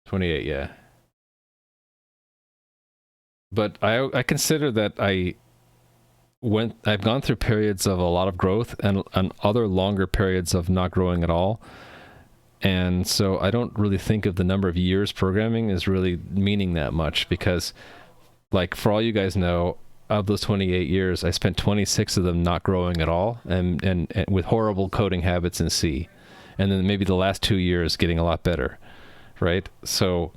28, yeah. But I consider that I've gone through periods of a lot of growth and other longer periods of not growing at all. And so I don't really think of the number of years programming as really meaning that much, because like for all you guys know, of those 28 years, I spent 26 of them not growing at all and with horrible coding habits in C. And then maybe the last 2 years getting a lot better, right? So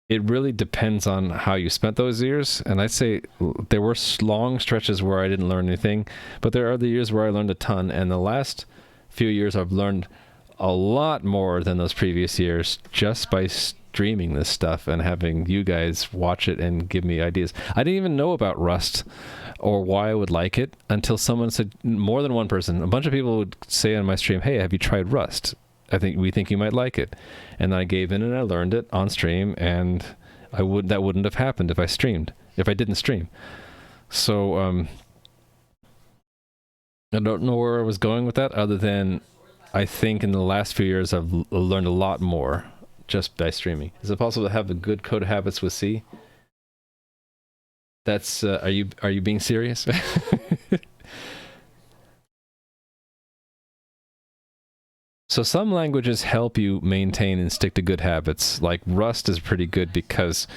it really depends on how you spent those years. And I'd say there were long stretches where I didn't learn anything, but there are the years where I learned a ton. And the last few years I've learned a lot more than those previous years just by streaming this stuff and having you guys watch it and give me ideas. I didn't even know about Rust or why I would like it until someone said, more than one person, a bunch of people would say on my stream, hey, have you tried Rust? We think you might like it. And I gave in and I learned it on stream, and that wouldn't have happened if I didn't stream. So I don't know where I was going with that, other than I think in the last few years I've learned a lot more just by streaming. Is it possible to have the good code habits with C? That's are you being serious? So some languages help you maintain and stick to good habits. Like Rust is pretty good because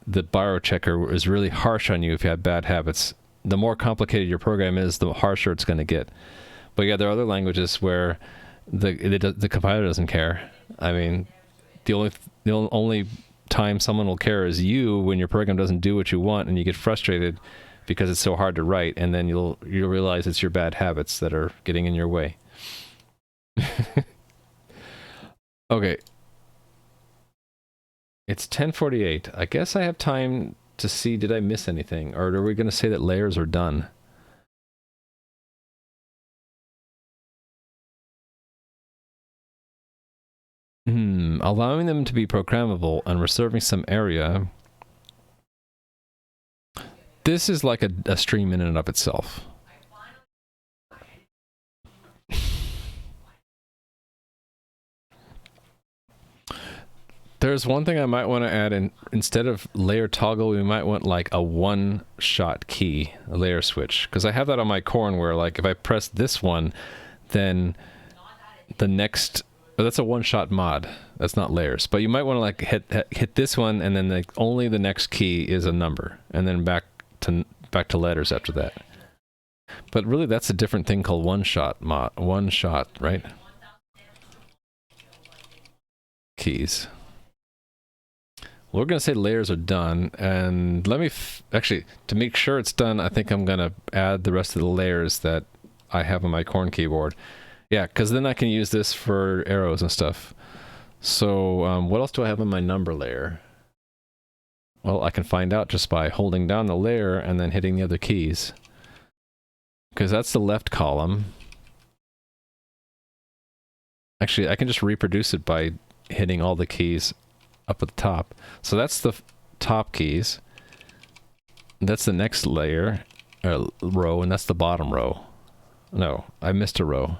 the biochecker is really harsh on you if you have bad habits. The more complicated your program is, the harsher it's going to get. But yeah, there are other languages where the compiler doesn't care. I mean, the only time someone will care is you when your program doesn't do what you want and you get frustrated because it's so hard to write, and then you'll realize it's your bad habits that are getting in your way. Okay. It's 10:48. I guess I have time to see, did I miss anything? Or are we going to say that layers are done? Allowing them to be programmable and reserving some area. This is like a stream in and of itself. There's one thing I might want to add in. Instead of layer toggle, we might want like a one-shot key, a layer switch. Because I have that on my corn where like if I press this one, then the next... But that's a one-shot mod. That's not layers. But you might want to like hit this one, and then like only the next key is a number, and then back to letters after that. But really, that's a different thing called one-shot mod. One-shot, right? Keys. We're going to say layers are done, and let me actually, to make sure it's done, I think I'm going to add the rest of the layers that I have on my corn keyboard. Yeah, because then I can use this for arrows and stuff. So what else do I have on my number layer? Well, I can find out just by holding down the layer and then hitting the other keys. Because that's the left column. Actually, I can just reproduce it by hitting all the keys up at the top. So that's the top keys. That's the next layer, row, and that's the bottom row. No, I missed a row.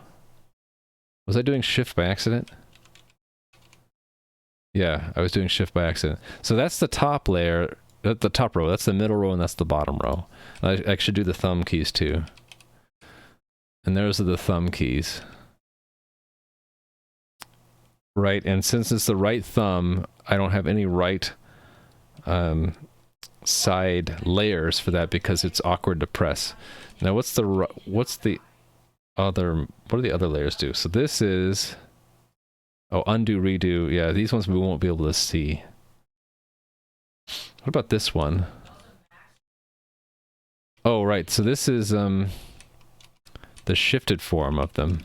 Was I doing shift by accident? Yeah, I was doing shift by accident. So that's the top layer, the top row. That's the middle row, and that's the bottom row. I should do the thumb keys too. And those are the thumb keys. Right, and since it's the right thumb, I don't have any right side layers for that because it's awkward to press. Now what are the other layers do? So this is, oh, undo, redo. Yeah, these ones we won't be able to see. What about this one? Oh, right, so this is the shifted form of them.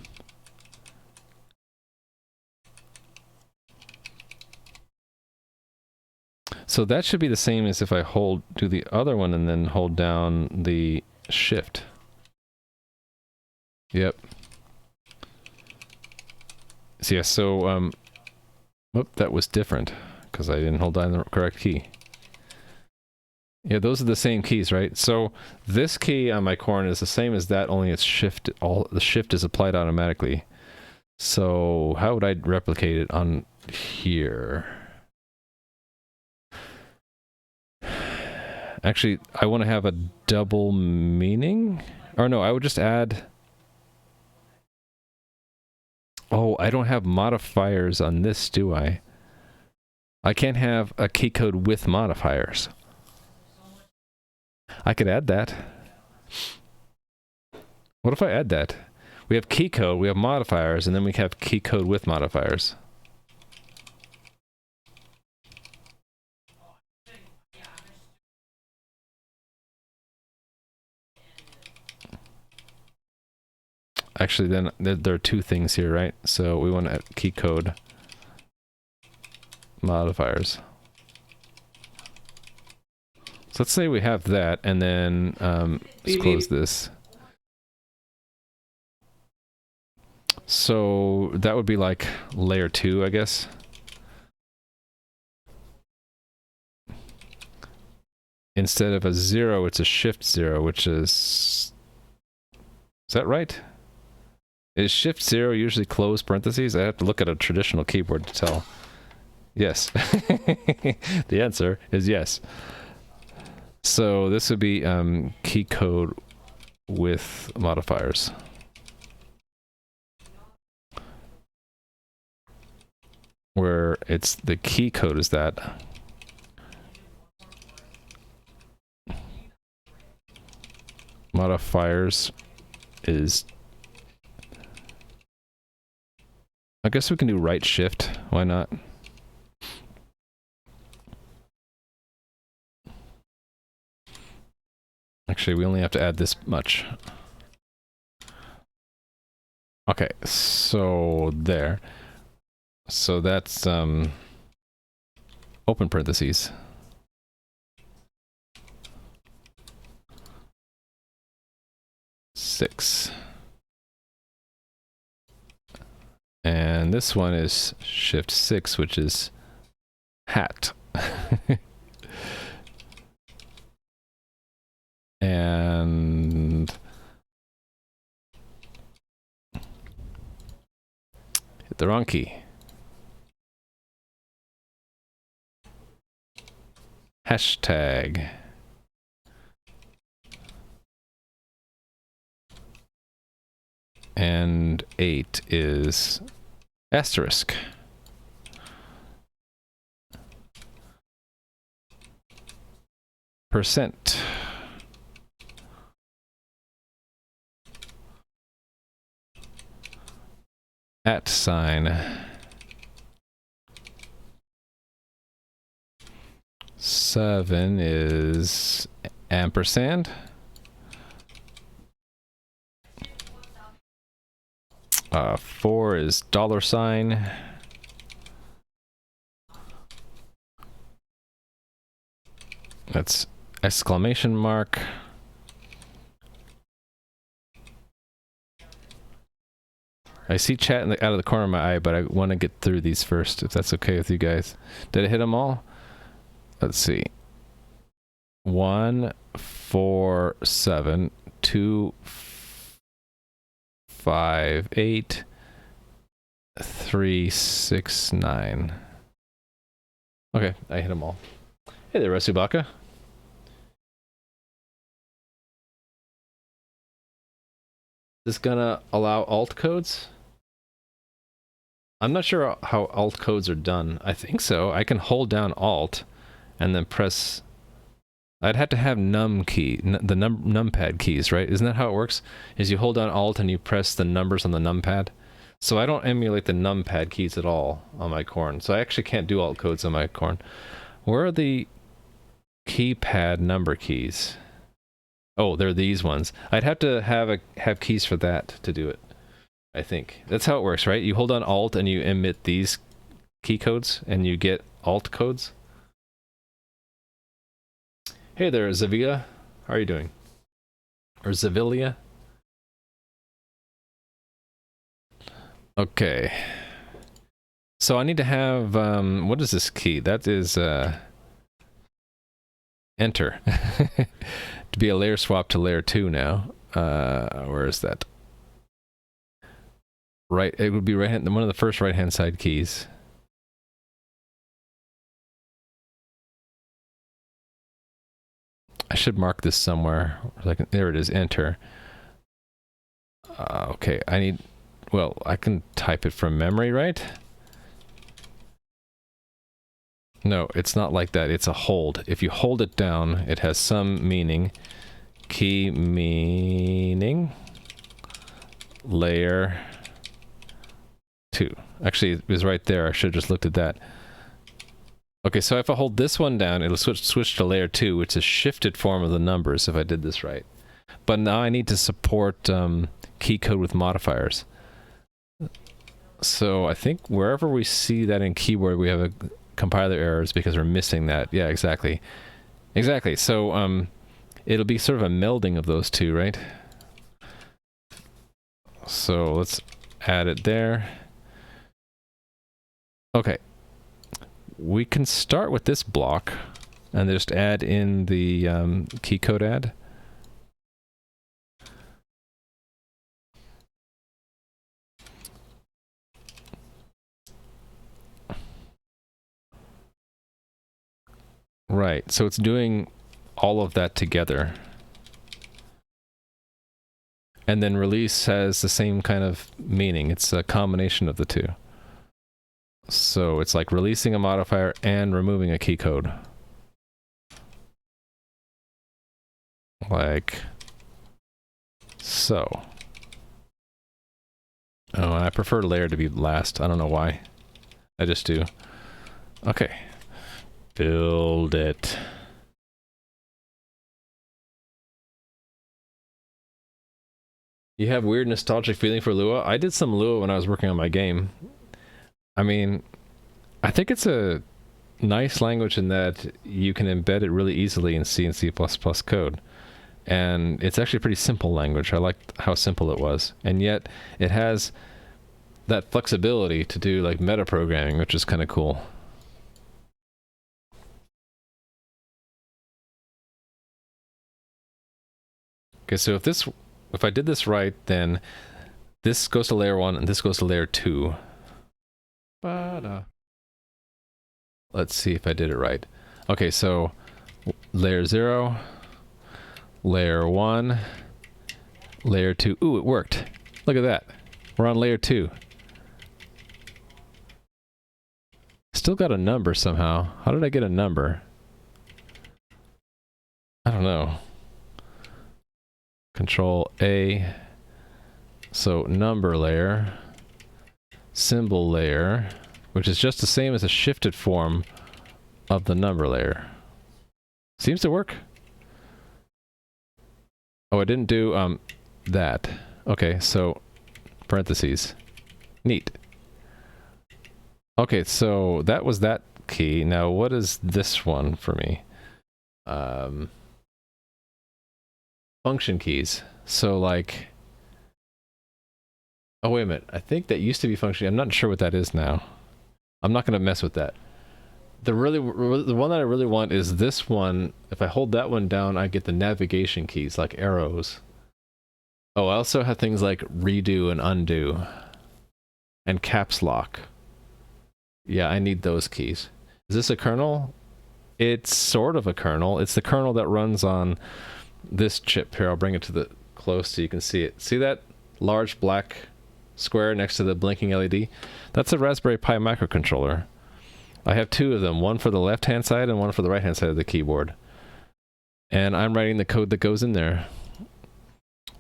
So that should be the same as if I do the other one and then hold down the shift. Yep. So yeah, so, whoop, that was different, because I didn't hold down the correct key. Yeah, those are the same keys, right? So this key on my corn is the same as that, only it's shift, the shift is applied automatically. So how would I replicate it on here? Actually, I want to have a double meaning? Or no, I would just add... Oh, I don't have modifiers on this, do I? I can't have a key code with modifiers. I could add that. What if I add that? We have key code, we have modifiers, and then we have key code with modifiers. Actually, then there are two things here, right? So we want to add key code modifiers. So let's say we have that, and then let's close this. So that would be like layer 2, I guess. Instead of a 0, it's a shift 0, which is... Is that right? Is shift 0 usually close parentheses? I have to look at a traditional keyboard to tell. Yes. The answer is yes. So this would be key code with modifiers. Where it's the key code is that. Modifiers is... I guess we can do right shift. Why not? Actually, we only have to add this much. Okay, so there. So that's open parentheses. Six. And this one is shift 6, which is hat. And hit the wrong key. Hashtag. And 8 is asterisk. Percent. At sign. 7 is ampersand. 4 is $sign. That's exclamation mark. I see chat out of the corner of my eye, but I want to get through these first, if that's okay with you guys. Did I hit them all? Let's see. 1, 4, 7, 2, 5, 8, 3, 6, 9. Okay, I hit them all. Hey there, Resubaka. Is this gonna allow alt codes? I'm not sure how alt codes are done. I think so. I can hold down alt and then press... I'd have to have num key, the numpad keys, right? Isn't that how it works? Is you hold down alt and you press the numbers on the numpad? So I don't emulate the numpad keys at all on my Corn. So I actually can't do alt codes on my Corn. Where are the keypad number keys? Oh, they're these ones. I'd have to have keys for that to do it. I think that's how it works, right? You hold on alt and you emit these key codes and you get alt codes. Hey there, Zavia. How are you doing? Or Zavilia? Okay. So I need to have, what is this key? That is, enter. To be a layer swap to layer 2 now. Where is that? Right, it would be right hand, one of the first right-hand side keys. I should mark this somewhere. Like, there it is, enter. Okay, I need, well, I can type it from memory, right? No, it's not like that. It's a hold. If you hold it down, it has some meaning. Key meaning. Layer 2. Actually, it was right there. I should have just looked at that. Okay, so if I hold this one down, it'll switch to layer 2, which is a shifted form of the numbers if I did this right. But now I need to support key code with modifiers. So I think wherever we see that in keyboard, we have a compiler errors because we're missing that. Yeah, exactly. Exactly. So it'll be sort of a melding of those two, right? So let's add it there. Okay. We can start with this block and just add in the key code add. Right, so it's doing all of that together. And then release has the same kind of meaning. It's a combination of the two. So it's like releasing a modifier and removing a key code. Like so. Oh, I prefer layer to be last. I don't know why. I just do. Okay. Build it. You have weird nostalgic feeling for Lua? I did some Lua when I was working on my game. I mean, I think it's a nice language in that you can embed it really easily in C and C++ code. And it's actually a pretty simple language. I liked how simple it was. And yet, it has that flexibility to do like metaprogramming, which is kind of cool. Okay, so if I did this right, then this goes to layer 1 and this goes to layer 2. Let's see if I did it right. Okay, so layer 0, layer 1, layer 2. Ooh, it worked. Look at that. We're on layer 2. Still got a number somehow. How did I get a number? I don't know. Control A. So number layer, symbol layer, which is just the same as a shifted form of the number layer. Seems to work. Oh, I didn't do that. Okay, so parentheses. Neat. Okay, so that was that key. Now, what is this one for me? Function keys. So like, oh wait a minute. I think that used to be function. I'm not sure what that is now. I'm not going to mess with that. The one that I really want is this one. If I hold that one down, I get the navigation keys like arrows. Oh, I also have things like redo and undo and caps lock. Yeah, I need those keys. Is this a kernel? It's sort of a kernel. It's the kernel that runs on this chip here. I'll bring it to the close so you can see it. See that large black square next to the blinking LED? That's a Raspberry Pi microcontroller. I have two of them, one for the left-hand side and one for the right-hand side of the keyboard. And I'm writing the code that goes in there.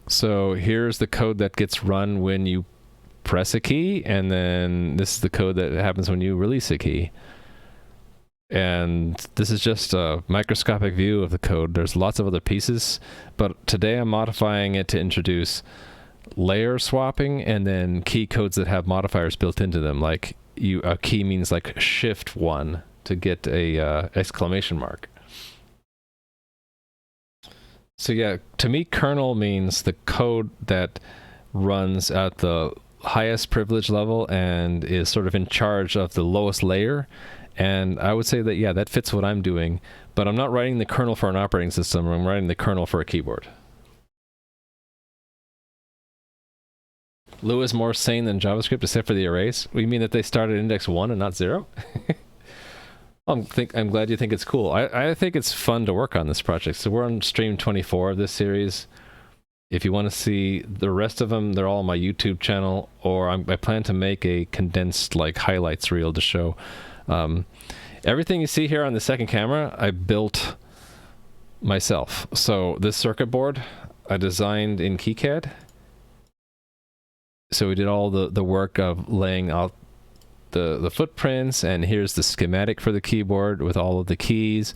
So here's the code that gets run when you press a key, and then this is the code that happens when you release a key. And this is just a microscopic view of the code. There's lots of other pieces, but today I'm modifying it to introduce layer swapping and then key codes that have modifiers built into them. Like a key means like shift 1 to get a exclamation mark. So yeah, to me, kernel means the code that runs at the highest privilege level and is sort of in charge of the lowest layer. And I would say that, yeah, that fits what I'm doing, but I'm not writing the kernel for an operating system. I'm writing the kernel for a keyboard. Lua is more sane than JavaScript, except for the arrays. You mean that they start at index 1 and not 0? I'm glad you think it's cool. I think it's fun to work on this project. So we're on stream 24 of this series. If you want to see the rest of them, they're all on my YouTube channel, or I plan to make a condensed like highlights reel to show. Everything you see here on the second camera, I built myself. So this circuit board, I designed in KiCad. So we did all the work of laying out the footprints, and here's the schematic for the keyboard with all of the keys.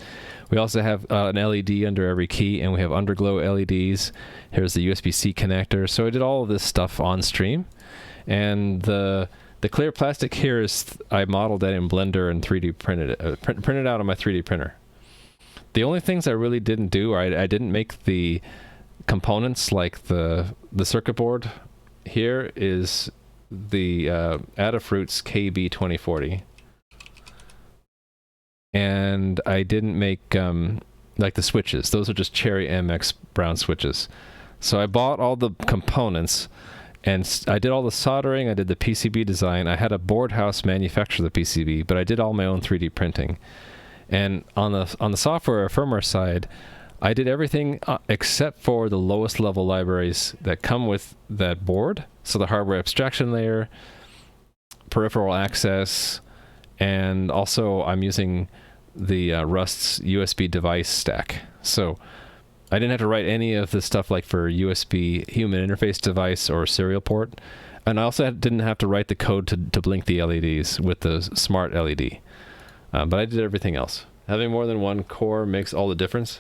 We also have an LED under every key, and we have underglow LEDs. Here's the USB-C connector. So I did all of this stuff on stream, and the clear plastic here is I modeled that in Blender and 3D printed it, printed out on my 3D printer. The only things I really didn't do, I didn't make the components like the circuit board. Here is the Adafruit's KB2040, and I didn't make like the switches. Those are just Cherry MX brown switches. So I bought all the components, and I did all the soldering. I did the PCB design. I had a board house manufacture the PCB, but I did all my own 3D printing. And on the software or firmware side, I did everything except for the lowest level libraries that come with that board. So the hardware abstraction layer, peripheral access, and also I'm using the Rust's USB device stack. So I didn't have to write any of the stuff like for USB human interface device or serial port. And I also didn't have to write the code to blink the LEDs with the smart LED. But I did everything else. Having more than one core makes all the difference.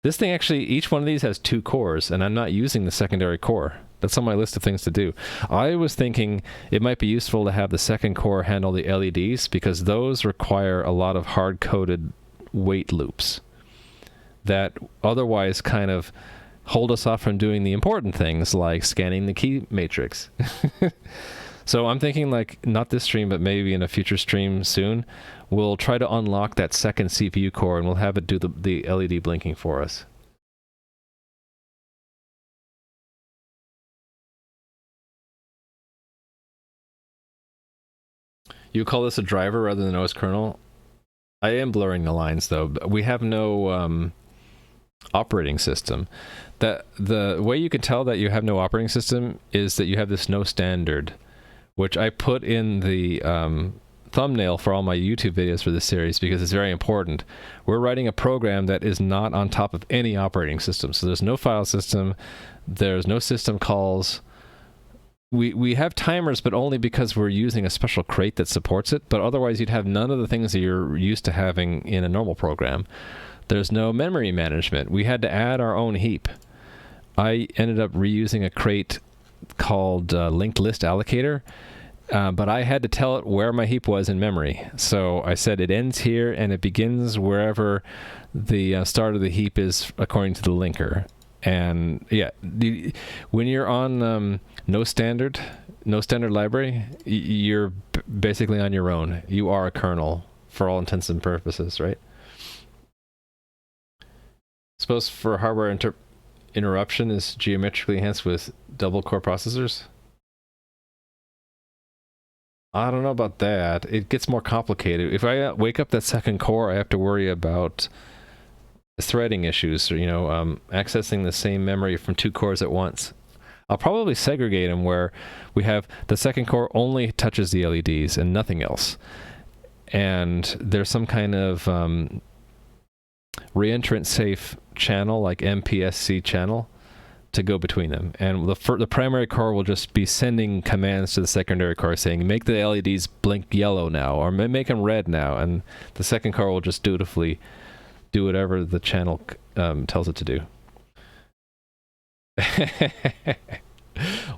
This thing actually, each one of these has 2 cores, and I'm not using the secondary core. That's on my list of things to do. I was thinking it might be useful to have the second core handle the LEDs, because those require a lot of hard-coded wait loops that otherwise kind of hold us off from doing the important things like scanning the key matrix. So I'm thinking, like, not this stream, but maybe in a future stream soon, we'll try to unlock that second CPU core, and we'll have it do the LED blinking for us. You call this a driver rather than OS kernel? I am blurring the lines, though. We have no operating system. The way you can tell that you have no operating system is that you have this no standard, which I put in the thumbnail for all my YouTube videos for this series because it's very important. We're writing a program that is not on top of any operating system. So there's no file system, there's no system calls. We have timers, but only because we're using a special crate that supports it. But otherwise, you'd have none of the things that you're used to having in a normal program. there's no memory management. We had to add our own heap. I ended up reusing a crate called linked list allocator, but I had to tell it where my heap was in memory. So I said it ends here and it begins wherever the start of the heap is according to the linker. And yeah, when you're on no standard library, you're basically on your own. You are a kernel for all intents and purposes, right? Suppose for hardware interruption is geometrically enhanced with double core processors. I don't know about that. It gets more complicated. If I wake up that second core, I have to worry about threading issues, or, accessing the same memory from two cores at once. I'll probably segregate them where we have the second core only touches the LEDs and nothing else. And there's some kind of reentrant safe channel, like MPSC channel, to go between them. And the primary core will just be sending commands to the secondary core saying, make the LEDs blink yellow now, or make them red now. And the second core will just dutifully do whatever the channel tells it to do.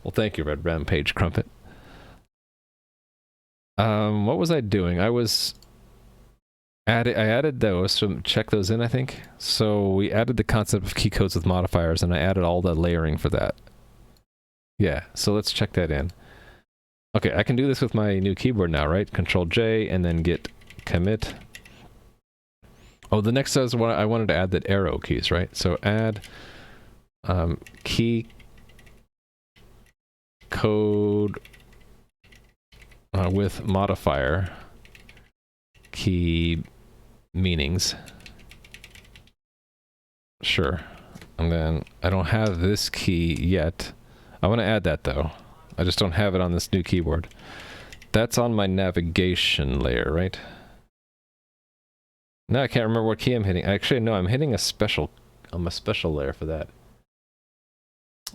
Well, thank you, Red Rampage Crumpet. What was I doing? I added those, so check those in, I think. So we added the concept of key codes with modifiers, and I added all the layering for that. Yeah, so let's check that in. Okay, I can do this with my new keyboard now, right? Control J and then git commit. Oh, the next is what I wanted to add, that arrow keys, right? So add key code with modifier key meanings. Sure. And then I don't have this key yet. I want to add that though. I just don't have it on this new keyboard. That's on my navigation layer, right? Now I can't remember what key I'm hitting. Actually, no, I'm hitting a special layer for that.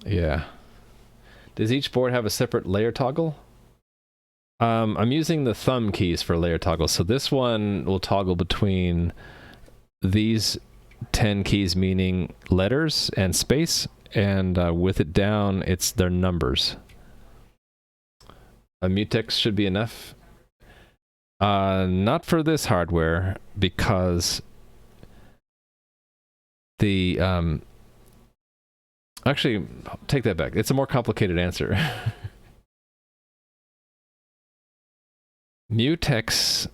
Yeah. Does each board have a separate layer toggle? I'm using the thumb keys for layer toggle. So this one will toggle between these 10 keys, meaning letters and space, and with it down, it's their numbers. A mutex should be enough. Not for this hardware, because the actually, take that back. It's a more complicated answer. Mutex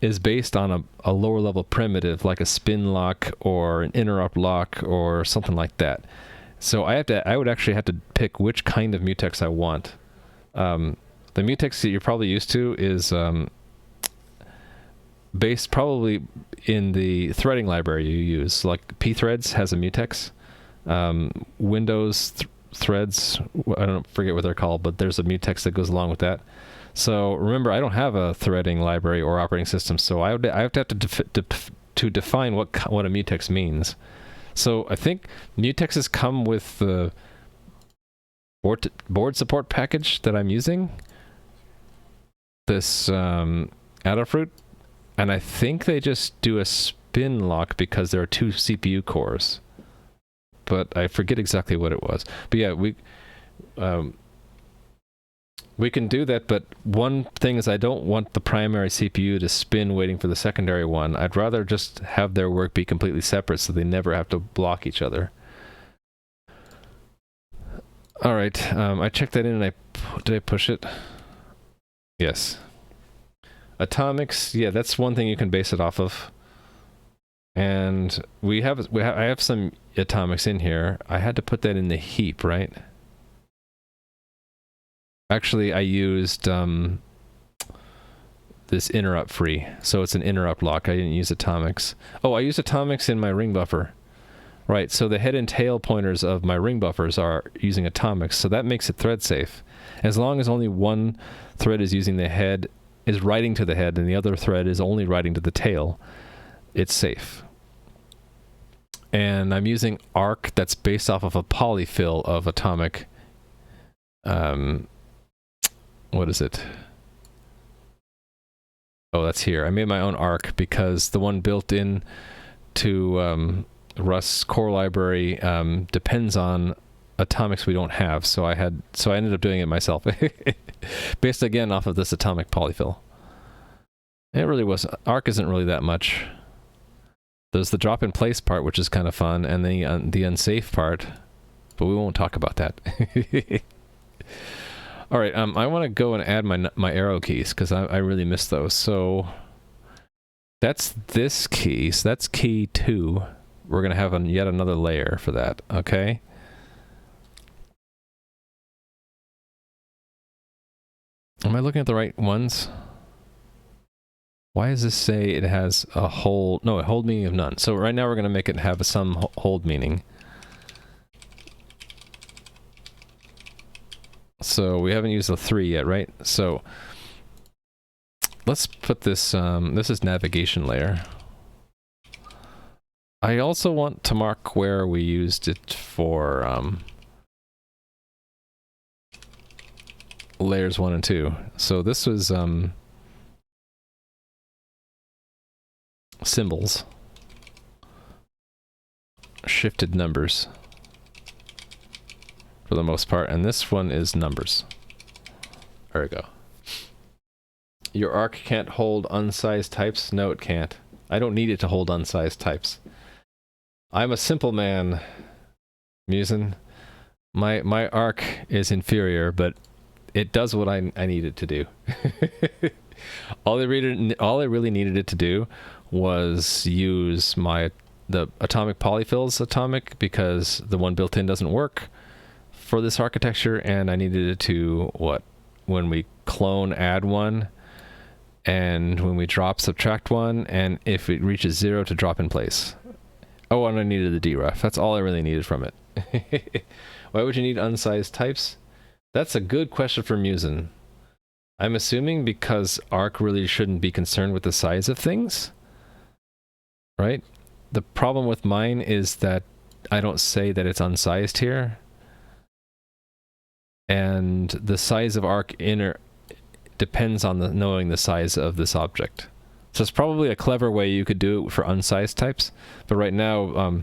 is based on a lower level primitive, like a spin lock or an interrupt lock or something like that. So I would actually have to pick which kind of mutex I want. The mutex that you're probably used to is based probably in the threading library you use. Like pthreads has a mutex. Windows threads, I don't forget what they're called, but there's a mutex that goes along with that. So remember, I don't have a threading library or operating system, so I have to define what a mutex means. So I think mutexes come with the board support package that I'm using, this Adafruit, and I think they just do a spin lock because there are 2 CPU cores. But I forget exactly what it was. But yeah, we can do that, but one thing is I don't want the primary CPU to spin waiting for the secondary one. I'd rather just have their work be completely separate so they never have to block each other. All right, I checked that in and did I push it? Yes. Atomics, yeah, that's one thing you can base it off of. And I have some atomics in here. I had to put that in the heap, right? Actually, I used this interrupt free, so it's an interrupt lock. I didn't use atomics. Oh, I used atomics in my ring buffer. Right, so the head and tail pointers of my ring buffers are using atomics, so that makes it thread safe. As long as only one thread is using the head, is writing to the head, and the other thread is only writing to the tail, it's safe. And I'm using arc that's based off of a polyfill of atomic. What is it? Oh, that's here. I made my own arc because the one built in to Rust's core library depends on atomics we don't have, so I ended up doing it myself, based again off of this atomic polyfill. And it really was. Arc isn't really that much. There's the drop in place part, which is kind of fun, and the unsafe part, but we won't talk about that. All right, I want to go and add my arrow keys because I really miss those. So that's this key. So that's key 2. We're gonna have yet another layer for that. Okay. Am I looking at the right ones? Why does this say it has a hold? No, a hold meaning of none. So right now we're going to make it have some hold meaning. So we haven't used the 3 yet, right? So let's put this, this is navigation layer. I also want to mark where we used it for layers 1 and 2. So this was symbols, shifted numbers for the most part, and this one is numbers. There we go. Your arc can't hold unsized types? No, it can't. I don't need it to hold unsized types. I'm a simple man, Musin. My arc is inferior, but it does what I need it to do. All I really needed it to do was use the atomic polyfills atomic, because the one built in doesn't work for this architecture, and I needed it to, when we clone, add 1, and when we drop, subtract 1, and if it reaches 0 to drop in place. Oh, and I needed the deref. That's all I really needed from it. Why would you need unsized types? That's a good question for Musin. I'm assuming because Arc really shouldn't be concerned with the size of things, right? The problem with mine is that I don't say that it's unsized here, and the size of Arc inner depends on knowing the size of this object. So it's probably a clever way you could do it for unsized types, but right now,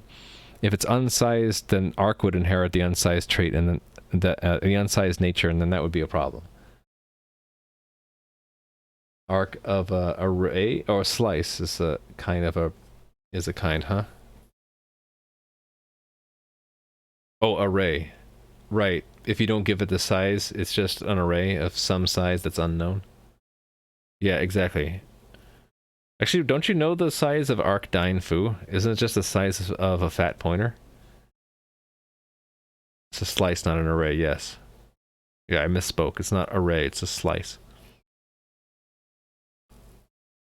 if it's unsized, then Arc would inherit the unsized trait and then the unsized nature, and then that would be a problem. Arc of a array or a slice is a kind, huh? Oh, array. Right. If you don't give it the size, it's just an array of some size that's unknown. Yeah, exactly. Actually, don't you know the size of arc dine foo? Isn't it just the size of a fat pointer? It's a slice, not an array, yes. Yeah, I misspoke. It's not array, it's a slice.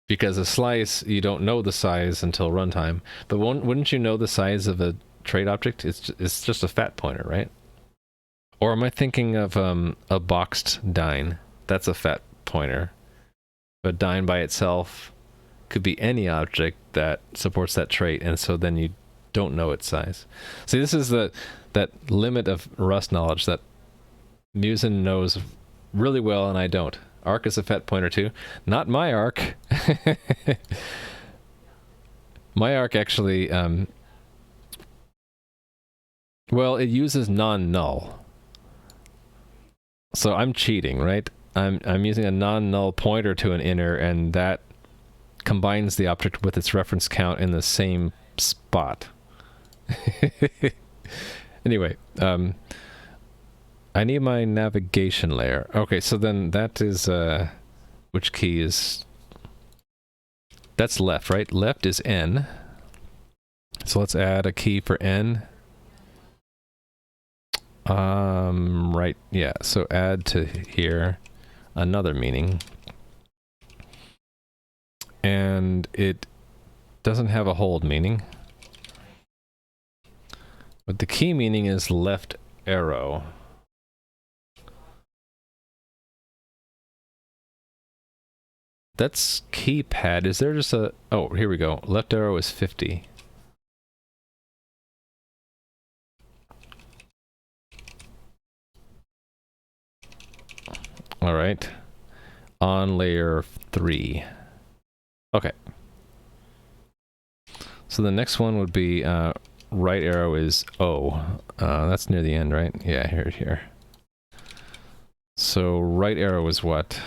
Because a slice, you don't know the size until runtime. But wouldn't you know the size of a trait object? It's just a fat pointer, right? Or am I thinking of a boxed dine? That's a fat pointer. But dine by itself could be any object that supports that trait, and so then you don't know its size. See, this is that limit of Rust knowledge that Musin knows really well and I don't. Arc is a fat pointer too. Not my arc. My arc actually, well, it uses non-null. So I'm cheating, right? I'm using a non-null pointer to an inner, and that combines the object with its reference count in the same spot. Anyway, I need my navigation layer. Okay, so then that is, which key is... That's left, right? Left is N. So let's add a key for N. Right, yeah, so add to here another meaning. And it doesn't have a hold meaning. But the key meaning is left arrow. That's keypad. Is there just a... Oh, here we go. Left arrow is 50. All right. On layer 3. Okay. So So the next one would be right arrow is O. That's near the end, right? Yeah, here. So right arrow is what?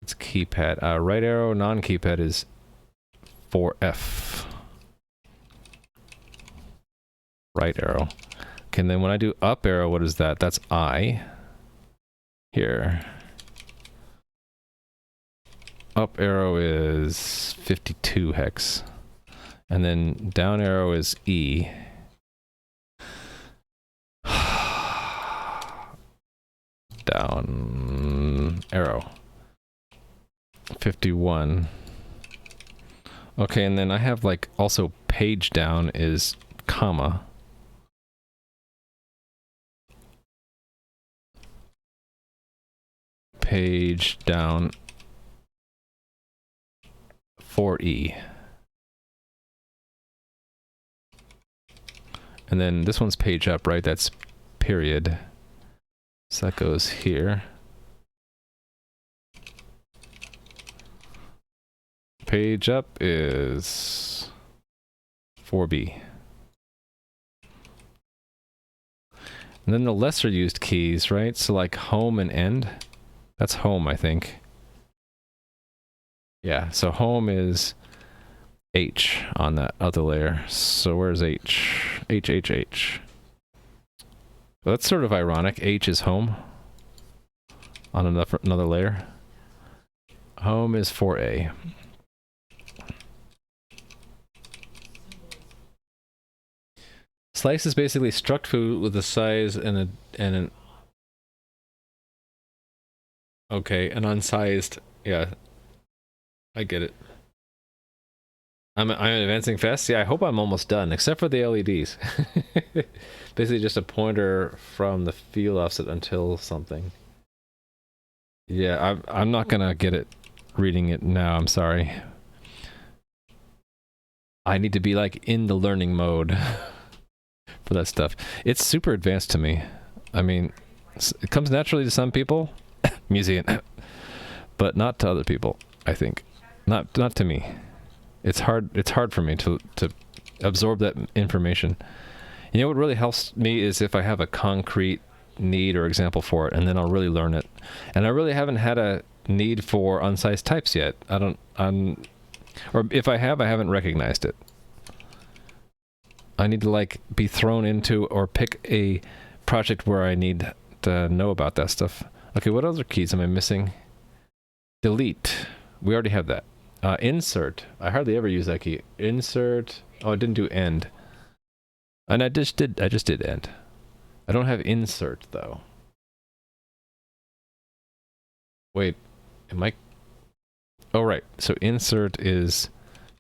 It's keypad. Right arrow, non-keypad is 4F. Right arrow. Okay, and then when I do up arrow, what is that? That's I. Here. Up arrow is 52 hex. And then down arrow is E. Down arrow. 51. Okay, and then I have like also page down is comma. Page down 4E. And then this one's page up, right? That's period. So that goes here. Page up is 4B. And then the lesser used keys, right? So like home and end. That's home, I think. Yeah, so home is H on that other layer. So where's H? H. Well, that's sort of ironic. H is home on another layer. Home is 4A. Slice is basically struct food with a size and an okay, an unsized. Yeah, I get it. I'm advancing fast. Yeah, I hope I'm almost done, except for the LEDs. Basically just a pointer from the field offset until something. Yeah, I'm not gonna get it reading it now, I'm sorry. I need to be like in the learning mode for that stuff. It's super advanced to me. I mean, it comes naturally to some people, museum, but not to other people, I think. Not to me. It's hard for me to absorb that information. You know what really helps me is if I have a concrete need or example for it, and then I'll really learn it. And I really haven't had a need for unsized types yet. Or if I have, I haven't recognized it. I need to like be thrown into or pick a project where I need to know about that stuff. Okay, what other keys am I missing? Delete. We already have that. Insert. I hardly ever use that key. Insert. Oh, I didn't do end. And I just did end. I don't have insert though. Wait, am I? Oh right. So insert is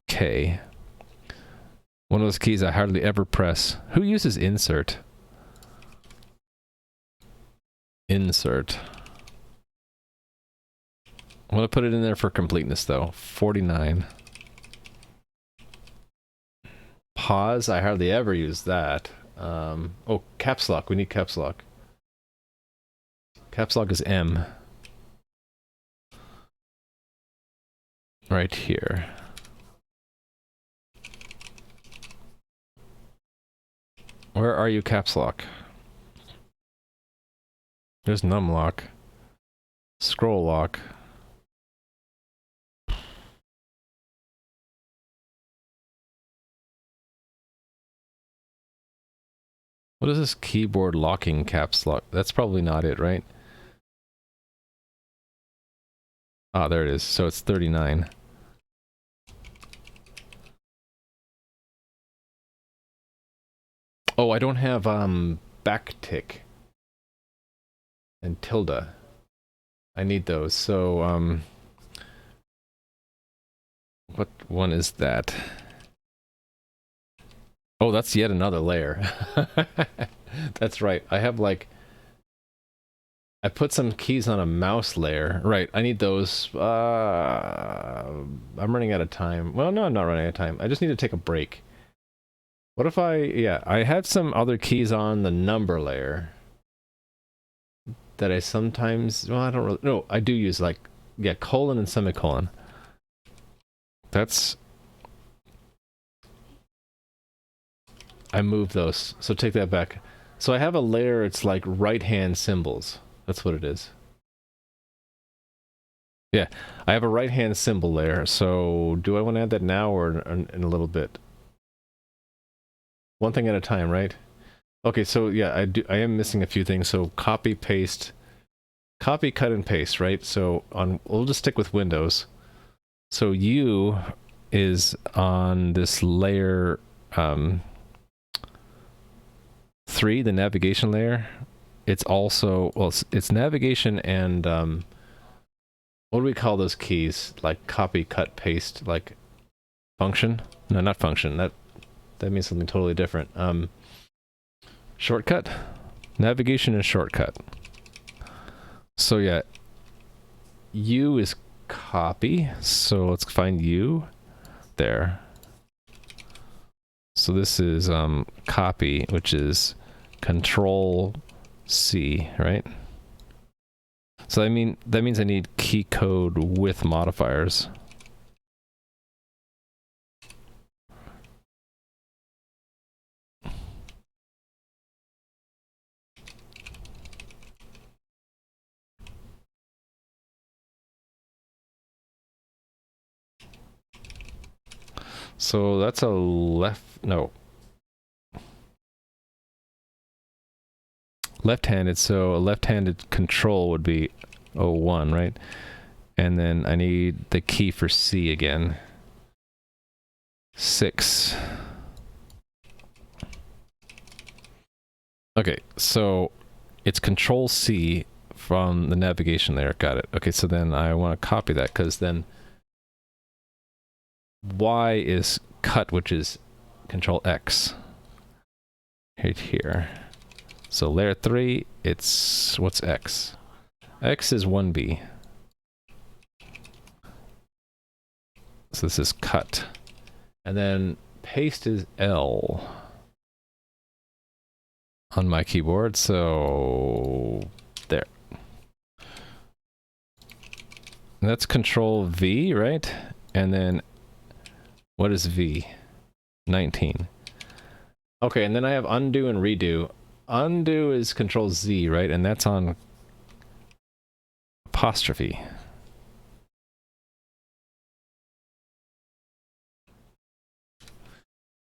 K. One of those keys I hardly ever press. Who uses insert? Insert. I'm gonna put it in there for completeness though. 49. Pause, I hardly ever use that. Oh, caps lock, we need caps lock. Caps lock is M. Right here. Where are you, caps lock? There's num lock. Scroll lock. What is this keyboard locking caps lock? That's probably not it, right? Ah, there it is. So it's 39. Oh, I don't have backtick and tilde. I need those. So what one is that? Oh, that's yet another layer. That's right. I have like I put some keys on a mouse layer. Right, I need those. I'm running out of time. Well, no, I'm not running out of time. I just need to take a break. What if yeah, I have some other keys on the number layer that I sometimes, well, I don't really, no, I do use like, yeah, colon and semicolon. That's I moved those. So take that back. So I have a layer, it's like right-hand symbols. That's what it is. Yeah, I have a right-hand symbol layer. So do I want to add that now or in a little bit? One thing at a time, right? Okay, so yeah, I am missing a few things. So copy, paste, copy, cut, and paste, right? So we'll just stick with Windows. So U is on this layer 3, the navigation layer. It's also, well, it's navigation and what do we call those keys? Like copy, cut, paste, like function? No, not function. That means something totally different. Shortcut? Navigation and shortcut. So yeah, U is copy. So let's find U there. So this is copy, which is Control C, right? So that means I need key code with modifiers. So that's a left-handed, so a left-handed control would be 01, right? And then I need the key for C again. 6. Okay, so it's Control C from the navigation layer. Got it. Okay, so then I want to copy that because then Y is cut, which is Control X. Right here. So layer 3, it's, what's X? X is 1B. So this is cut. And then paste is L on my keyboard, so there. And that's Control V, right? And then what is V? 19. Okay, and then I have undo and redo. Undo is Control Z, right? And that's on apostrophe.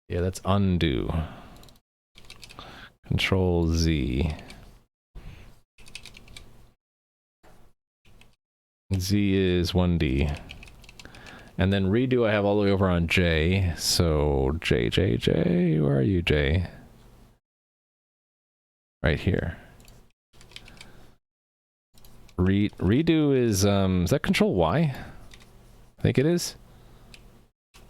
Yeah, that's undo. Control Z. Z is 1D. And then redo I have all the way over on J. So J, where are you, J? Right here. Redo is that Control Y? I think it is.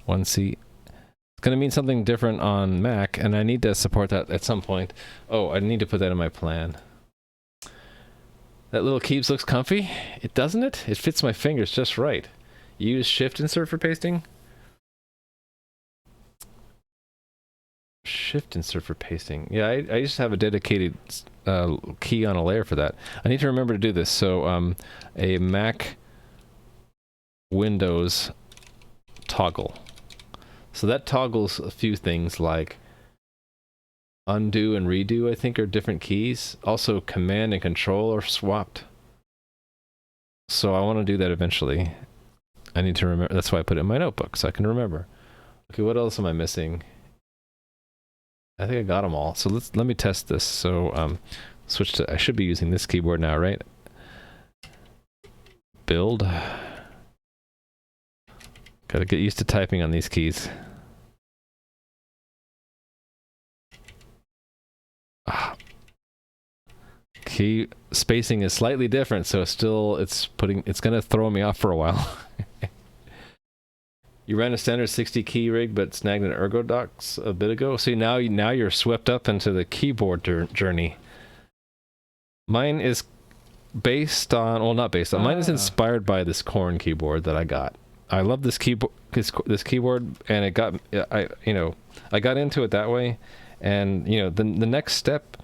1C. It's gonna mean something different on Mac, and I need to support that at some point. Oh, I need to put that in my plan. That little keys looks comfy. It doesn't it? It fits my fingers just right. Use Shift Insert for pasting. Shift Insert for pasting. Yeah, I used to have a dedicated key on a layer for that. I need to remember to do this. So a Mac Windows toggle. So that toggles a few things like undo and redo, I think, are different keys. Also, command and control are swapped. So I want to do that eventually. I need to remember. That's why I put it in my notebook, so I can remember. Okay, what else am I missing? I think I got them all. So let me test this. So switch to, I should be using this keyboard now, right? Build. Gotta get used to typing on these keys. Key spacing is slightly different, so it's gonna throw me off for a while. You ran a standard 60 key rig, but snagged an ErgoDox a bit ago. See, now you're swept up into the keyboard journey. Mine is based on, well, not based on. Mine is inspired by this Korn keyboard that I got. I love this keyboard, this keyboard, and it got I got into it that way, and the next step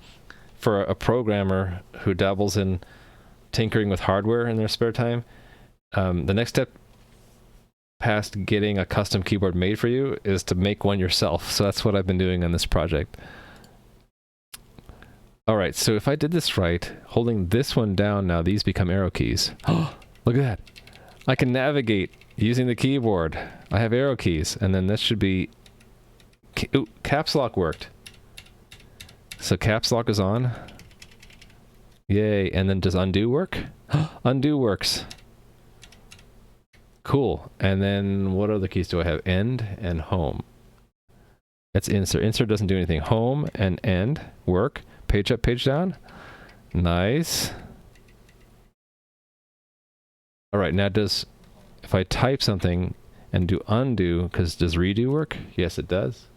for a programmer who dabbles in tinkering with hardware in their spare time, the next step past getting a custom keyboard made for you is to make one yourself. So that's what I've been doing on this project. All right, so if I did this right, holding this one down now, these become arrow keys. Oh, look at that. I can navigate using the keyboard. I have arrow keys, and then this should be... Ooh, caps lock worked. So caps lock is on. Yay, and then does undo work? Undo works. Cool. And then what other keys do I have? End and home. That's insert. Insert doesn't do anything. Home and end work. Page up, page down. Nice. All right, now if I type something and do undo, because does redo work? Yes, it does.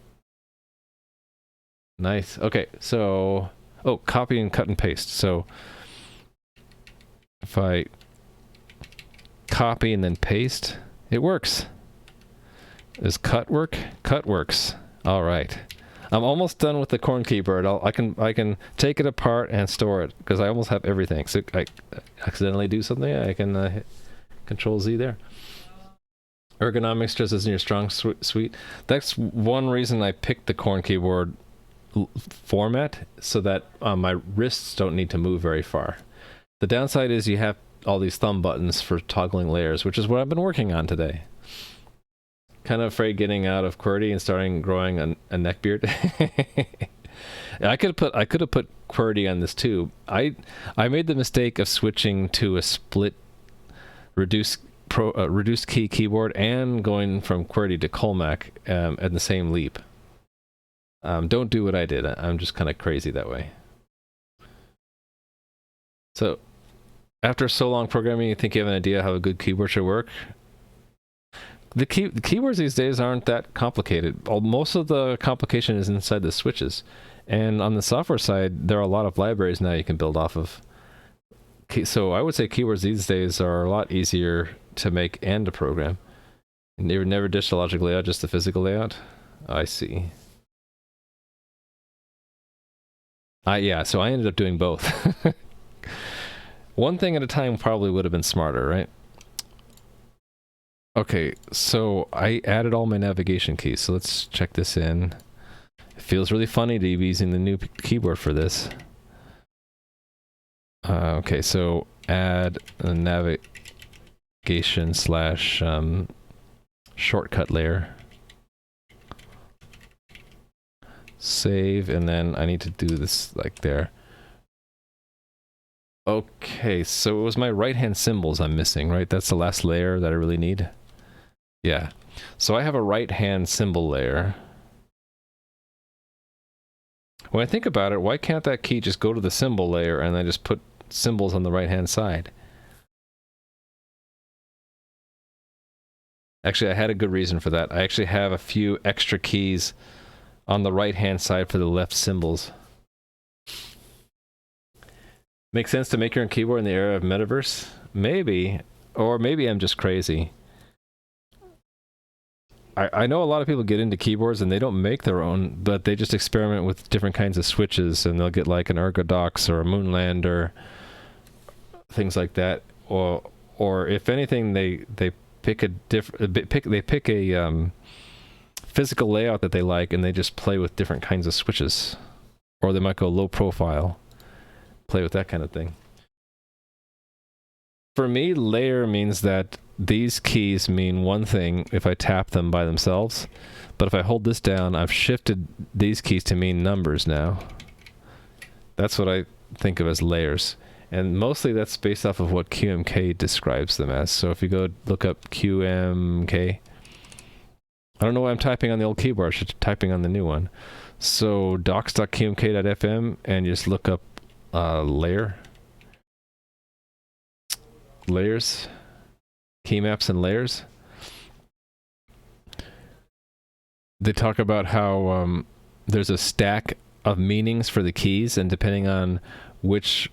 Nice. Okay, so, oh, copy and cut and paste. So if I copy and then paste, it works. Does cut work? Cut works. All right. I'm almost done with the corn keyboard. I can take it apart and store it because I almost have everything. So I accidentally do something, I can hit Control Z there. Ergonomics just isn't your strong suite. That's one reason I picked the corn keyboard format, so that my wrists don't need to move very far. The downside is you have all these thumb buttons for toggling layers, which is what I've been working on today. Kind of afraid getting out of QWERTY and starting growing a neck beard. I could have put QWERTY on this too. I made the mistake of switching to a split reduced key keyboard and going from QWERTY to Colmac at the same leap. Don't do what I did. I'm just kind of crazy that way. So after so long programming, you think you have an idea how a good keyboard should work? The keyboards these days aren't that complicated. Most of the complication is inside the switches. And on the software side, there are a lot of libraries now you can build off of. So I would say keyboards these days are a lot easier to make and to program. And they were never ditched the logic layout, just the physical layout. I see. Yeah, so I ended up doing both. One thing at a time probably would have been smarter, right? Okay, so I added all my navigation keys, so let's check this in. It feels really funny to be using the new keyboard for this. Okay, so add a navigation slash shortcut layer. Save, and then I need to do this like there. Okay, so it was my right-hand symbols I'm missing, right? That's the last layer that I really need. Yeah, so I have a right-hand symbol layer. When I think about it, why can't that key just go to the symbol layer and then just put symbols on the right-hand side? Actually, I had a good reason for that. I actually have a few extra keys on the right-hand side for the left symbols. Makes sense to make your own keyboard in the era of metaverse? Maybe. Or maybe I'm just crazy. I know a lot of people get into keyboards and they don't make their own, but they just experiment with different kinds of switches, and they'll get like an Ergodox or a Moonland or things like that. Or if anything, they pick a physical layout that they like, and they just play with different kinds of switches. Or they might go low profile, play with that kind of thing. For me, layer means that these keys mean one thing if I tap them by themselves, but if I hold this down, I've shifted these keys to mean numbers now. That's what I think of as layers. And mostly that's based off of what QMK describes them as. So if you go look up QMK, I don't know why I'm typing on the old keyboard, I should be typing on the new one. So docs.qmk.fm, and you just look up layer. Layers. Key maps and layers. They talk about how there's a stack of meanings for the keys, and depending on which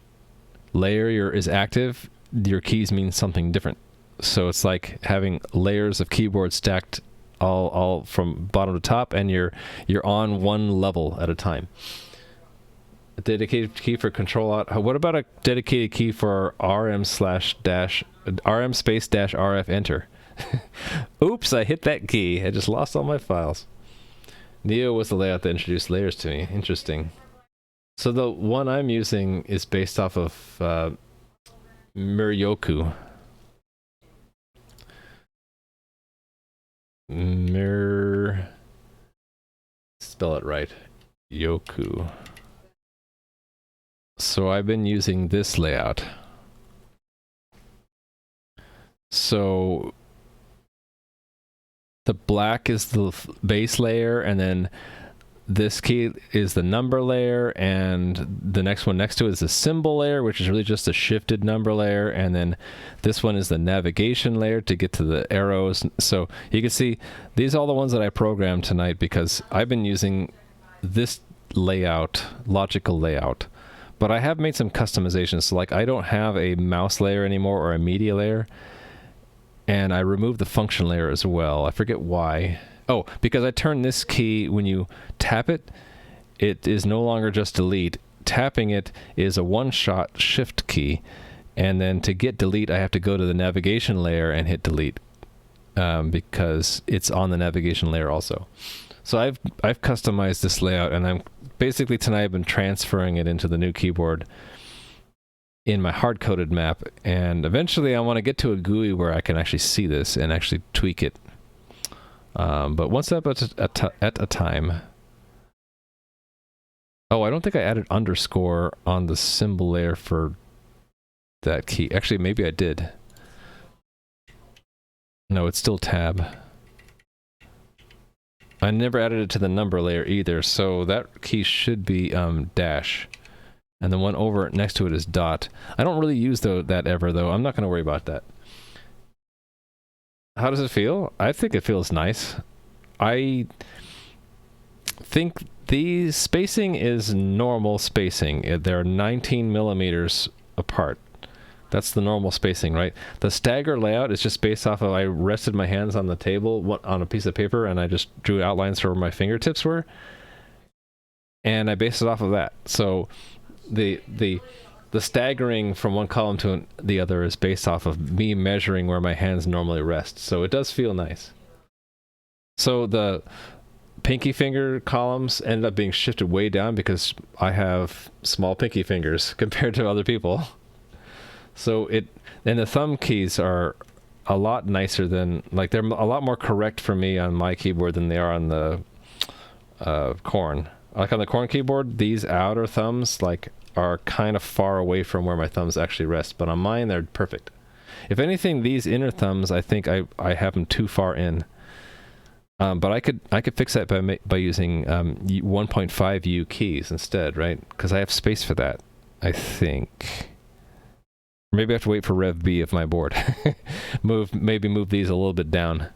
layer is active, your keys mean something different. So it's like having layers of keyboard stacked all from bottom to top, and you're on one level at a time. A dedicated key for control out. What about a dedicated key for RM space dash RF enter? Oops, I hit that key. I just lost all my files. Neo was the layout that introduced layers to me. Interesting. So the one I'm using is based off of Muryoku. Spell it right. Yoku. So I've been using this layout. So the black is the base layer, and then this key is the number layer, and the next one next to it is the symbol layer, which is really just a shifted number layer, and then this one is the navigation layer to get to the arrows. So you can see these are all the ones that I programmed tonight because I've been using this layout, logical layout, but I have made some customizations. So like I don't have a mouse layer anymore or a media layer, and I removed the function layer as well. I forget why. Oh, because I turned this key, when you tap it, it is no longer just delete. Tapping it is a one-shot shift key. And then to get delete, I have to go to the navigation layer and hit delete because it's on the navigation layer also. So I've customized this layout, and I'm basically tonight I've been transferring it into the new keyboard in my hard-coded map. And eventually I want to get to a GUI where I can actually see this and actually tweak it. But one step at a time. Oh, I don't think I added underscore on the symbol layer for that key. Actually, maybe I did. No, it's still tab. I never added it to the number layer either, so that key should be dash. And the one over next to it is dot. I don't really use that ever, though. I'm not going to worry about that. How does it feel? I think it feels nice. I think the spacing is normal spacing. They're 19 millimeters apart. That's the normal spacing, right? The stagger layout is just based off of I rested my hands on the table on a piece of paper and I just drew outlines for where my fingertips were. And I based it off of that. So the staggering from one column to the other is based off of me measuring where my hands normally rest. So it does feel nice. So the pinky finger columns ended up being shifted way down because I have small pinky fingers compared to other people. So and the thumb keys are a lot nicer than, like they're a lot more correct for me on my keyboard than they are on the Korn. Like on the Korn keyboard, these outer thumbs like are kind of far away from where my thumbs actually rest, but on mine they're perfect. If anything, these inner thumbs, I think I have them too far in. But I could fix that by using 1.5U keys instead, right? Because I have space for that, I think. Maybe I have to wait for Rev B of my board. Maybe move these a little bit down.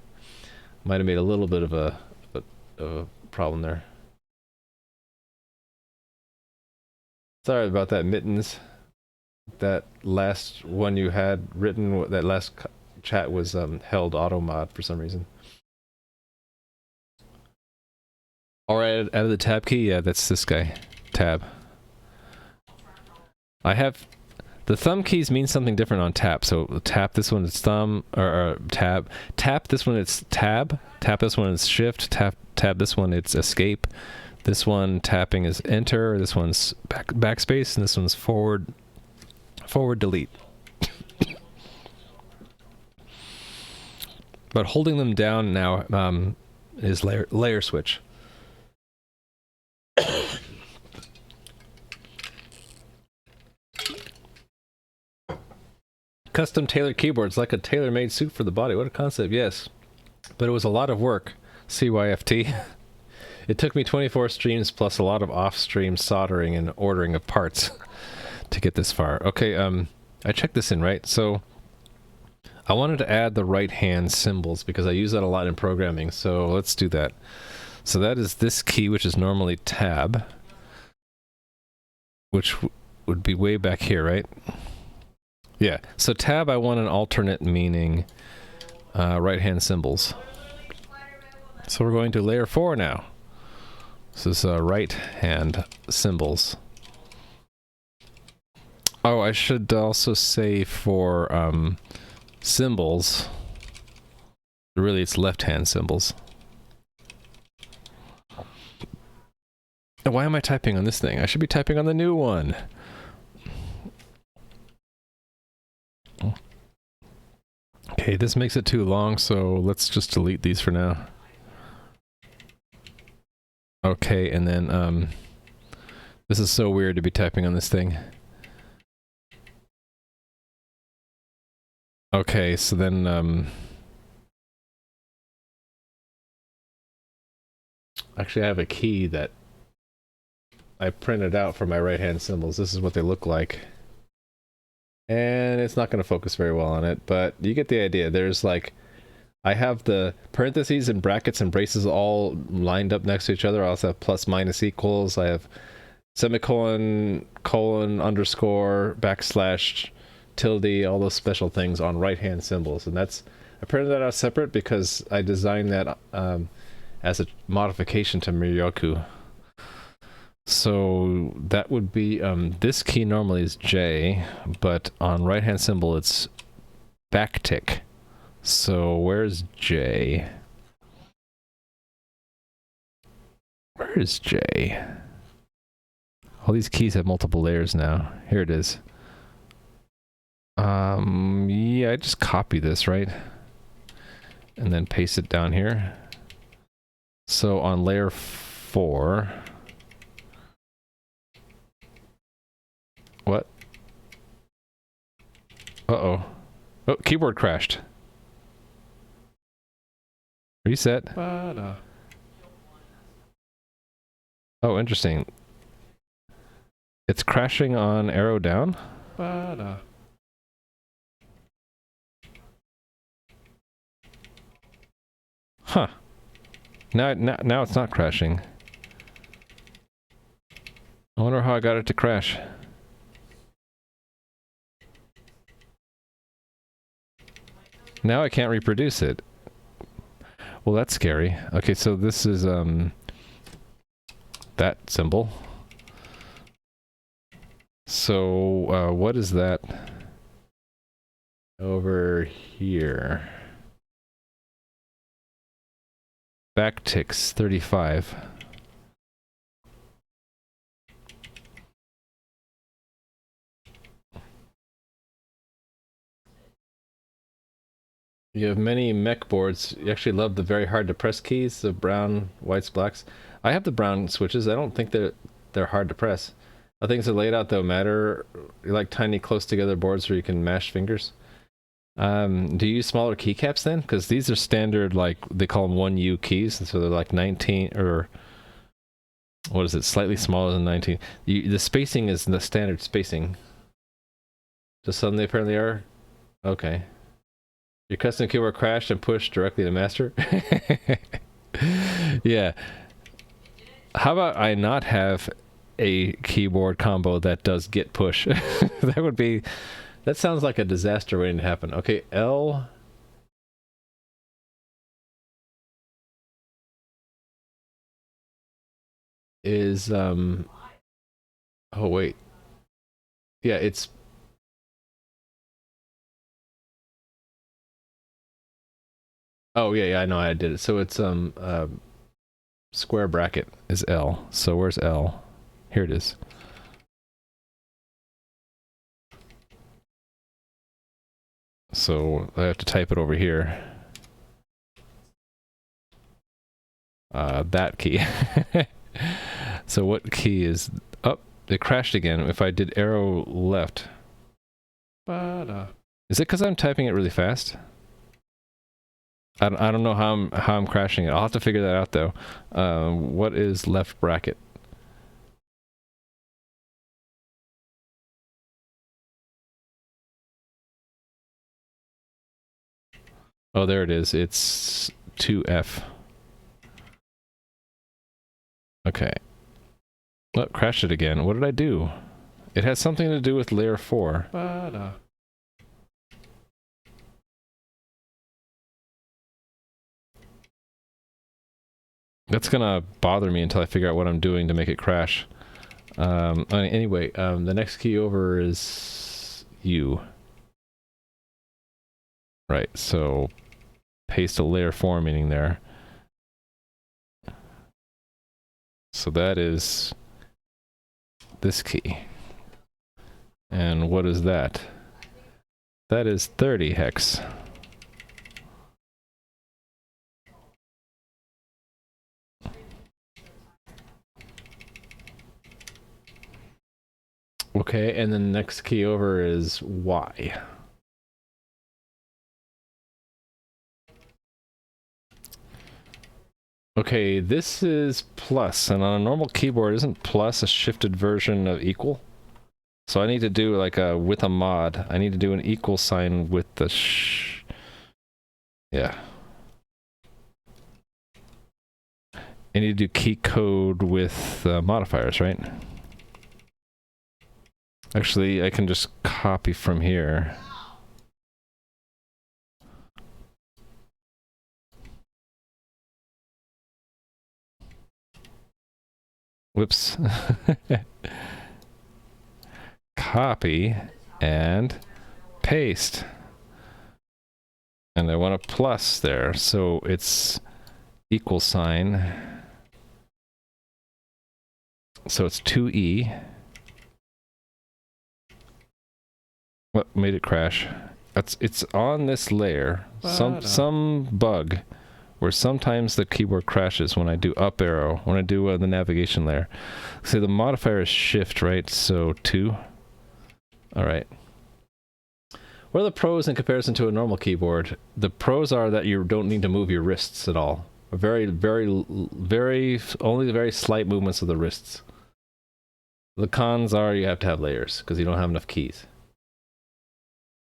Might have made a little bit of a problem there. Sorry about that, Mittens. That last one you had written, that last chat was held auto mod for some reason. Alright, out of the tab key, yeah, that's this guy. Tab. I have... The thumb keys mean something different on tap. So tap this one, it's thumb, or tab. Tap this one, it's tab. Tap this one, it's shift. Tab this one, it's escape. This one tapping is enter. This one's backspace, and this one's forward delete. But holding them down now is layer switch. Custom tailored keyboards, like a tailor-made suit for the body. What a concept, yes. But it was a lot of work. CYFT. It took me 24 streams plus a lot of off-stream soldering and ordering of parts to get this far. Okay, I checked this in, right? So I wanted to add the right-hand symbols because I use that a lot in programming. So let's do that. So that is this key, which is normally tab, which would be way back here, right? Yeah, so tab, I want an alternate meaning right-hand symbols. So we're going to layer 4 now. This is right-hand symbols. Oh, I should also say for symbols, Really, it's left-hand symbols. Why am I typing on this thing? I should be typing on the new one. Okay, this makes it too long, so let's just delete these for now. Okay, and then, this is so weird to be typing on this thing. Okay, so then, actually I have a key that I printed out for my right-hand symbols. This is what they look like. And it's not going to focus very well on it, but you get the idea. There's like, I have the parentheses and brackets and braces all lined up next to each other. I also have plus minus equals. I have semicolon, colon, underscore, backslash, tilde, all those special things on right-hand symbols. And that's, I printed that out separate because I designed that as a modification to Miryoku. So that would be, this key normally is J, but on right-hand symbol it's backtick. So where's J? Where is J? All these keys have multiple layers now. Here it is. Yeah, I just copy this, right? And then paste it down here. So on layer 4... What? Uh-oh. Oh, keyboard crashed. Reset. Oh, interesting. It's crashing on arrow down? Huh. Now it's not crashing. I wonder how I got it to crash. Now I can't reproduce it. Well, that's scary. Okay, so this is, that symbol. So, what is that over here? Backticks 35. You have many mech boards. You actually love the very hard to press keys, the brown, whites, blacks. I have the brown switches. I don't think they're hard to press. The things that laid out though matter. You like tiny close together boards where you can mash fingers. Do you use smaller keycaps then? Because these are standard, like they call them 1U keys, and so they're like 19 or what is it? Slightly smaller than 19. The spacing is the standard spacing. Just some they apparently are. Okay. Your custom keyboard crashed and pushed directly to master? Yeah. How about I not have a keyboard combo that does git push? That would be... That sounds like a disaster waiting to happen. Okay, L... is, oh, wait. Yeah, it's... Oh, yeah, I know I did it. So it's, square bracket is L. So where's L? Here it is. So I have to type it over here. That key. So what key is... Oh, it crashed again. If I did arrow left. Is it because I'm typing it really fast? I don't know how I'm crashing it. I'll have to figure that out though. What is left bracket? Oh, there it is. It's 2F. Okay. Oh, crashed it again. What did I do? It has something to do with layer 4. That's gonna bother me until I figure out what I'm doing to make it crash. Anyway, the next key over is U. Right, so paste a layer 4 meaning there. So that is this key. And what is that? That is 30 hex. Okay, and then the next key over is Y. Okay, this is plus, and on a normal keyboard, isn't plus a shifted version of equal? So I need to do like a, with a mod, I need to do an equal sign with the yeah. I need to do key code with modifiers, right? Actually, I can just copy from here. Whoops. Copy and paste. And I want a plus there, so it's equal sign. So it's 2E. What made it crash? It's on this layer. Some bug where sometimes the keyboard crashes when I do up arrow, when I do the navigation layer. So the modifier is shift, right? So 2. All right. What are the pros in comparison to a normal keyboard? The pros are that you don't need to move your wrists at all. Only very slight movements of the wrists. The cons are you have to have layers because you don't have enough keys.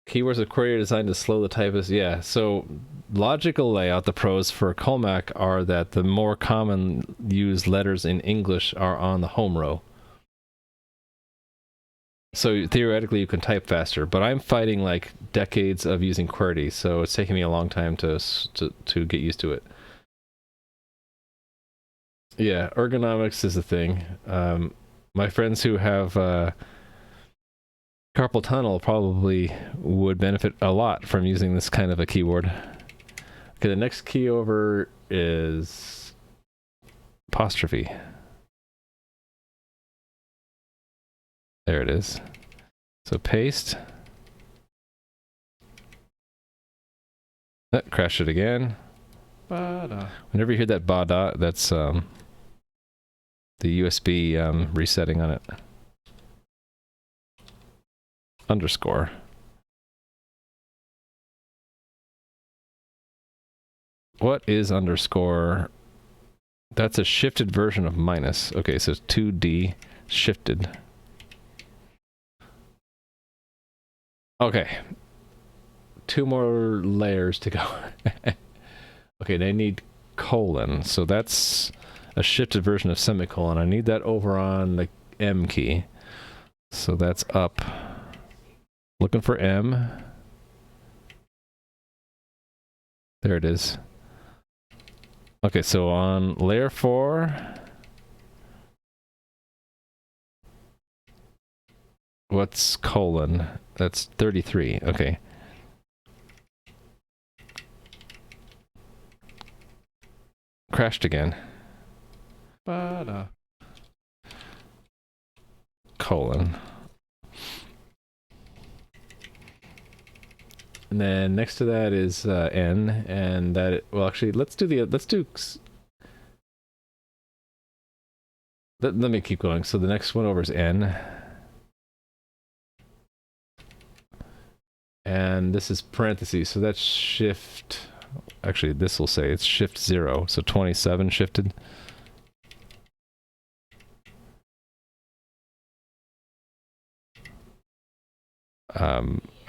Keywords of query are designed to slow the typist. Yeah, so logical layout, the pros for Comac are that the more common used letters in English are on the home row. So theoretically you can type faster, but I'm fighting like decades of using QWERTY, so it's taking me a long time to get used to it. Yeah, ergonomics is a thing. My friends who have carpal tunnel probably would benefit a lot from using this kind of a keyboard. Okay, the next key over is apostrophe. There it is. So paste. That crashed it again. Ba-da. Whenever you hear that ba-da, that's the USB resetting on it. Underscore. What is underscore? That's a shifted version of minus. Okay, so it's 2D shifted. Okay. 2 more layers to go. Okay, they need colon. So that's a shifted version of semicolon. I need that over on the M key. So that's up. Looking for M. There it is. Okay, so on layer 4. What's colon? That's 33. Okay. Crashed again. Ba-da. Colon. And then next to that is N, and that, well, actually, let me keep going. So the next one over is N. And this is parentheses, so that's shift. Actually, this will say it's shift 0, so 27 shifted.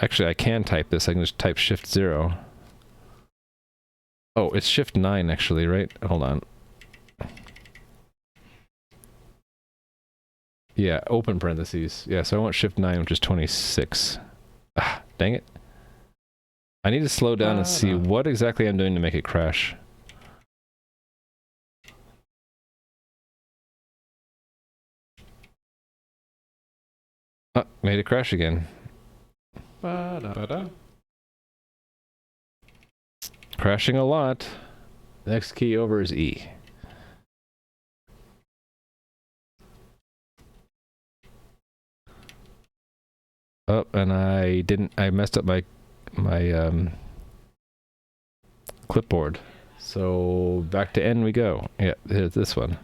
Actually, I can type this. I can just type shift 0. Oh, it's shift 9, actually, right? Hold on. Yeah, open parentheses. Yeah, so I want shift 9, which is 26. Ah, dang it. I need to slow down and see what exactly I'm doing to make it crash. Oh, made it crash again. Crashing a lot. Next key over is E. Oh, and I messed up my clipboard. So back to N we go. Yeah, here's this one.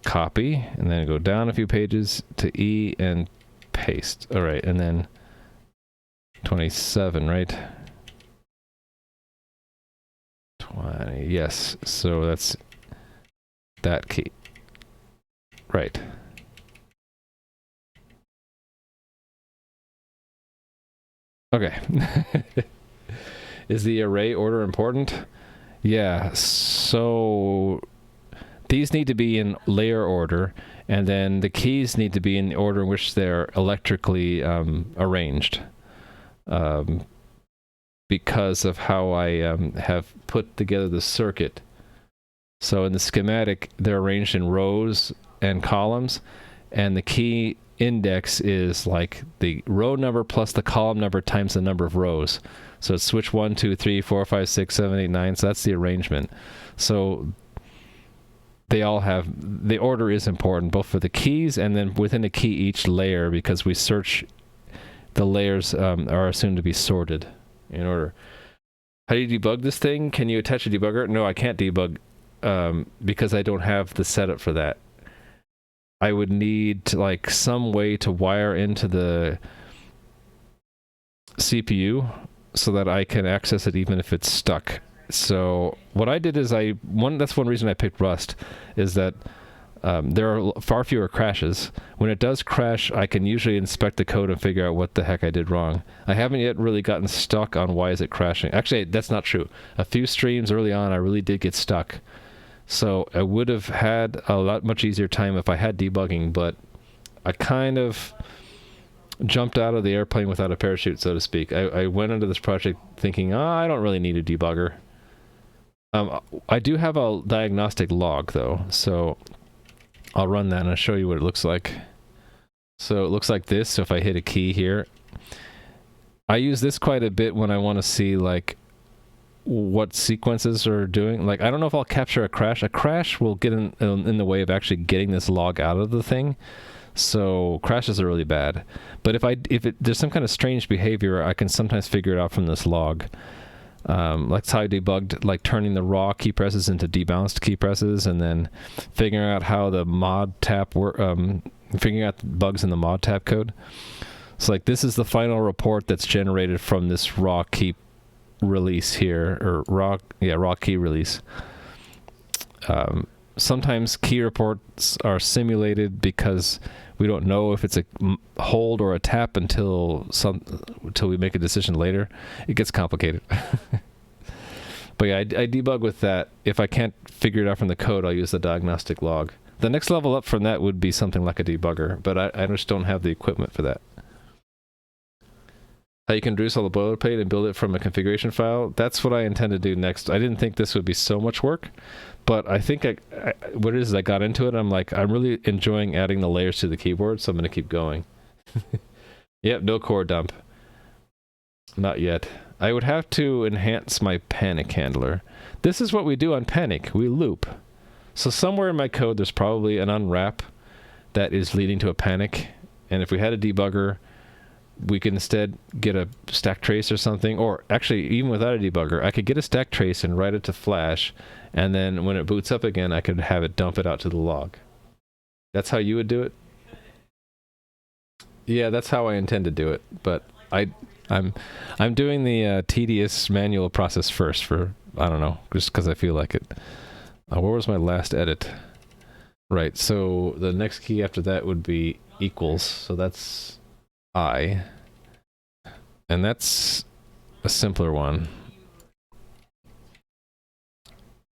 Copy, and then go down a few pages to E and paste. All right, and then 27, right? 20, yes. So that's that key. Right. Okay. Is the array order important? Yeah, so these need to be in layer order, and then the keys need to be in the order in which they're electrically arranged. Because of how I have put together the circuit. So in the schematic, they're arranged in rows and columns, and the key index is like the row number plus the column number times the number of rows. So it's switch 1, 2, 3, 4, 5, 6, 7, 8, 9. So that's the arrangement. So they all have, the order is important, both for the keys and then within the key each layer, because we search, the layers are assumed to be sorted in order. How do you debug this thing? Can you attach a debugger? No, I can't debug because I don't have the setup for that. I would need like some way to wire into the CPU so that I can access it even if it's stuck. So what I did is that's one reason I picked Rust, is that there are far fewer crashes. When it does crash, I can usually inspect the code and figure out what the heck I did wrong. I haven't yet really gotten stuck on why is it crashing. Actually, that's not true. A few streams early on, I really did get stuck. So I would have had a much easier time if I had debugging, but I kind of jumped out of the airplane without a parachute, so to speak. I went into this project thinking, I don't really need a debugger. I do have a diagnostic log, though, so I'll run that and I'll show you what it looks like. So it looks like this. So if I hit a key here, I use this quite a bit when I want to see like what sequences are doing. Like, I don't know if I'll capture a crash. A crash will get in the way of actually getting this log out of the thing. So crashes are really bad. But if there's some kind of strange behavior, I can sometimes figure it out from this log. Like how I debugged like turning the raw key presses into debounced key presses, and then figuring out how the mod tap figuring out the bugs in the mod tap code. So like this is the final report that's generated from this raw key release here, or raw key release. Sometimes key reports are simulated because we don't know if it's a hold or a tap until we make a decision later. It gets complicated. But yeah, I debug with that. If I can't figure it out from the code, I'll use the diagnostic log. The next level up from that would be something like a debugger, but I just don't have the equipment for that. How you can reduce all the boilerplate and build it from a configuration file. That's what I intend to do next. I didn't think this would be so much work, but I think what it is I got into it. I'm like, I'm really enjoying adding the layers to the keyboard, so I'm going to keep going. Yep, no core dump. Not yet. I would have to enhance my panic handler. This is what we do on panic. We loop. So somewhere in my code, there's probably an unwrap that is leading to a panic. And if we had a debugger, we can instead get a stack trace or something. Or actually, even without a debugger, I could get a stack trace and write it to flash. And then when it boots up again, I could have it dump it out to the log. That's how you would do it? Yeah, that's how I intend to do it. But I'm doing the tedious manual process first for, I don't know, just because I feel like it. Where was my last edit? Right, so the next key after that would be equals, so that's I. And that's a simpler one,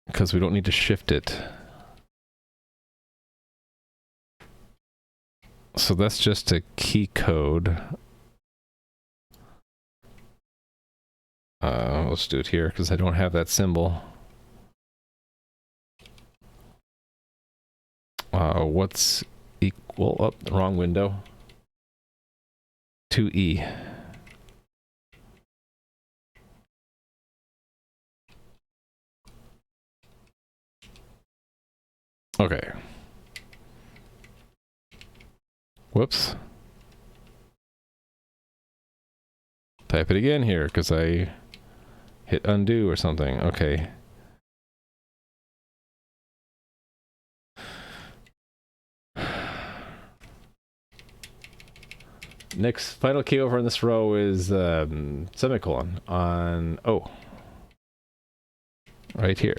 because we don't need to shift it. So that's just a key code. Let's do it here because I don't have that symbol. What's equal? Oh, wrong window. 2E. Okay. Whoops. Type it again here because I hit undo or something. Okay. Next final key over in this row is semicolon on O. Right here.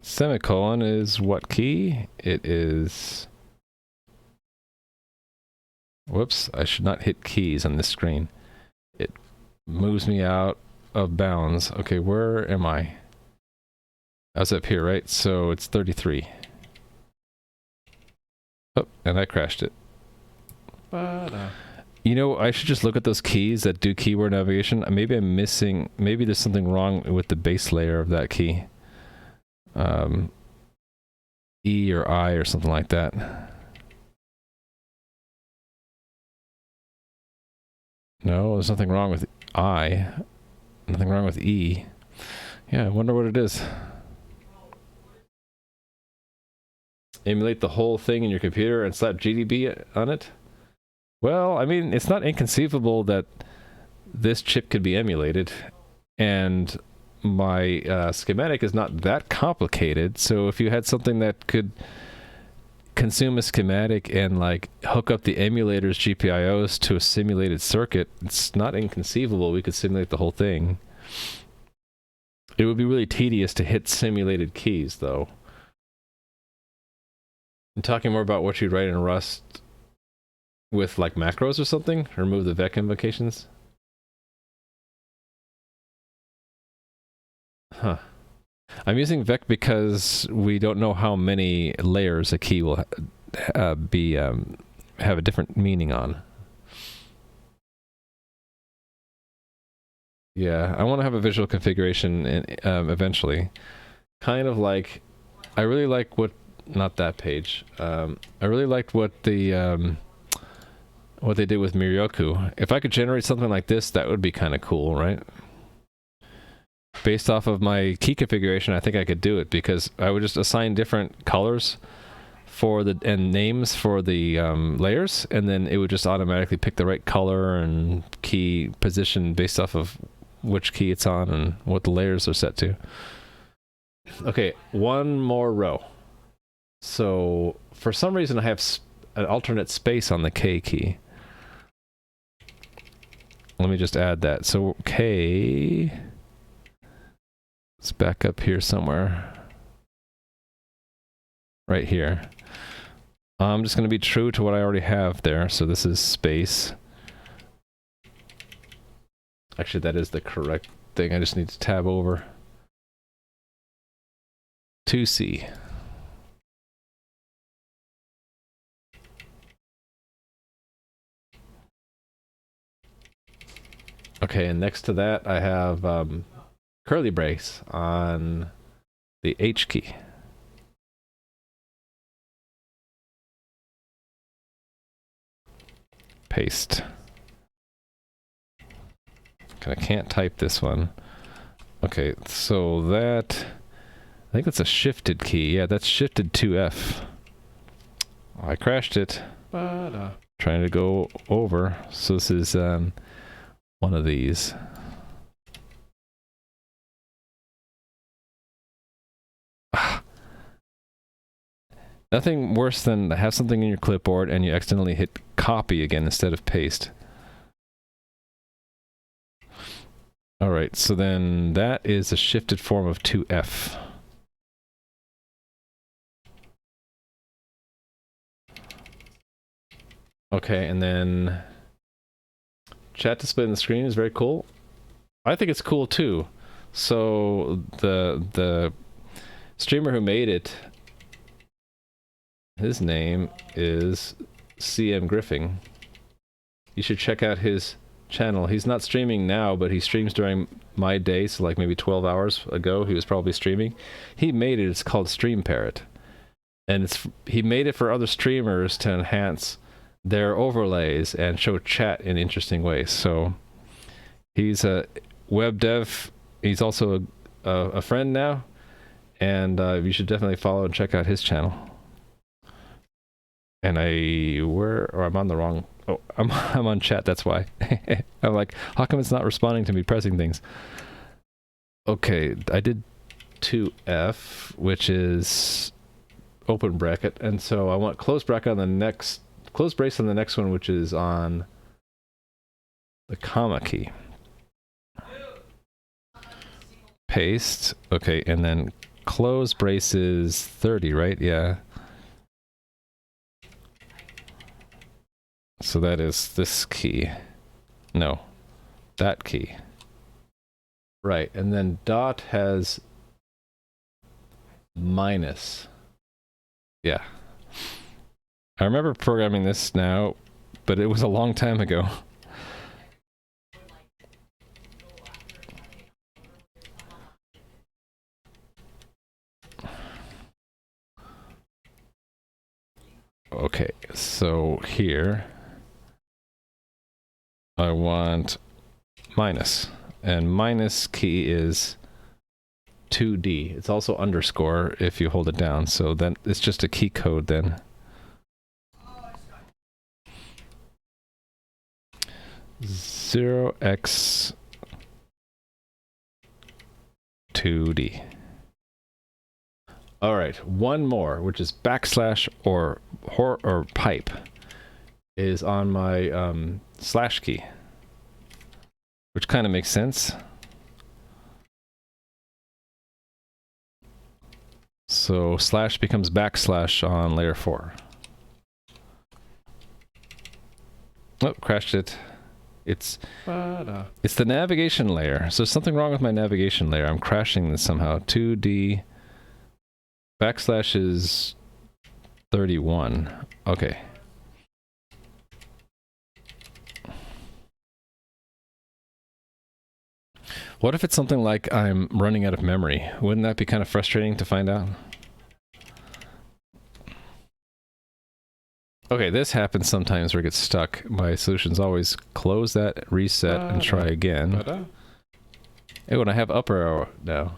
Semicolon is what key? It is... Whoops, I should not hit keys on this screen. It moves me out of bounds. Okay, where am I? I was up here, right? So it's 33. Oh, and I crashed it. You know, I should just look at those keys that do keyword navigation. Maybe I'm missing... Maybe there's something wrong with the base layer of that key. E or I or something like that. No, there's nothing wrong with I. Nothing wrong with E. Yeah, I wonder what it is. Emulate the whole thing in your computer and slap GDB on it? Well, I mean, it's not inconceivable that this chip could be emulated, and my schematic is not that complicated, so if you had something that could consume a schematic and like hook up the emulator's GPIOs to a simulated circuit, it's not inconceivable we could simulate the whole thing. It would be really tedious to hit simulated keys, though. I'm talking more about what you'd write in Rust with like macros or something. Remove the vec invocations. Huh. I'm using vec because we don't know how many layers a key will have a different meaning on. Yeah, I want to have a visual configuration eventually. Kind of like, I really like what, not that page. I really liked what the what they did with Miryoku. If I could generate something like this, that would be kind of cool, right? Based off of my key configuration, I think I could do it because I would just assign different colors for the and names for the layers, and then it would just automatically pick the right color and key position based off of which key it's on and what the layers are set to. Okay, one more row. So for some reason I have an alternate space on the K key. Let me just add that. So K, it's back up here somewhere. Right here. I'm just going to be true to what I already have there. So this is space. Actually, that is the correct thing. I just need to tab over. 2C. Okay, and next to that I have curly brace on the H key. Paste. Okay, I can't type this one. Okay, so that... I think that's a shifted key. Yeah, that's shifted to F. Oh, I crashed it. Trying to go over. So this is one of these. Nothing worse than to have something in your clipboard and you accidentally hit copy again instead of paste. Alright, so then that is a shifted form of 2F. Okay, and then chat display on the screen is very cool. I think it's cool too. So the streamer who made it, his name is CM Griffing. You should check out his channel. He's not streaming now, but he streams during my day, so like maybe 12 hours ago he was probably streaming. He made it. It's called Stream Parrot. And he made it for other streamers to enhance their overlays and show chat in interesting ways. So he's a web dev He's also a friend now, and you should definitely follow and check out his channel. And I'm on the wrong. Oh, I'm on chat. That's why. I'm like, how come it's not responding to me pressing things? Okay, I did 2F, which is open bracket, and so I want close bracket on the next, close brace on the next one, which is on the comma key. Paste. Okay, and then close brace is 30, right? Yeah. So that is this key. No, that key. Right, and then dot has minus. Yeah. I remember programming this now, but it was a long time ago. Okay, so here I want minus, and minus key is 2D. It's also underscore if you hold it down, so then it's just a key code then. Zero X 2D. All right, one more, which is backslash or pipe, is on my slash key, which kind of makes sense. So slash becomes backslash on layer 4. Oh, crashed it. It's the navigation layer. So something wrong with my navigation layer. I'm crashing this somehow. 2D backslash is 31. Okay. What if it's something like I'm running out of memory? Wouldn't that be kind of frustrating to find out? Okay, this happens sometimes where it gets stuck. My solution's always close that, reset, and try again. Oh, and I have up arrow now.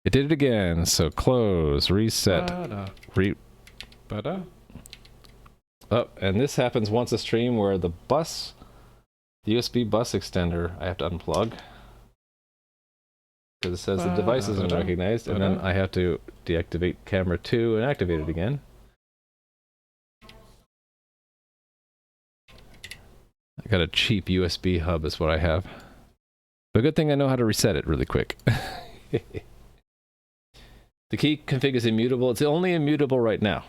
It did it again, so close, reset, Oh, and this happens once a stream where the USB bus extender, I have to unplug. Because it says the device isn't recognized, and then I have to deactivate camera 2 and activate it again. I got a cheap USB hub is what I have. But good thing I know how to reset it really quick. The key config is immutable. It's only immutable right now.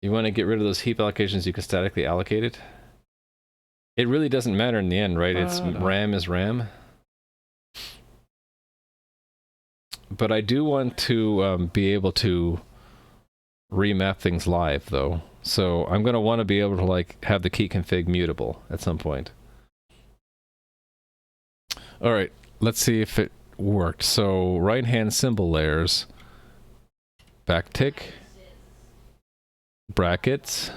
You want to get rid of those heap allocations, you can statically allocate it. It really doesn't matter in the end, right? It's RAM is RAM. But I do want to be able to remap things live, though. So I'm going to want to be able to like have the key config mutable at some point. All right, let's see if it worked. So right-hand symbol layers, backtick, brackets,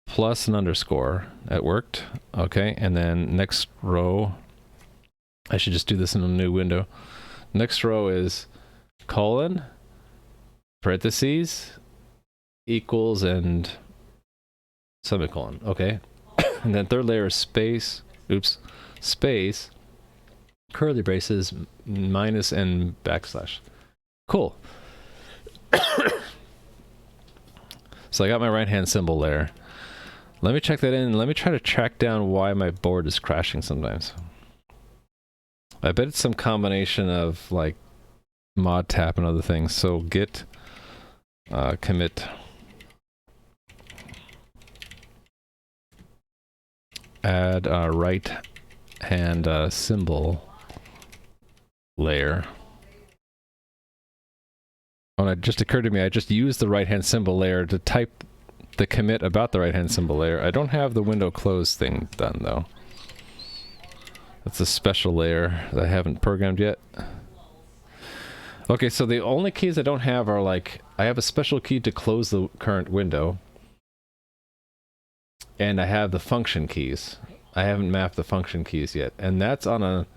plus an underscore. That worked. Okay, and then next row, I should just do this in a new window. Next row is colon, parentheses, equals, and semicolon. Okay. And then third layer is space, space, curly braces, minus, and backslash. Cool. So I got my right-hand symbol layer. Let me check that in. Let me try to track down why my board is crashing sometimes. I bet it's some combination of like mod tap and other things. So git commit add right hand symbol layer. Oh, and it just occurred to me, I just used the right hand symbol layer to type the commit about the right hand symbol layer. I don't have the window close thing done though. That's a special layer that I haven't programmed yet. Okay, so the only keys I don't have are like, I have a special key to close the current window. And I have the function keys. I haven't mapped the function keys yet. And that's on a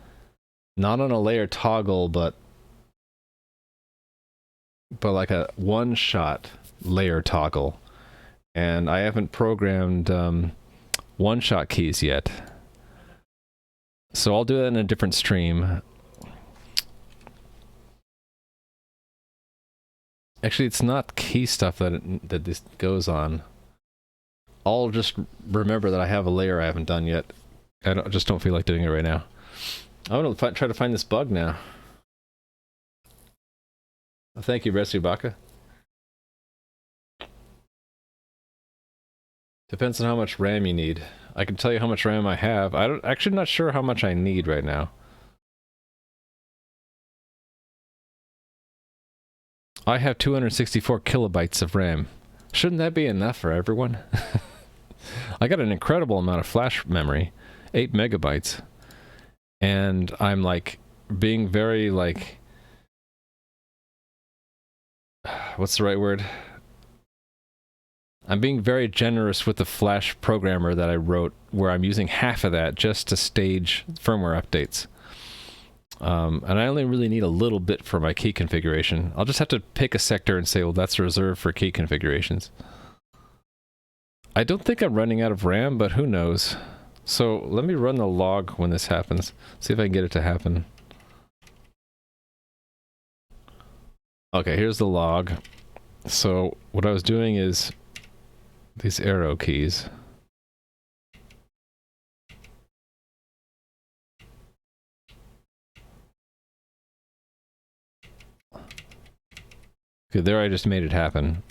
Not on a layer toggle, but like a one-shot layer toggle. And I haven't programmed one-shot keys yet. So I'll do that in a different stream. Actually, it's not key stuff that this goes on. I'll just remember that I have a layer I haven't done yet. Just don't feel like doing it right now. I want to try to find this bug now. Oh, thank you, Rescue Baka. Depends on how much RAM you need. I can tell you how much RAM I have. Actually not sure how much I need right now. I have 264 kilobytes of RAM. Shouldn't that be enough for everyone? I got an incredible amount of flash memory, 8 megabytes. And I'm like being very like, what's the right word? I'm being very generous with the Flash programmer that I wrote, where I'm using half of that just to stage firmware updates. And I only really need a little bit for my key configuration. I'll just have to pick a sector and say, well, that's reserved for key configurations. I don't think I'm running out of RAM, but who knows? So let me run the log when this happens. See if I can get it to happen. Okay, here's the log. So what I was doing is these arrow keys. Okay, there I just made it happen.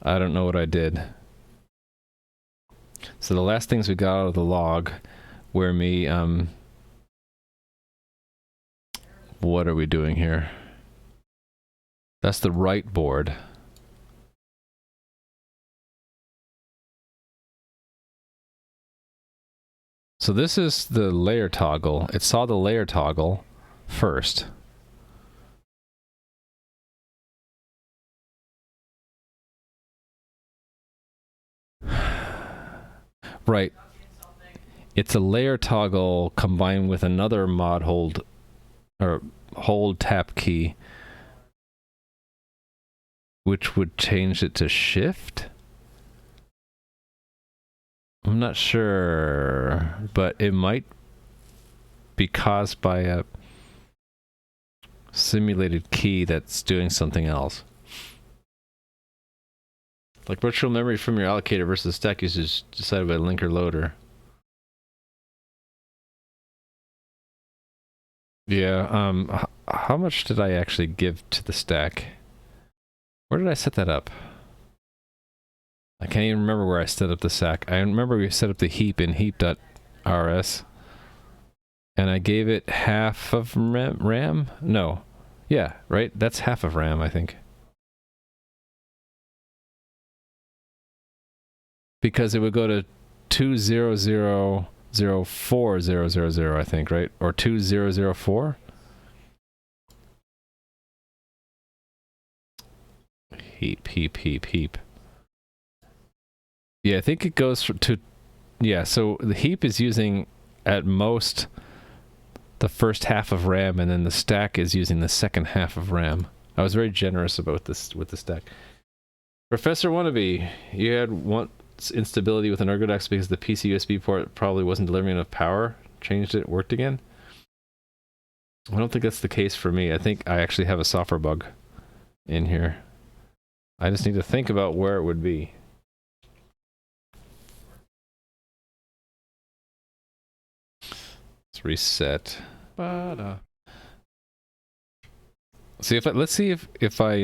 I don't know what I did. So the last things we got out of the log were me, what are we doing here? That's the right board. So this is the layer toggle. It saw the layer toggle first. Right. It's a layer toggle combined with another mod hold or hold tap key, which would change it to shift. I'm not sure, but it might be caused by a simulated key that's doing something else. Like virtual memory from your allocator versus stack usage decided by linker loader. Yeah, how much did I actually give to the stack? Where did I set that up? I can't even remember where I set up the stack. I remember we set up the heap in heap.rs. And I gave it half of RAM? No. Yeah, right? That's half of RAM, I think. Because it would go to 20004,000, I think, right? Or 2004? Heap. Yeah, I think it goes to... Yeah, so the heap is using, at most, the first half of RAM, and then the stack is using the second half of RAM. I was very generous about this with the stack. Professor Wannabe, you had one instability with an Ergodex because the PC USB port probably wasn't delivering enough power. Changed it, worked again. I don't think that's the case for me. I think I actually have a software bug in here. I just need to think about where it would be. Let's reset. See if let's see if I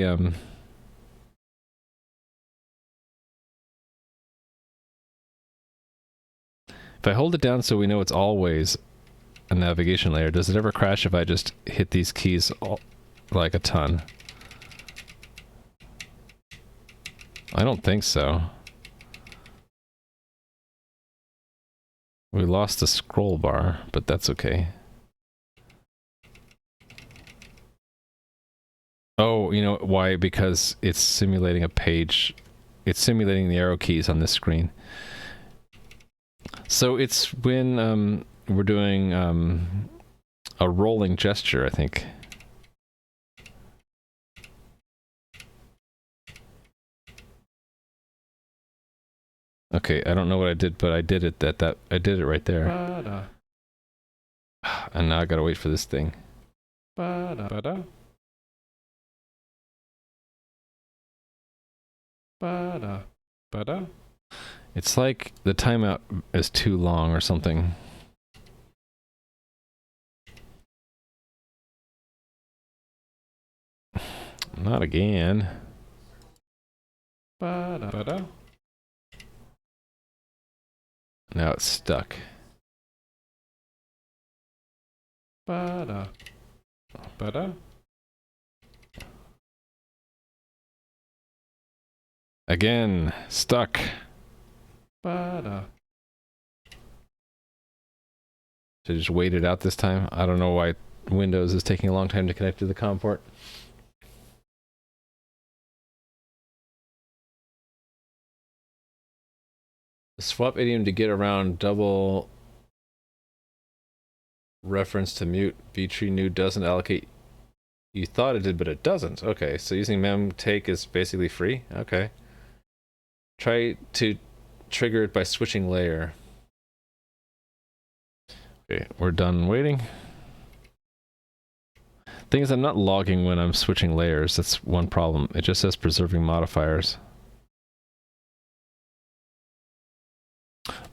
if I hold it down so we know it's always a navigation layer, does it ever crash if I just hit these keys like a ton? I don't think so. We lost the scroll bar, but that's okay. Oh, you know why? Because it's simulating a page. It's simulating the arrow keys on this screen. So it's when we're doing a rolling gesture, I think. Okay, I don't know what I did, but I did it. I did it right there. And now I gotta wait for this thing. It's like the timeout is too long or something. Not again. Now it's stuck. Again, stuck. Should just wait it out this time. I don't know why Windows is taking a long time to connect to the COM port. Swap idiom to get around double reference to mute. vtree new doesn't allocate. You thought it did, but it doesn't. Okay, so using mem take is basically free. Okay. Try to trigger it by switching layer. Okay, we're done waiting. Thing is, I'm not logging when I'm switching layers. That's one problem. It just says preserving modifiers.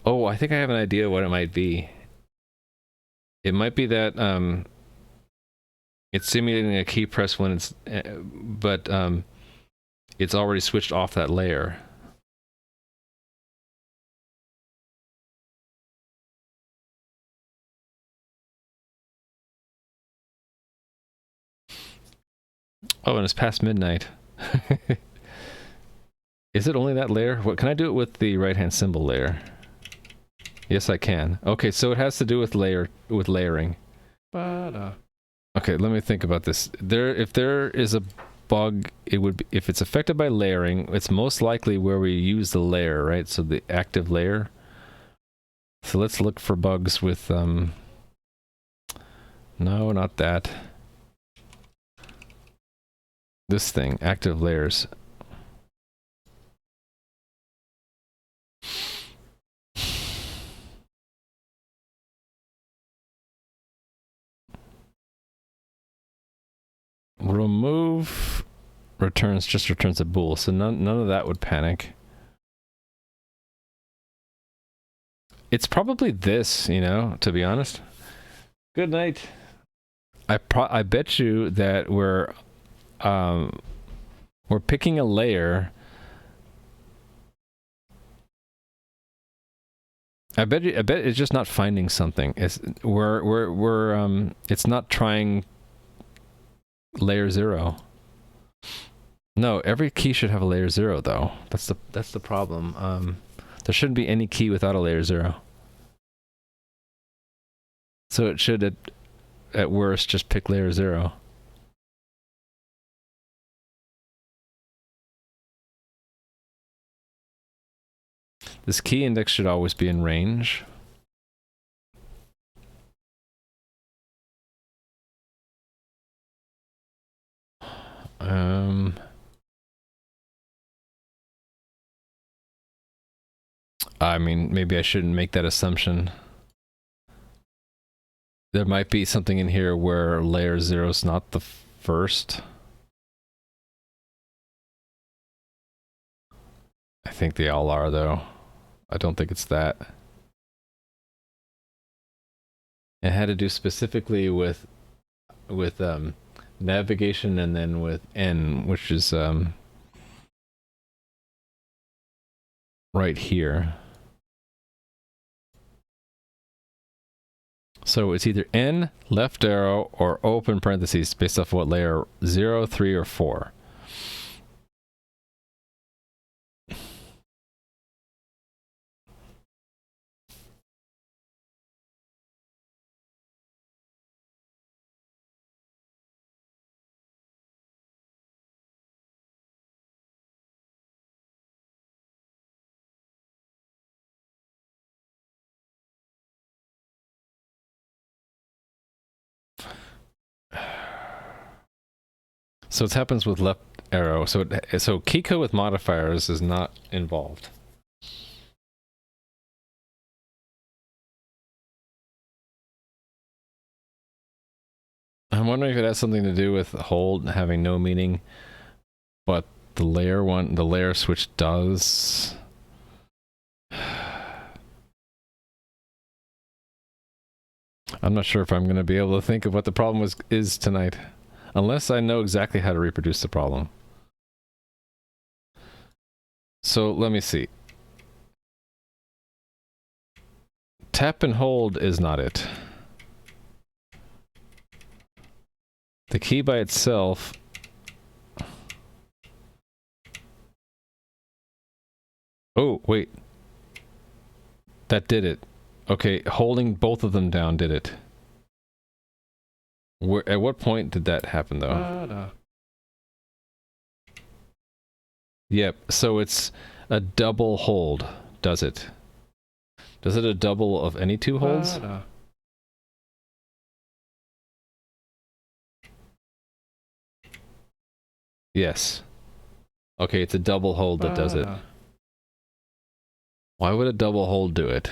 Oh, I think I have an idea what it might be. It might be that it's simulating a key press when it's, but it's already switched off that layer. Oh, and it's past midnight. Is it only that layer? What, can I do it with the right-hand symbol layer? Yes, I can. Okay, so it has to do with layering. Okay, let me think about this. If there is a bug, it would be, if it's affected by layering, it's most likely where we use the layer, right? So the active layer. So let's look for bugs with no, not that. This thing, active layers. Remove just returns a bool, so none of that would panic. It's probably this, you know, to be honest. Good night. I bet you that we're picking a layer. I bet it's just not finding something. It's it's not trying layer 0. No, every key should have a layer 0 though. That's the problem. There shouldn't be any key without a layer 0. So it should at worst just pick layer 0. This key index should always be in range. I mean, maybe I shouldn't make that assumption. There might be something in here where layer 0 is not the first. I think they all are, though. I don't think it's that. It had to do specifically with navigation and then with N, which is right here. So it's either N, left arrow, or open parentheses based off what layer 0, 3, or 4. So it happens with left arrow. So key code with modifiers is not involved. I'm wondering if it has something to do with hold having no meaning, but the layer switch does. I'm not sure if I'm going to be able to think of what the problem is tonight, unless I know exactly how to reproduce the problem. So let me see. Tap and hold is not it. The key by itself. Oh, wait. That did it. Okay, holding both of them down did it. At what point did that happen, though? Yep, so it's a double hold, does it? Does it a double of any two holds? Yes. Okay, it's a double hold that does it. Why would a double hold do it?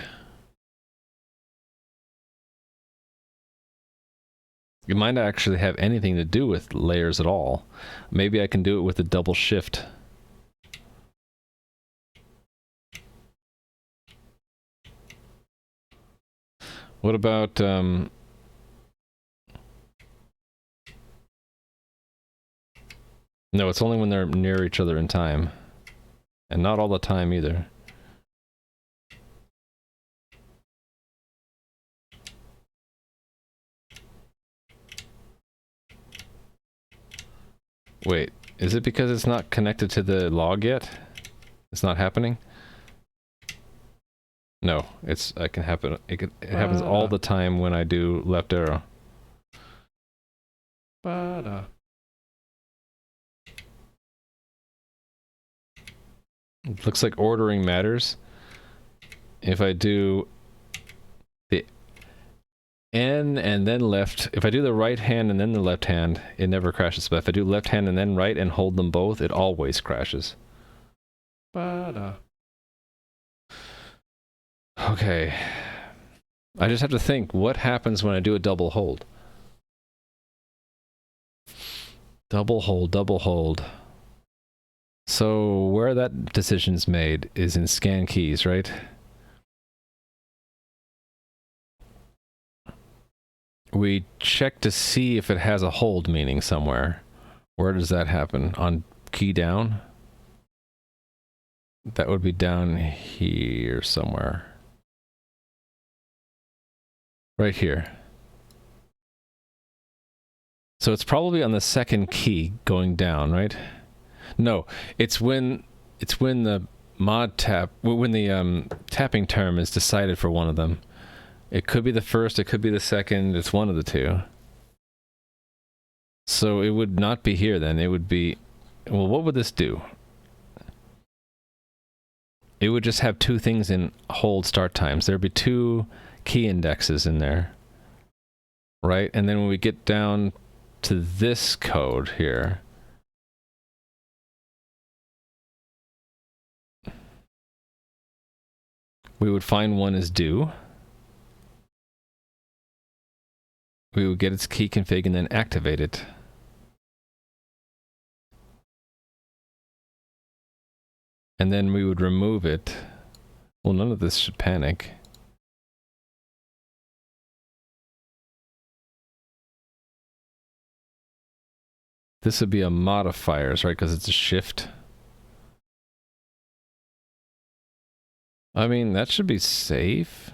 It might not actually have anything to do with layers at all. Maybe I can do it with a double shift. What about, no, it's only when they're near each other in time. And not all the time either. Wait, is it because it's not connected to the log yet? It's not happening? No, it can happen. It happens all the time when I do left arrow. It looks like ordering matters. If I do the N and then left, if I do the right hand and then the left hand, it never crashes. But if I do left hand and then right and hold them both, it always crashes. Okay. I just have to think, what happens when I do a double hold? Double hold, double hold. So where that decision's made is in scan keys, right? We check to see if it has a hold meaning somewhere. Where does that happen? On key down? That would be down here somewhere. Right here. So it's probably on the second key going down, right? No, it's when the mod tap, when the tapping term is decided for one of them. It could be the first, it could be the second, it's one of the two. So it would not be here then, it would be, well, what would this do? It would just have two things in hold start times. There'd be two key indexes in there. Right? And then when we get down to this code here, we would find one is due. We would get its key config and then activate it. And then we would remove it. Well, none of this should panic. This would be a modifiers, right? Because it's a shift. I mean, that should be safe.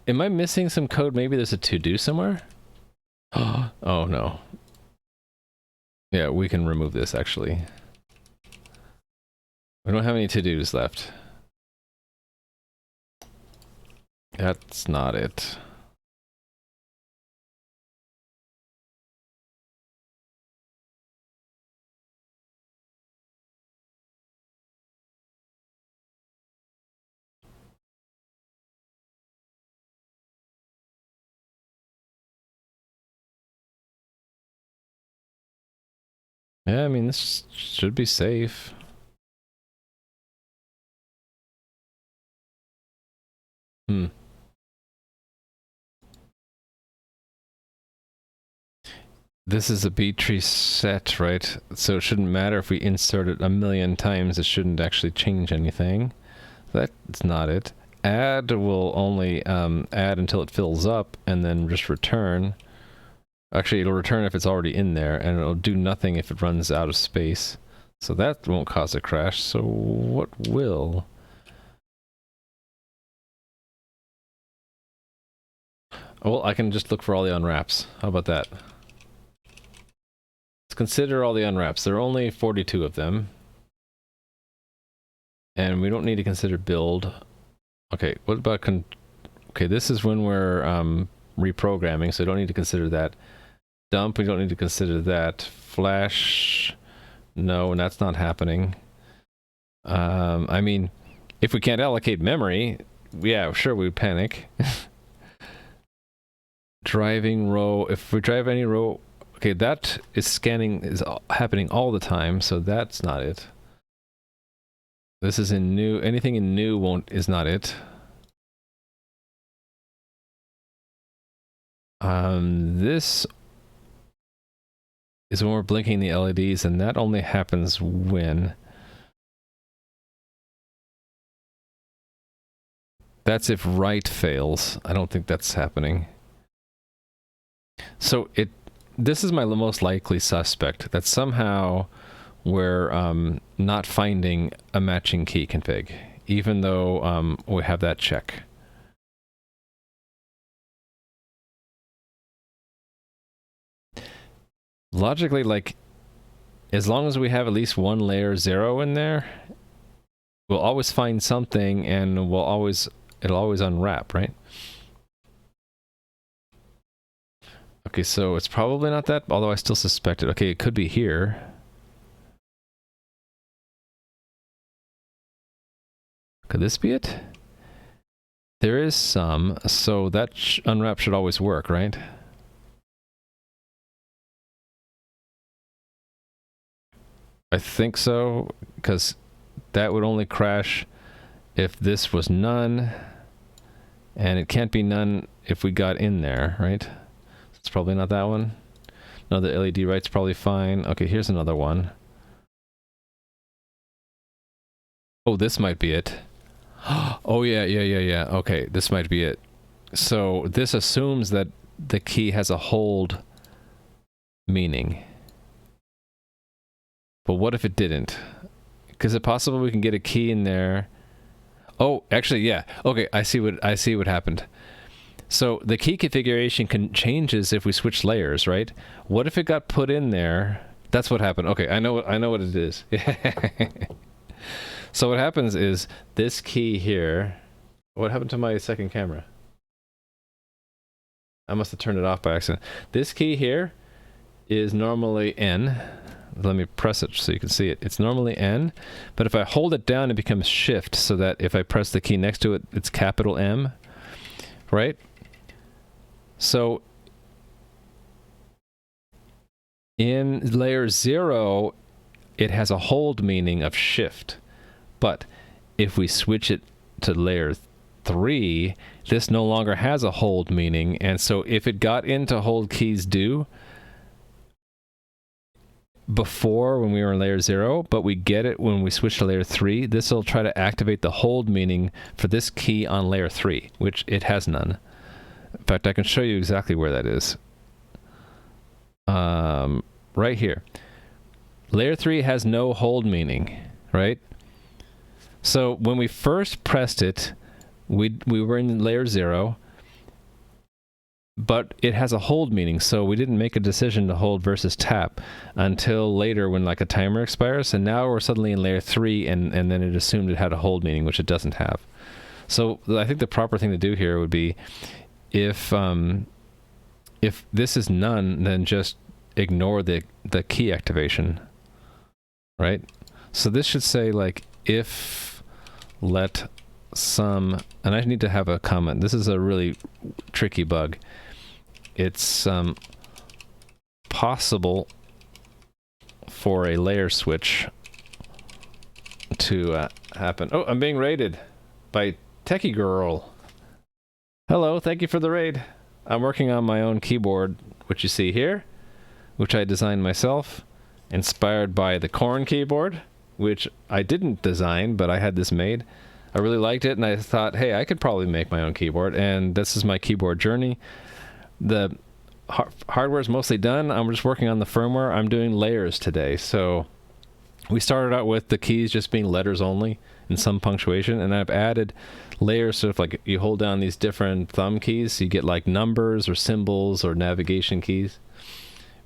Am I missing some code? Maybe there's a to-do somewhere? Oh, no. Yeah, we can remove this, actually. We don't have any to-dos left. That's not it. Yeah, I mean, this should be safe. Hmm. This is a B tree set, right? So it shouldn't matter if we insert it a million times. It shouldn't actually change anything. That's not it. Add will only add until it fills up and then just return. Actually, it'll return if it's already in there, and it'll do nothing if it runs out of space. So that won't cause a crash. So what will? Well, I can just look for all the unwraps. How about that? Let's consider all the unwraps. There are only 42 of them. And we don't need to consider build. Okay, what about... Okay, this is when we're reprogramming, so we don't need to consider that. Dump, we don't need to consider that. Flash... No, and that's not happening. I mean, if we can't allocate memory, yeah, sure, we would panic. Driving row, if we drive any row, okay, that is scanning, is happening all the time, so that's not it. This is in new, anything in new is not it. This is when we're blinking the LEDs, and that only happens when... That's if right fails. I don't think that's happening. So this is my most likely suspect, that somehow we're not finding a matching key config, even though we have that check. Logically, like, as long as we have at least one layer 0 in there, we'll always find something, and it'll always unwrap, right? Okay, so it's probably not that, although I still suspect it. Okay, it could be here. Could this be it? There is some, so that unwrap should always work, right? I think so, because that would only crash if this was none, and it can't be none if we got in there, right? It's probably not that one. No, the LED right's probably fine. Okay, here's another one. Oh, this might be it. Oh, yeah. Okay, this might be it. So this assumes that the key has a hold meaning. But what if it didn't? Is it possible we can get a key in there? Oh, actually, yeah. Okay, I see what happened. So the key configuration changes if we switch layers, right? What if it got put in there? That's what happened. Okay, I know what it is. So what happens is this key here. What happened to my second camera? I must have turned it off by accident. This key here is normally N. Let me press it so you can see it. It's normally N, but if I hold it down, it becomes Shift, so that if I press the key next to it, it's capital M, right? So in layer 0, it has a hold meaning of Shift, but if we switch it to layer 3, this no longer has a hold meaning, and so if it got into hold keys do before when we were in layer 0, but we get it when we switch to layer 3, this will try to activate the hold meaning for this key on layer 3, which it has none. In fact, I can show you exactly where that is. Right here. Layer 3 has no hold meaning, right? So when we first pressed it, we were in layer 0, but it has a hold meaning, so we didn't make a decision to hold versus tap until later when like a timer expires, and now we're suddenly in layer 3, and then it assumed it had a hold meaning, which it doesn't have. So I think the proper thing to do here would be, if this is none, then just ignore the key activation, right? So this should say like if let some, and I need to have a comment. This is a really tricky bug. It's possible for a layer switch to happen. Oh, I'm being raided by Techie Girl. Hello, thank you for the raid. I'm working on my own keyboard, which you see here, which I designed myself, inspired by the Korn keyboard, which I didn't design, but I had this made. I really liked it, and I thought, hey, I could probably make my own keyboard, and this is my keyboard journey. The hardware is mostly done. I'm just working on the firmware. I'm doing layers today, so we started out with the keys just being letters only and some punctuation, and I've added layers. So if like you hold down these different thumb keys, you get like numbers or symbols or navigation keys.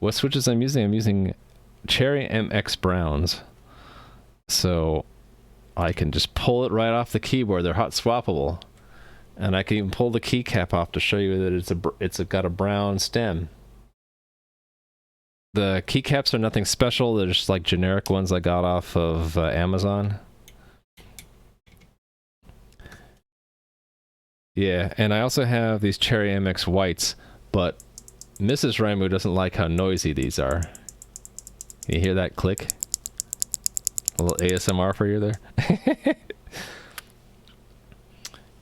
What switches I'm using? I'm using Cherry MX Browns, so I can just pull it right off the keyboard. They're hot swappable, and I can even pull the keycap off to show you that it's got a brown stem. The keycaps are nothing special. They're just like generic ones I got off of Amazon. Yeah, and I also have these Cherry MX whites, but Mrs. Ramu doesn't like how noisy these are. Can you hear that click? A little ASMR for you there.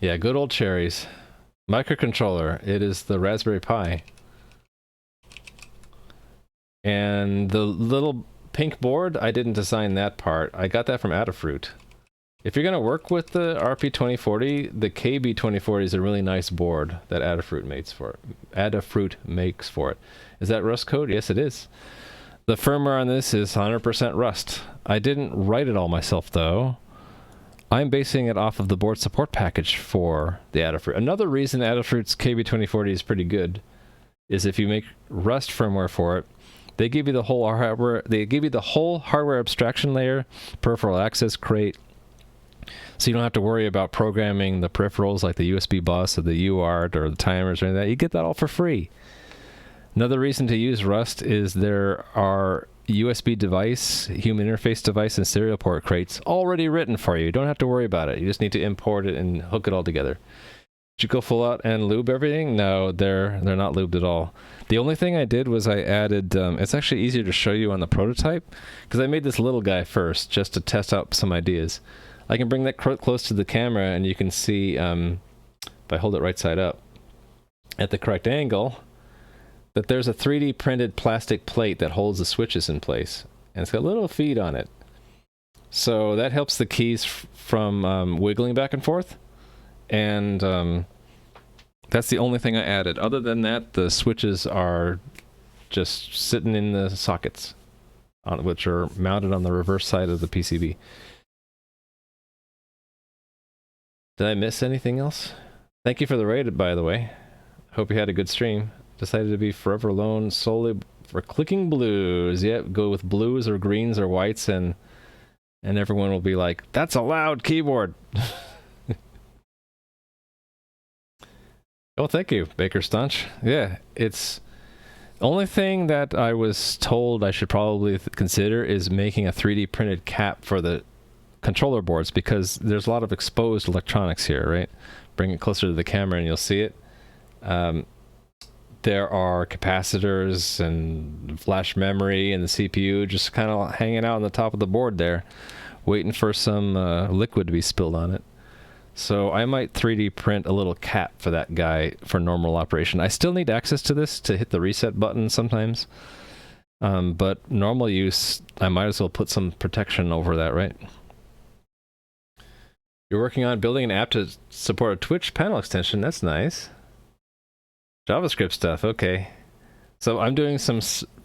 Yeah, good old cherries. Microcontroller. It is the Raspberry Pi. And the little pink board, I didn't design that part. I got that from Adafruit. If you're going to work with the RP2040, the KB2040 is a really nice board that Adafruit makes for it. Adafruit makes for it. Is that Rust code? Yes, it is. The firmware on this is 100% Rust. I didn't write it all myself, though. I'm basing it off of the board support package for the Adafruit. Another reason Adafruit's KB2040 is pretty good is if you make Rust firmware for it, they give you the whole hardware. They give you the whole hardware abstraction layer, peripheral access crate, so you don't have to worry about programming the peripherals like the USB bus or the UART or the timers or anything like that. You get that all for free. Another reason to use Rust is there are USB device, human interface device, and serial port crates already written for you. You don't have to worry about it. You just need to import it and hook it all together. Did you go full out and lube everything? No, they're not lubed at all. The only thing I did was I added, it's actually easier to show you on the prototype, because I made this little guy first just to test out some ideas. I can bring that close to the camera, and you can see, if I hold it right side up, at the correct angle, that there's a 3D printed plastic plate that holds the switches in place. And it's got little feet on it. So that helps the keys from wiggling back and forth. And that's the only thing I added. Other than that, the switches are just sitting in the sockets, which are mounted on the reverse side of the PCB. Did I miss anything else? Thank you for the raid, by the way. Hope you had a good stream. Decided to be forever alone solely for clicking blues. Yep, go with blues or greens or whites, and everyone will be like, that's a loud keyboard. Oh, thank you, Baker Staunch. Yeah, it's... Only thing that I was told I should probably consider is making a 3D printed cap for the controller boards, because there's a lot of exposed electronics here, right? Bring it closer to the camera and you'll see it. There are capacitors and flash memory and the CPU just kind of hanging out on the top of the board there, waiting for some liquid to be spilled on it. So I might 3D print a little cap for that guy for normal operation. I still need access to this to hit the reset button sometimes. But normal use, I might as well put some protection over that, right? You're working on building an app to support a Twitch panel extension. That's nice. JavaScript stuff, okay. So I'm doing some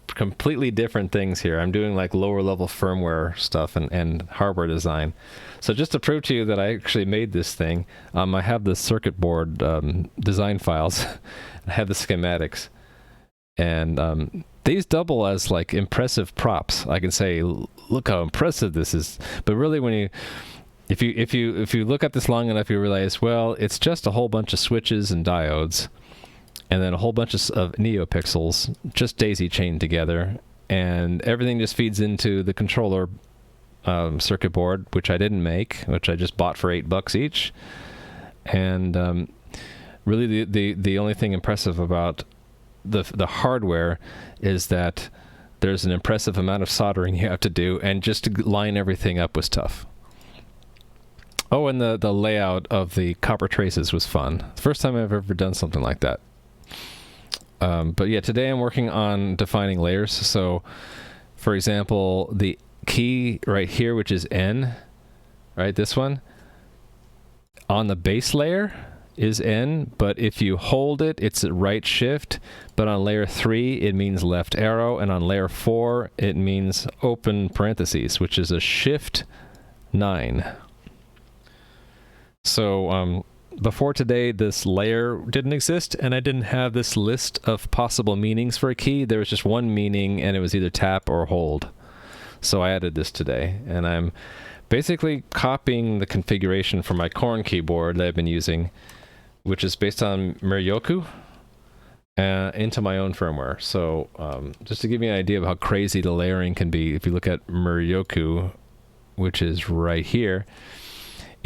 completely different things here. I'm doing like lower level firmware stuff and hardware design. So just to prove to you that I actually made this thing, I have the circuit board design files. I have the schematics. And these double as like impressive props. I can say, look how impressive this is. But really when you... If you look at this long enough, you realize, well, it's just a whole bunch of switches and diodes, and then a whole bunch of neopixels, just daisy chained together, and everything just feeds into the controller circuit board, which I didn't make, which I just bought for $8 each. And really, the only thing impressive about the hardware is that there's an impressive amount of soldering you have to do, and just to line everything up was tough. Oh, and the layout of the copper traces was fun. First time I've ever done something like that. But yeah, today I'm working on defining layers. So, for example, the key right here, which is N, right, this one, on the base layer is N, but if you hold it, it's right shift, but on layer 3, it means left arrow, and on layer 4, it means open parentheses, which is a shift 9. So, before today, this layer didn't exist, and I didn't have this list of possible meanings for a key. There was just one meaning, and it was either tap or hold. So I added this today, and I'm basically copying the configuration for my Korn keyboard that I've been using, which is based on Muryoku, into my own firmware. So just to give you an idea of how crazy the layering can be, if you look at Muryoku, which is right here,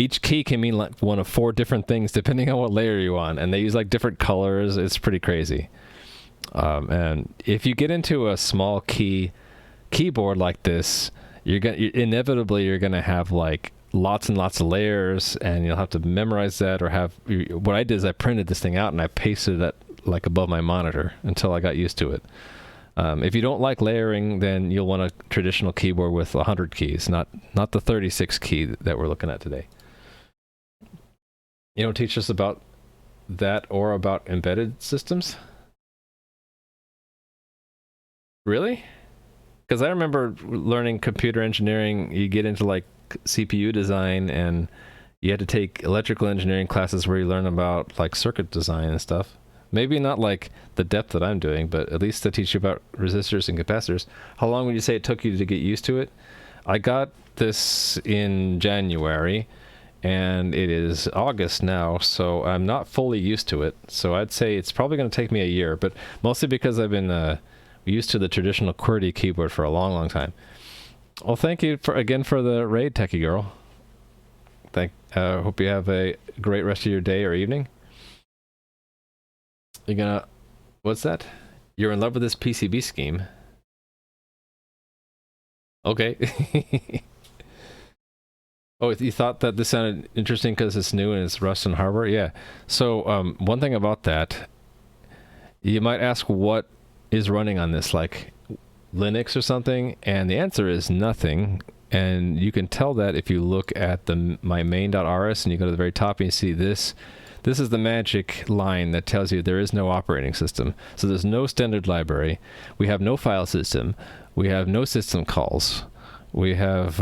each key can mean like one of 4 different things depending on what layer you're on, and they use like different colors. It's pretty crazy. And if you get into a small keyboard like this, inevitably you're gonna have like lots and lots of layers, and you'll have to memorize that, or have. What I did is I printed this thing out and I pasted it like above my monitor until I got used to it. If you don't like layering, then you'll want a traditional keyboard with 100 keys, not the 36 key that we're looking at today. You don't teach us about that or about embedded systems? Really? Because I remember learning computer engineering, you get into like CPU design, and you had to take electrical engineering classes where you learn about like circuit design and stuff. Maybe not like the depth that I'm doing, but at least they teach you about resistors and capacitors. How long would you say it took you to get used to it? I got this in January, and it is August now, so I'm not fully used to it. So I'd say it's probably going to take me a year, but mostly because I've been used to the traditional QWERTY keyboard for a long, long time. Well, thank you again for the raid, Techie Girl. Hope you have a great rest of your day or evening. You're gonna... What's that? You're in love with this PCB scheme. Okay. Oh, you thought that this sounded interesting because it's new and it's Rust and hardware? Yeah. So one thing about that, you might ask what is running on this, like Linux or something, and the answer is nothing. And you can tell that if you look at my main.rs and you go to the very top and you see this. This is the magic line that tells you there is no operating system. So there's no standard library. We have no file system. We have no system calls. We have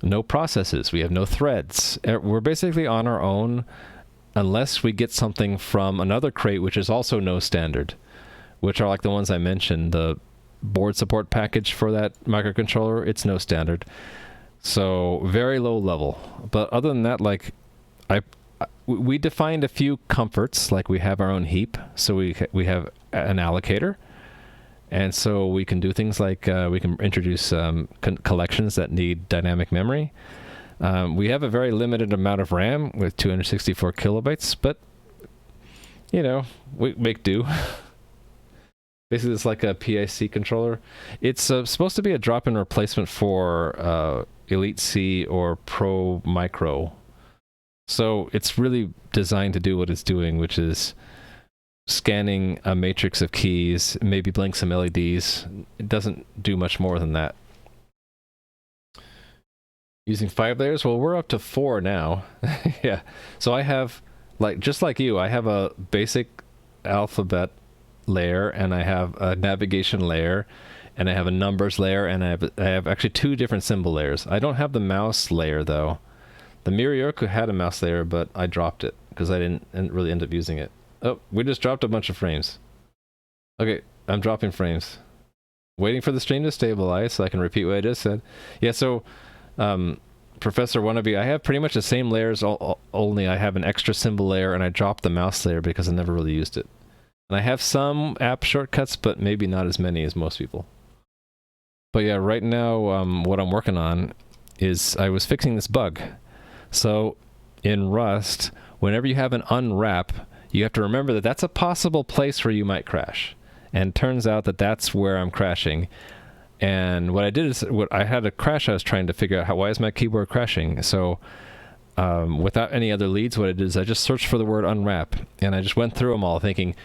no processes. We have no threads. We're basically on our own unless we get something from another crate, which is also no standard, which are like the ones I mentioned, the board support package for that microcontroller. It's no standard. So very low level. But other than that, like we defined a few comforts, like we have our own heap, so we have an allocator, and so we can do things like we can introduce collections that need dynamic memory. We have a very limited amount of RAM with 264 kilobytes, but you know, we make do. Basically, it's like a PIC controller. It's supposed to be a drop-in replacement for Elite C or Pro Micro. So it's really designed to do what it's doing, which is scanning a matrix of keys, maybe blink some LEDs. It doesn't do much more than that. Using 5 layers? Well, we're up to 4 now. Yeah. So I have, just like you, I have a basic alphabet layer, and I have a navigation layer, and I have a numbers layer, and I have actually 2 different symbol layers. I don't have the mouse layer, though. The Muryoku had a mouse layer, but I dropped it because I didn't really end up using it. Oh, we just dropped a bunch of frames. Okay, I'm dropping frames. Waiting for the stream to stabilize so I can repeat what I just said. Yeah, so Professor Wannabe, I have pretty much the same layers, only I have an extra symbol layer, and I dropped the mouse layer because I never really used it. And I have some app shortcuts, but maybe not as many as most people. But yeah, right now what I'm working on is I was fixing this bug. So in Rust, whenever you have an unwrap, you have to remember that that's a possible place where you might crash. And turns out that that's where I'm crashing. And what I did is, what I had a crash, I was trying to figure out why is my keyboard crashing. So without any other leads, what I did is I just searched for the word unwrap, and I just went through them all thinking,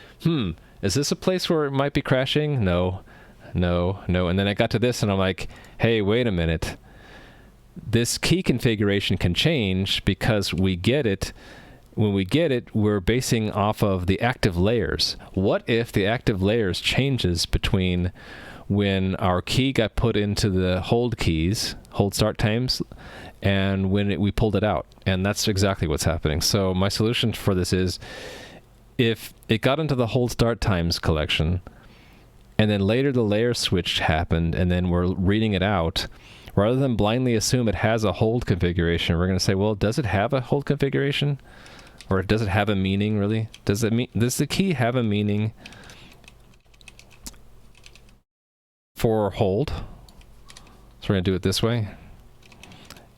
is this a place where it might be crashing? No. And then I got to this, and I'm like, hey, wait a minute. This key configuration can change because we get it. When we get it, we're basing off of the active layers. What if the active layers changes between when our key got put into the hold keys, hold start times, and when we pulled it out? And that's exactly what's happening. So my solution for this is, if it got into the hold start times collection, and then later the layer switch happened, and then we're reading it out, rather than blindly assume it has a hold configuration, we're going to say, well, does it have a hold configuration? Or does it have a meaning, really? Does the key have a meaning for hold? So we're going to do it this way.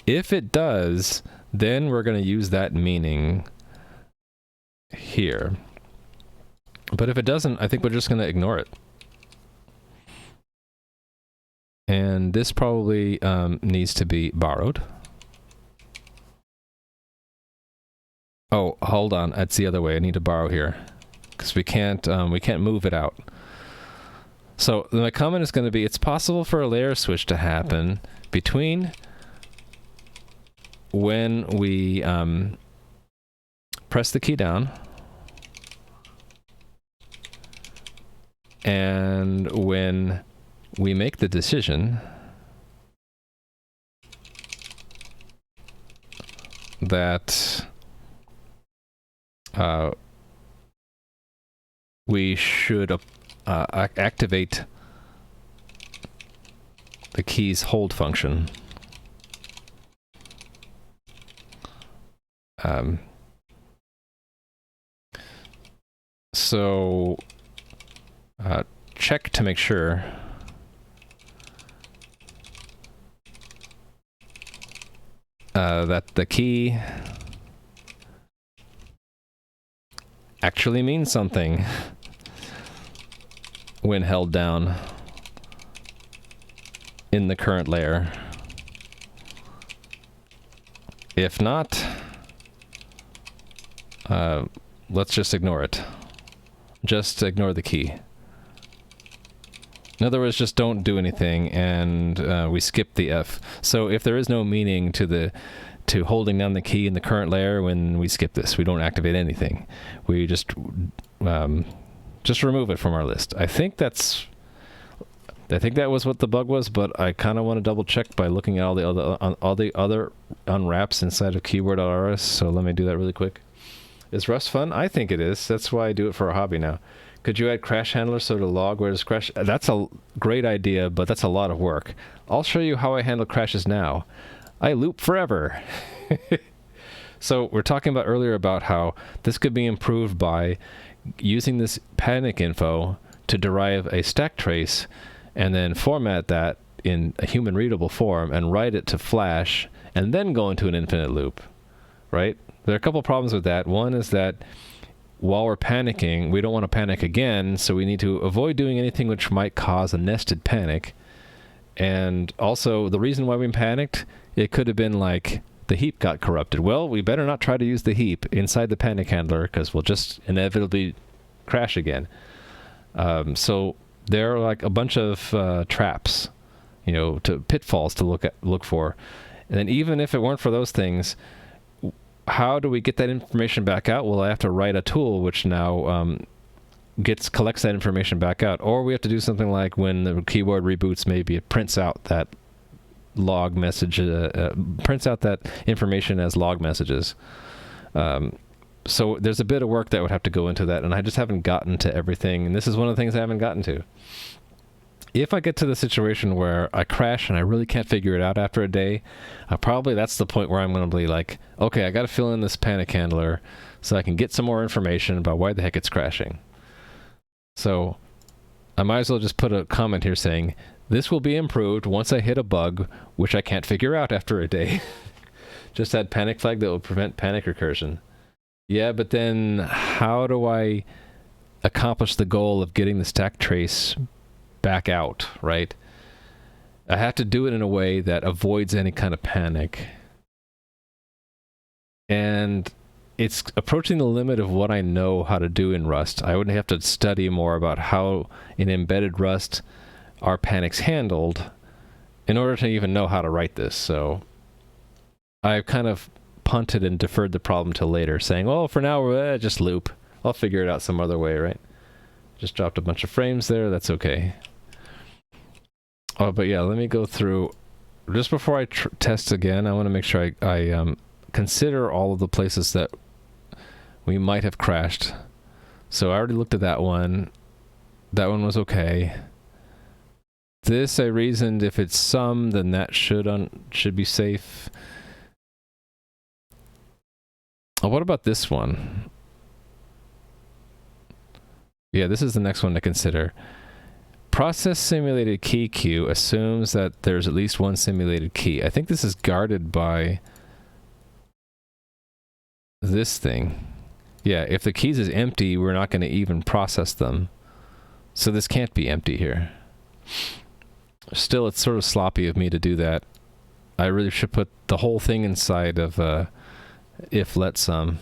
If it does, then we're going to use that meaning here. But if it doesn't, I think we're just going to ignore it. And this probably needs to be borrowed. Oh, hold on. That's the other way. I need to borrow here because we can't move it out. So my comment is going to be, it's possible for a layer switch to happen between when we press the key down and when we make the decision that we should activate the key's hold function. So check to make sure that the key actually means something when held down in the current layer. If not, let's just ignore it. Just ignore the key. In other words, just don't do anything, and we skip the F. So if there is no meaning to holding down the key in the current layer, when we skip this, we don't activate anything. We just remove it from our list. I think that was what the bug was, but I kind of want to double check by looking at all the other unwraps inside of keyboard.rs. So let me do that really quick. Is Rust fun? I think it is. That's why I do it for a hobby now. Could you add crash handlers so to log where does crash? That's a great idea, but that's a lot of work. I'll show you how I handle crashes now. I loop forever. So we're talking about earlier about how this could be improved by using this panic info to derive a stack trace and then format that in a human readable form and write it to flash and then go into an infinite loop, right? There are a couple problems with that. One is that while we're panicking, we don't want to panic again, so we need to avoid doing anything which might cause a nested panic. And also, the reason why we panicked, it could have been like the heap got corrupted. Well, we better not try to use the heap inside the panic handler because we'll just inevitably crash again. So there are like a bunch of traps, pitfalls to look for. And then even if it weren't for those things, how do we get that information back out? Well, I have to write a tool which now collects that information back out. Or we have to do something like when the keyboard reboots, maybe it prints out that log message, prints out that information as log messages. So there's a bit of work that would have to go into that, and I just haven't gotten to everything. And this is one of the things I haven't gotten to. If I get to the situation where I crash and I really can't figure it out after a day, probably that's the point where I'm going to be like, okay, I got to fill in this panic handler so I can get some more information about why the heck it's crashing. So I might as well just put a comment here saying, this will be improved once I hit a bug which I can't figure out after a day. Just add panic flag that will prevent panic recursion. Yeah, but then how do I accomplish the goal of getting the stack trace back out, right? I have to do it in a way that avoids any kind of panic. And it's approaching the limit of what I know how to do in Rust. I would have to study more about how in embedded Rust are panics handled in order to even know how to write this. So I've kind of punted and deferred the problem till later, saying, well, for now, just loop. I'll figure it out some other way, right? Just dropped a bunch of frames there. That's okay. Oh, but yeah, let me go through. Just before I test again, I want to make sure I consider all of the places that we might have crashed. So I already looked at that one. That one was okay. This, I reasoned if it's some, then that should be safe. Oh, what about this one? Yeah, this is the next one to consider. Process simulated key queue assumes that there's at least one simulated key. I think this is guarded by this thing. Yeah, if the keys is empty, we're not going to even process them. So this can't be empty here. Still, it's sort of sloppy of me to do that. I really should put the whole thing inside of if let some.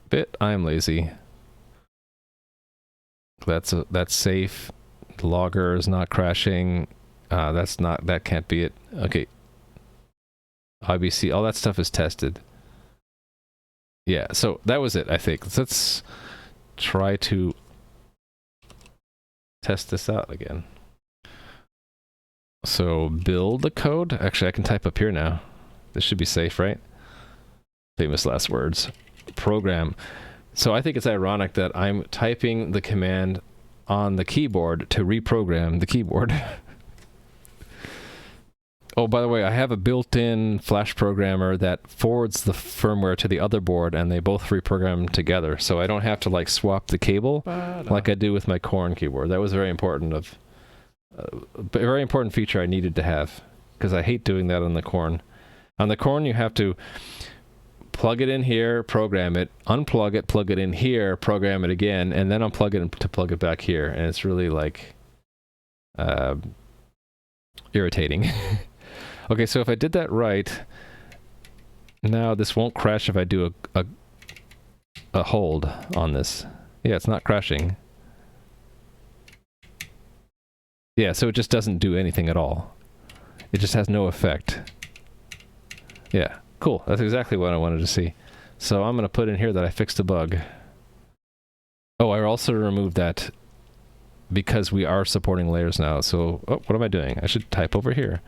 Bit, I'm lazy. That's safe. The logger is not crashing. That can't be it. Okay. IBC, all that stuff is tested. Yeah, so that was it, I think. Let's try to test this out again. So build the code. Actually, I can type up here now. This should be safe, right? Famous last words. Program. So I think it's ironic that I'm typing the command on the keyboard to reprogram the keyboard. Oh, by the way, I have a built-in Flash programmer that forwards the firmware to the other board, and they both reprogram together. So I don't have to like swap the cable like I do with my Corn keyboard. That was very important a very important feature I needed to have, because I hate doing that on the Corn. On the Corn, you have to plug it in here, program it, unplug it, plug it in here, program it again, and then unplug it to plug it back here. And it's really like irritating. Okay, so if I did that right, now this won't crash if I do a hold on this. Yeah, it's not crashing. Yeah, so it just doesn't do anything at all. It just has no effect. Yeah, cool. That's exactly what I wanted to see. So I'm going to put in here that I fixed a bug. Oh, I also removed that because we are supporting layers now. So, oh, what am I doing? I should type over here.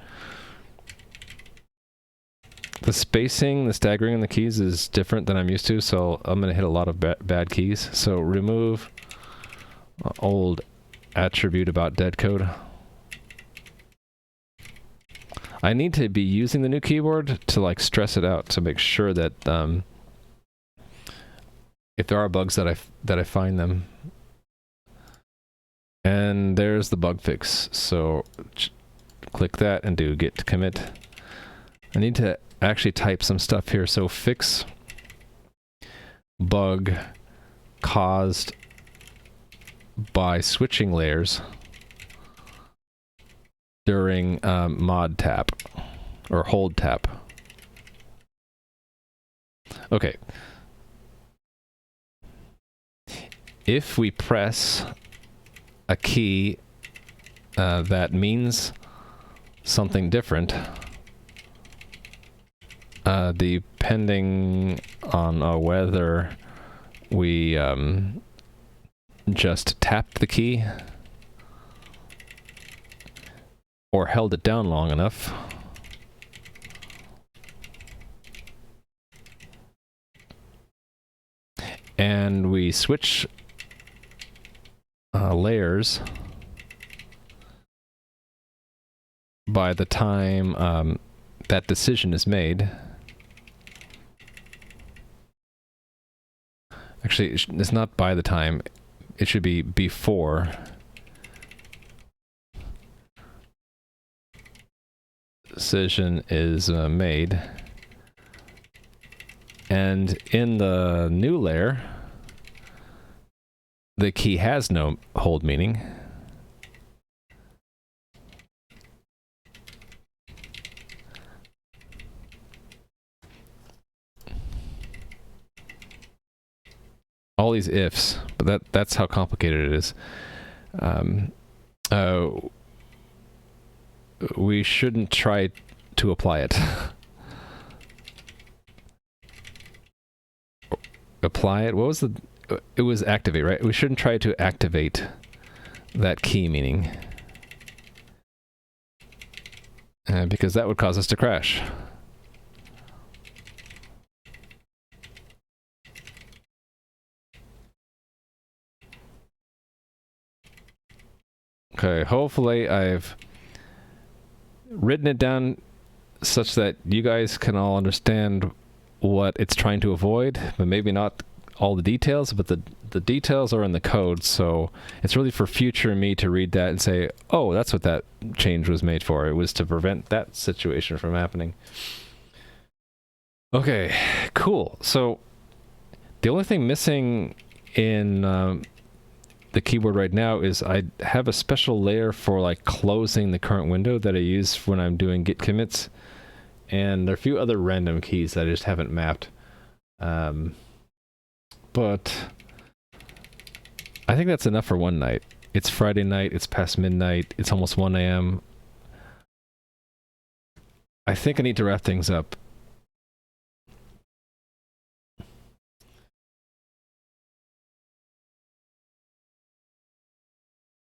The spacing, the staggering in the keys is different than I'm used to, so I'm going to hit a lot of bad keys. So remove old attribute about dead code. I need to be using the new keyboard to like stress it out to make sure that if there are bugs that I find them. And there's the bug fix. So click that and do git commit. I need to actually type some stuff here. So fix bug caused by switching layers during mod tap or hold tap. Okay. If we press a key that means something different, depending on whether we just tapped the key or held it down long enough, and we switch layers by the time that decision is made. Actually, it's not by the time, it should be before decision is made. And in the new layer, the key has no hold meaning. All these ifs, but that's how complicated it is. We shouldn't try to apply it. Apply it? What was the... It was activate, right? We shouldn't try to activate that key meaning. Because that would cause us to crash. Okay, hopefully I've written it down such that you guys can all understand what it's trying to avoid, but maybe not all the details, but the details are in the code, so it's really for future me to read that and say, oh, that's what that change was made for. It was to prevent that situation from happening. Okay, cool. So the only thing missing in the keyboard right now is I have a special layer for like closing the current window that I use when I'm doing git commits, and there are a few other random keys that I just haven't mapped. But I think that's enough for one night. It's Friday night, it's past midnight, it's almost 1 a.m. I think I need to wrap things up.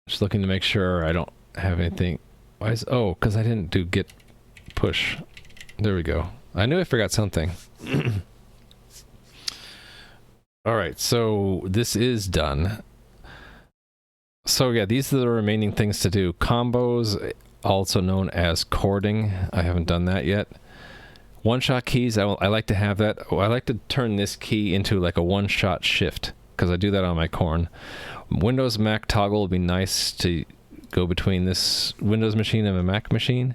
Just looking to make sure I don't have anything. Why is... Oh, because I didn't do git push. There we go. I knew I forgot something. Alright, so this is done. So yeah, these are the remaining things to do. Combos, also known as chording. I haven't done that yet. One-shot keys, I like to have that. I like to turn this key into like a one-shot shift, because I do that on my corn. Windows Mac toggle would be nice to go between this Windows machine and a Mac machine.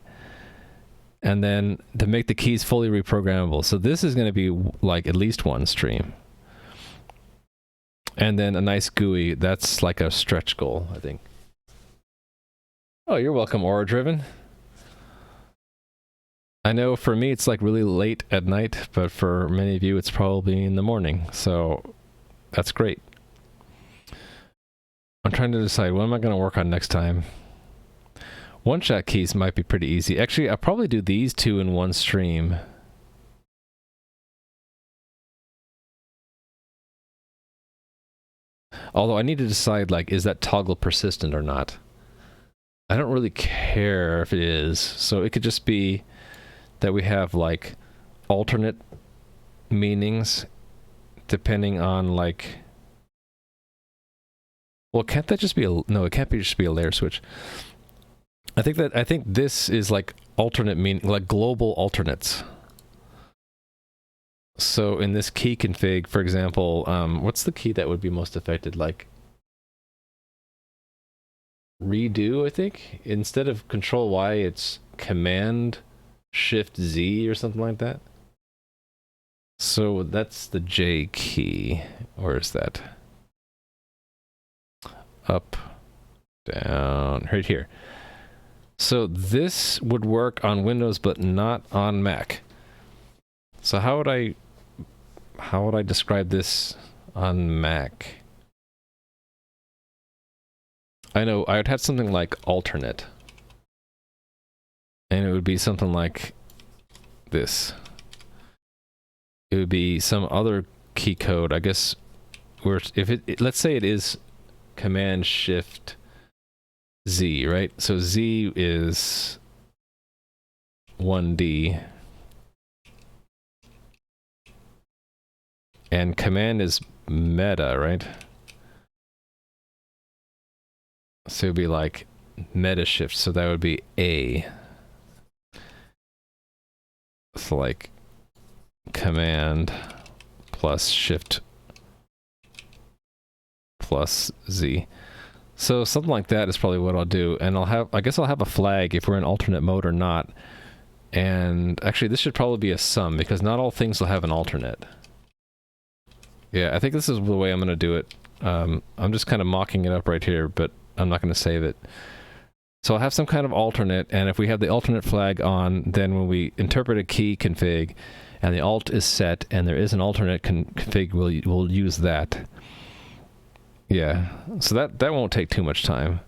And then to make the keys fully reprogrammable. So this is going to be like at least one stream. And then a nice GUI. That's like a stretch goal, I think. Oh, you're welcome, Aura Driven. I know for me it's like really late at night, but for many of you it's probably in the morning. So that's great. I'm trying to decide what am I going to work on next time. One-shot keys might be pretty easy. Actually, I'll probably do these two in one stream. Although I need to decide, like, is that toggle persistent or not? I don't really care if it is. So it could just be that we have, like, alternate meanings depending on, like... Well, can't that just be a... No, it can't be just be a layer switch. I think this is like alternate meaning, like global alternates. So in this key config, for example, what's the key that would be most affected? Like redo, I think. Instead of Control Y, it's Command Shift Z or something like that. So that's the J key. Where is that? Up, down, right here. So this would work on Windows, but not on Mac. So how would I describe this on Mac? I know I would have something like alternate, and it would be something like this. It would be some other key code, I guess. Where if let's say it is Command Shift Z, right? So Z is 1D. And command is meta, right? So it would be like meta shift, so that would be A. So like command plus shift plus Z. So something like that is probably what I'll do, and I guess I'll have a flag if we're in alternate mode or not. And actually this should probably be a sum, because not all things will have an alternate. Yeah, I think this is the way I'm going to do it. I'm just kind of mocking it up right here, but I'm not going to save it. So I'll have some kind of alternate, and if we have the alternate flag on, then when we interpret a key config and the alt is set and there is an alternate config, we'll use that. Yeah, so that won't take too much time.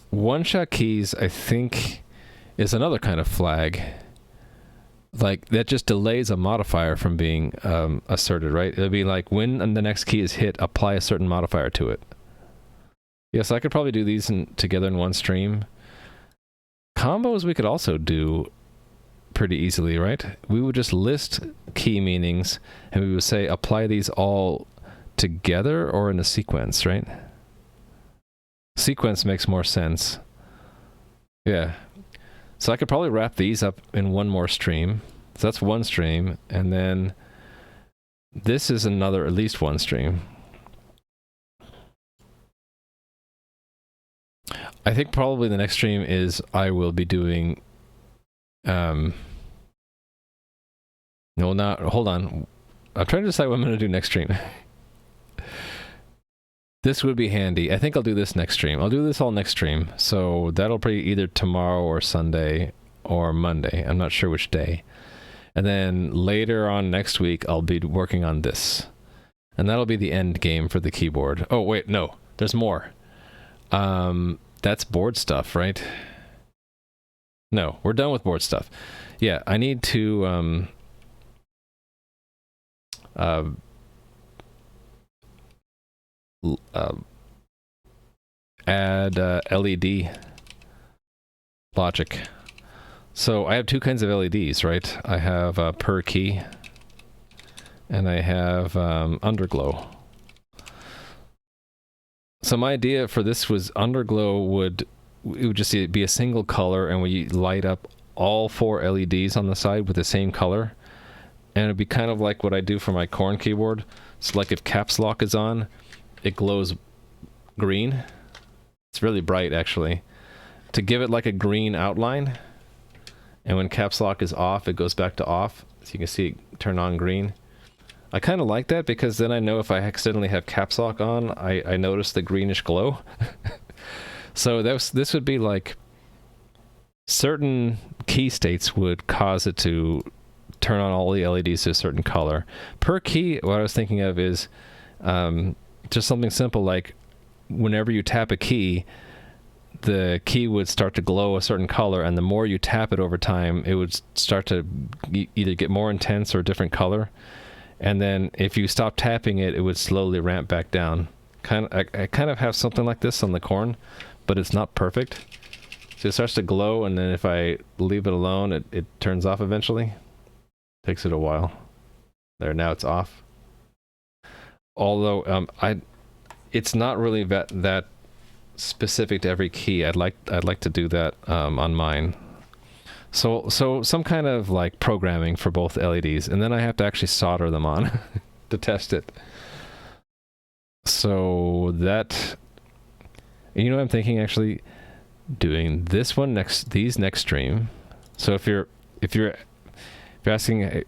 One-shot keys, I think, is another kind of flag. Like, that just delays a modifier from being asserted, right? It'll be like, when the next key is hit, apply a certain modifier to it. Yes, I could probably do these together in one stream. Combos we could also do pretty easily, right? We would just list key meanings, and we would say, apply these all together or in a sequence, right? Sequence makes more sense. Yeah. So I could probably wrap these up in one more stream. So that's one stream, and then this is another, at least one stream. I think probably the next stream is I will be doing no, not, hold on. I'm trying to decide what I'm going to do next stream. This would be handy. I think I'll do this next stream. I'll do this all next stream. So that'll be either tomorrow or Sunday or Monday. I'm not sure which day. And then later on next week, I'll be working on this. And that'll be the end game for the keyboard. Oh, wait, no. There's more. That's board stuff, right? No, we're done with board stuff. Yeah, I need to add LED logic. So I have two kinds of LEDs, right? I have per key, and I have underglow. So my idea for this was underglow would just be a single color, and we light up all 4 LEDs on the side with the same color, and it'd be kind of like what I do for my Korn keyboard. So like if caps lock is on, it glows green. It's really bright, actually. To give it like a green outline, and when caps lock is off, it goes back to off. So you can see it turn on green. I kind of like that because then I know if I accidentally have caps lock on, I notice the greenish glow. So this would be like certain key states would cause it to turn on all the LEDs to a certain color. Per key, what I was thinking of is just something simple like whenever you tap a key, the key would start to glow a certain color, and the more you tap it over time, it would start to either get more intense or a different color. And then if you stop tapping it, it would slowly ramp back down. I kind of have something like this on the Korn, but it's not perfect. So it starts to glow, and then if I leave it alone, it turns off eventually. Takes it a while. There, now it's off. Although it's not really that specific to every key. I'd like to do that on mine. So some kind of like programming for both LEDs, and then I have to actually solder them on to test it. So that, you know what I'm thinking, actually doing this one these next stream. So if you're asking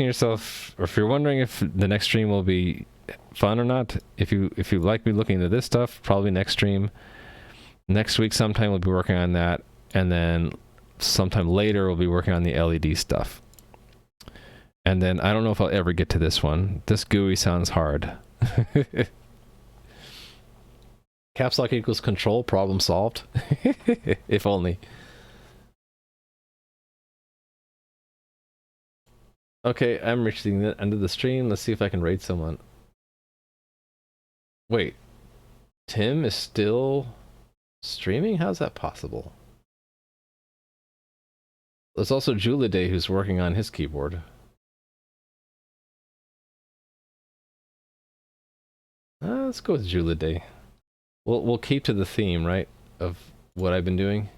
yourself, or if you're wondering if the next stream will be fun or not, if you like me looking into this stuff, probably next stream. Next week sometime we'll be working on that, and then sometime later we'll be working on the LED stuff. And then I don't know if I'll ever get to this one. This GUI sounds hard. Caps lock equals control, problem solved. If only. Okay, I'm reaching the end of the stream. Let's see if I can raid someone. Wait, Tim is still streaming? How's that possible? There's also Juliday who's working on his keyboard. Let's go with Juliday. We'll keep to the theme, right, of what I've been doing.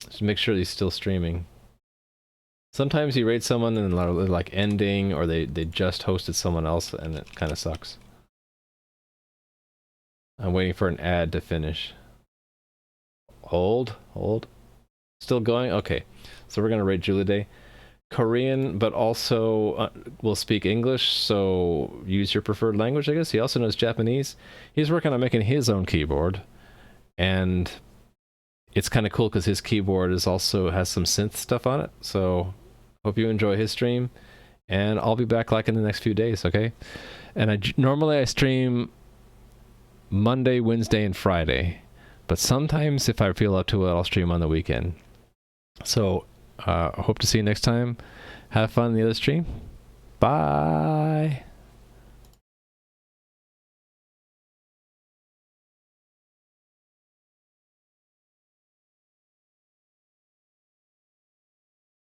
Just make sure he's still streaming. Sometimes you raid someone and they're like ending, or they just hosted someone else, and it kind of sucks. I'm waiting for an ad to finish. Hold. Still going? Okay. So we're gonna raid Juliday. Korean, but also will speak English, so use your preferred language, I guess. He also knows Japanese. He's working on making his own keyboard, and it's kind of cool because his keyboard is also has some synth stuff on it. So hope you enjoy his stream, and I'll be back like in the next few days, okay? And normally I stream Monday, Wednesday, and Friday, but sometimes if I feel up to it, I'll stream on the weekend. So hope to see you next time. Have fun in the other stream. Bye.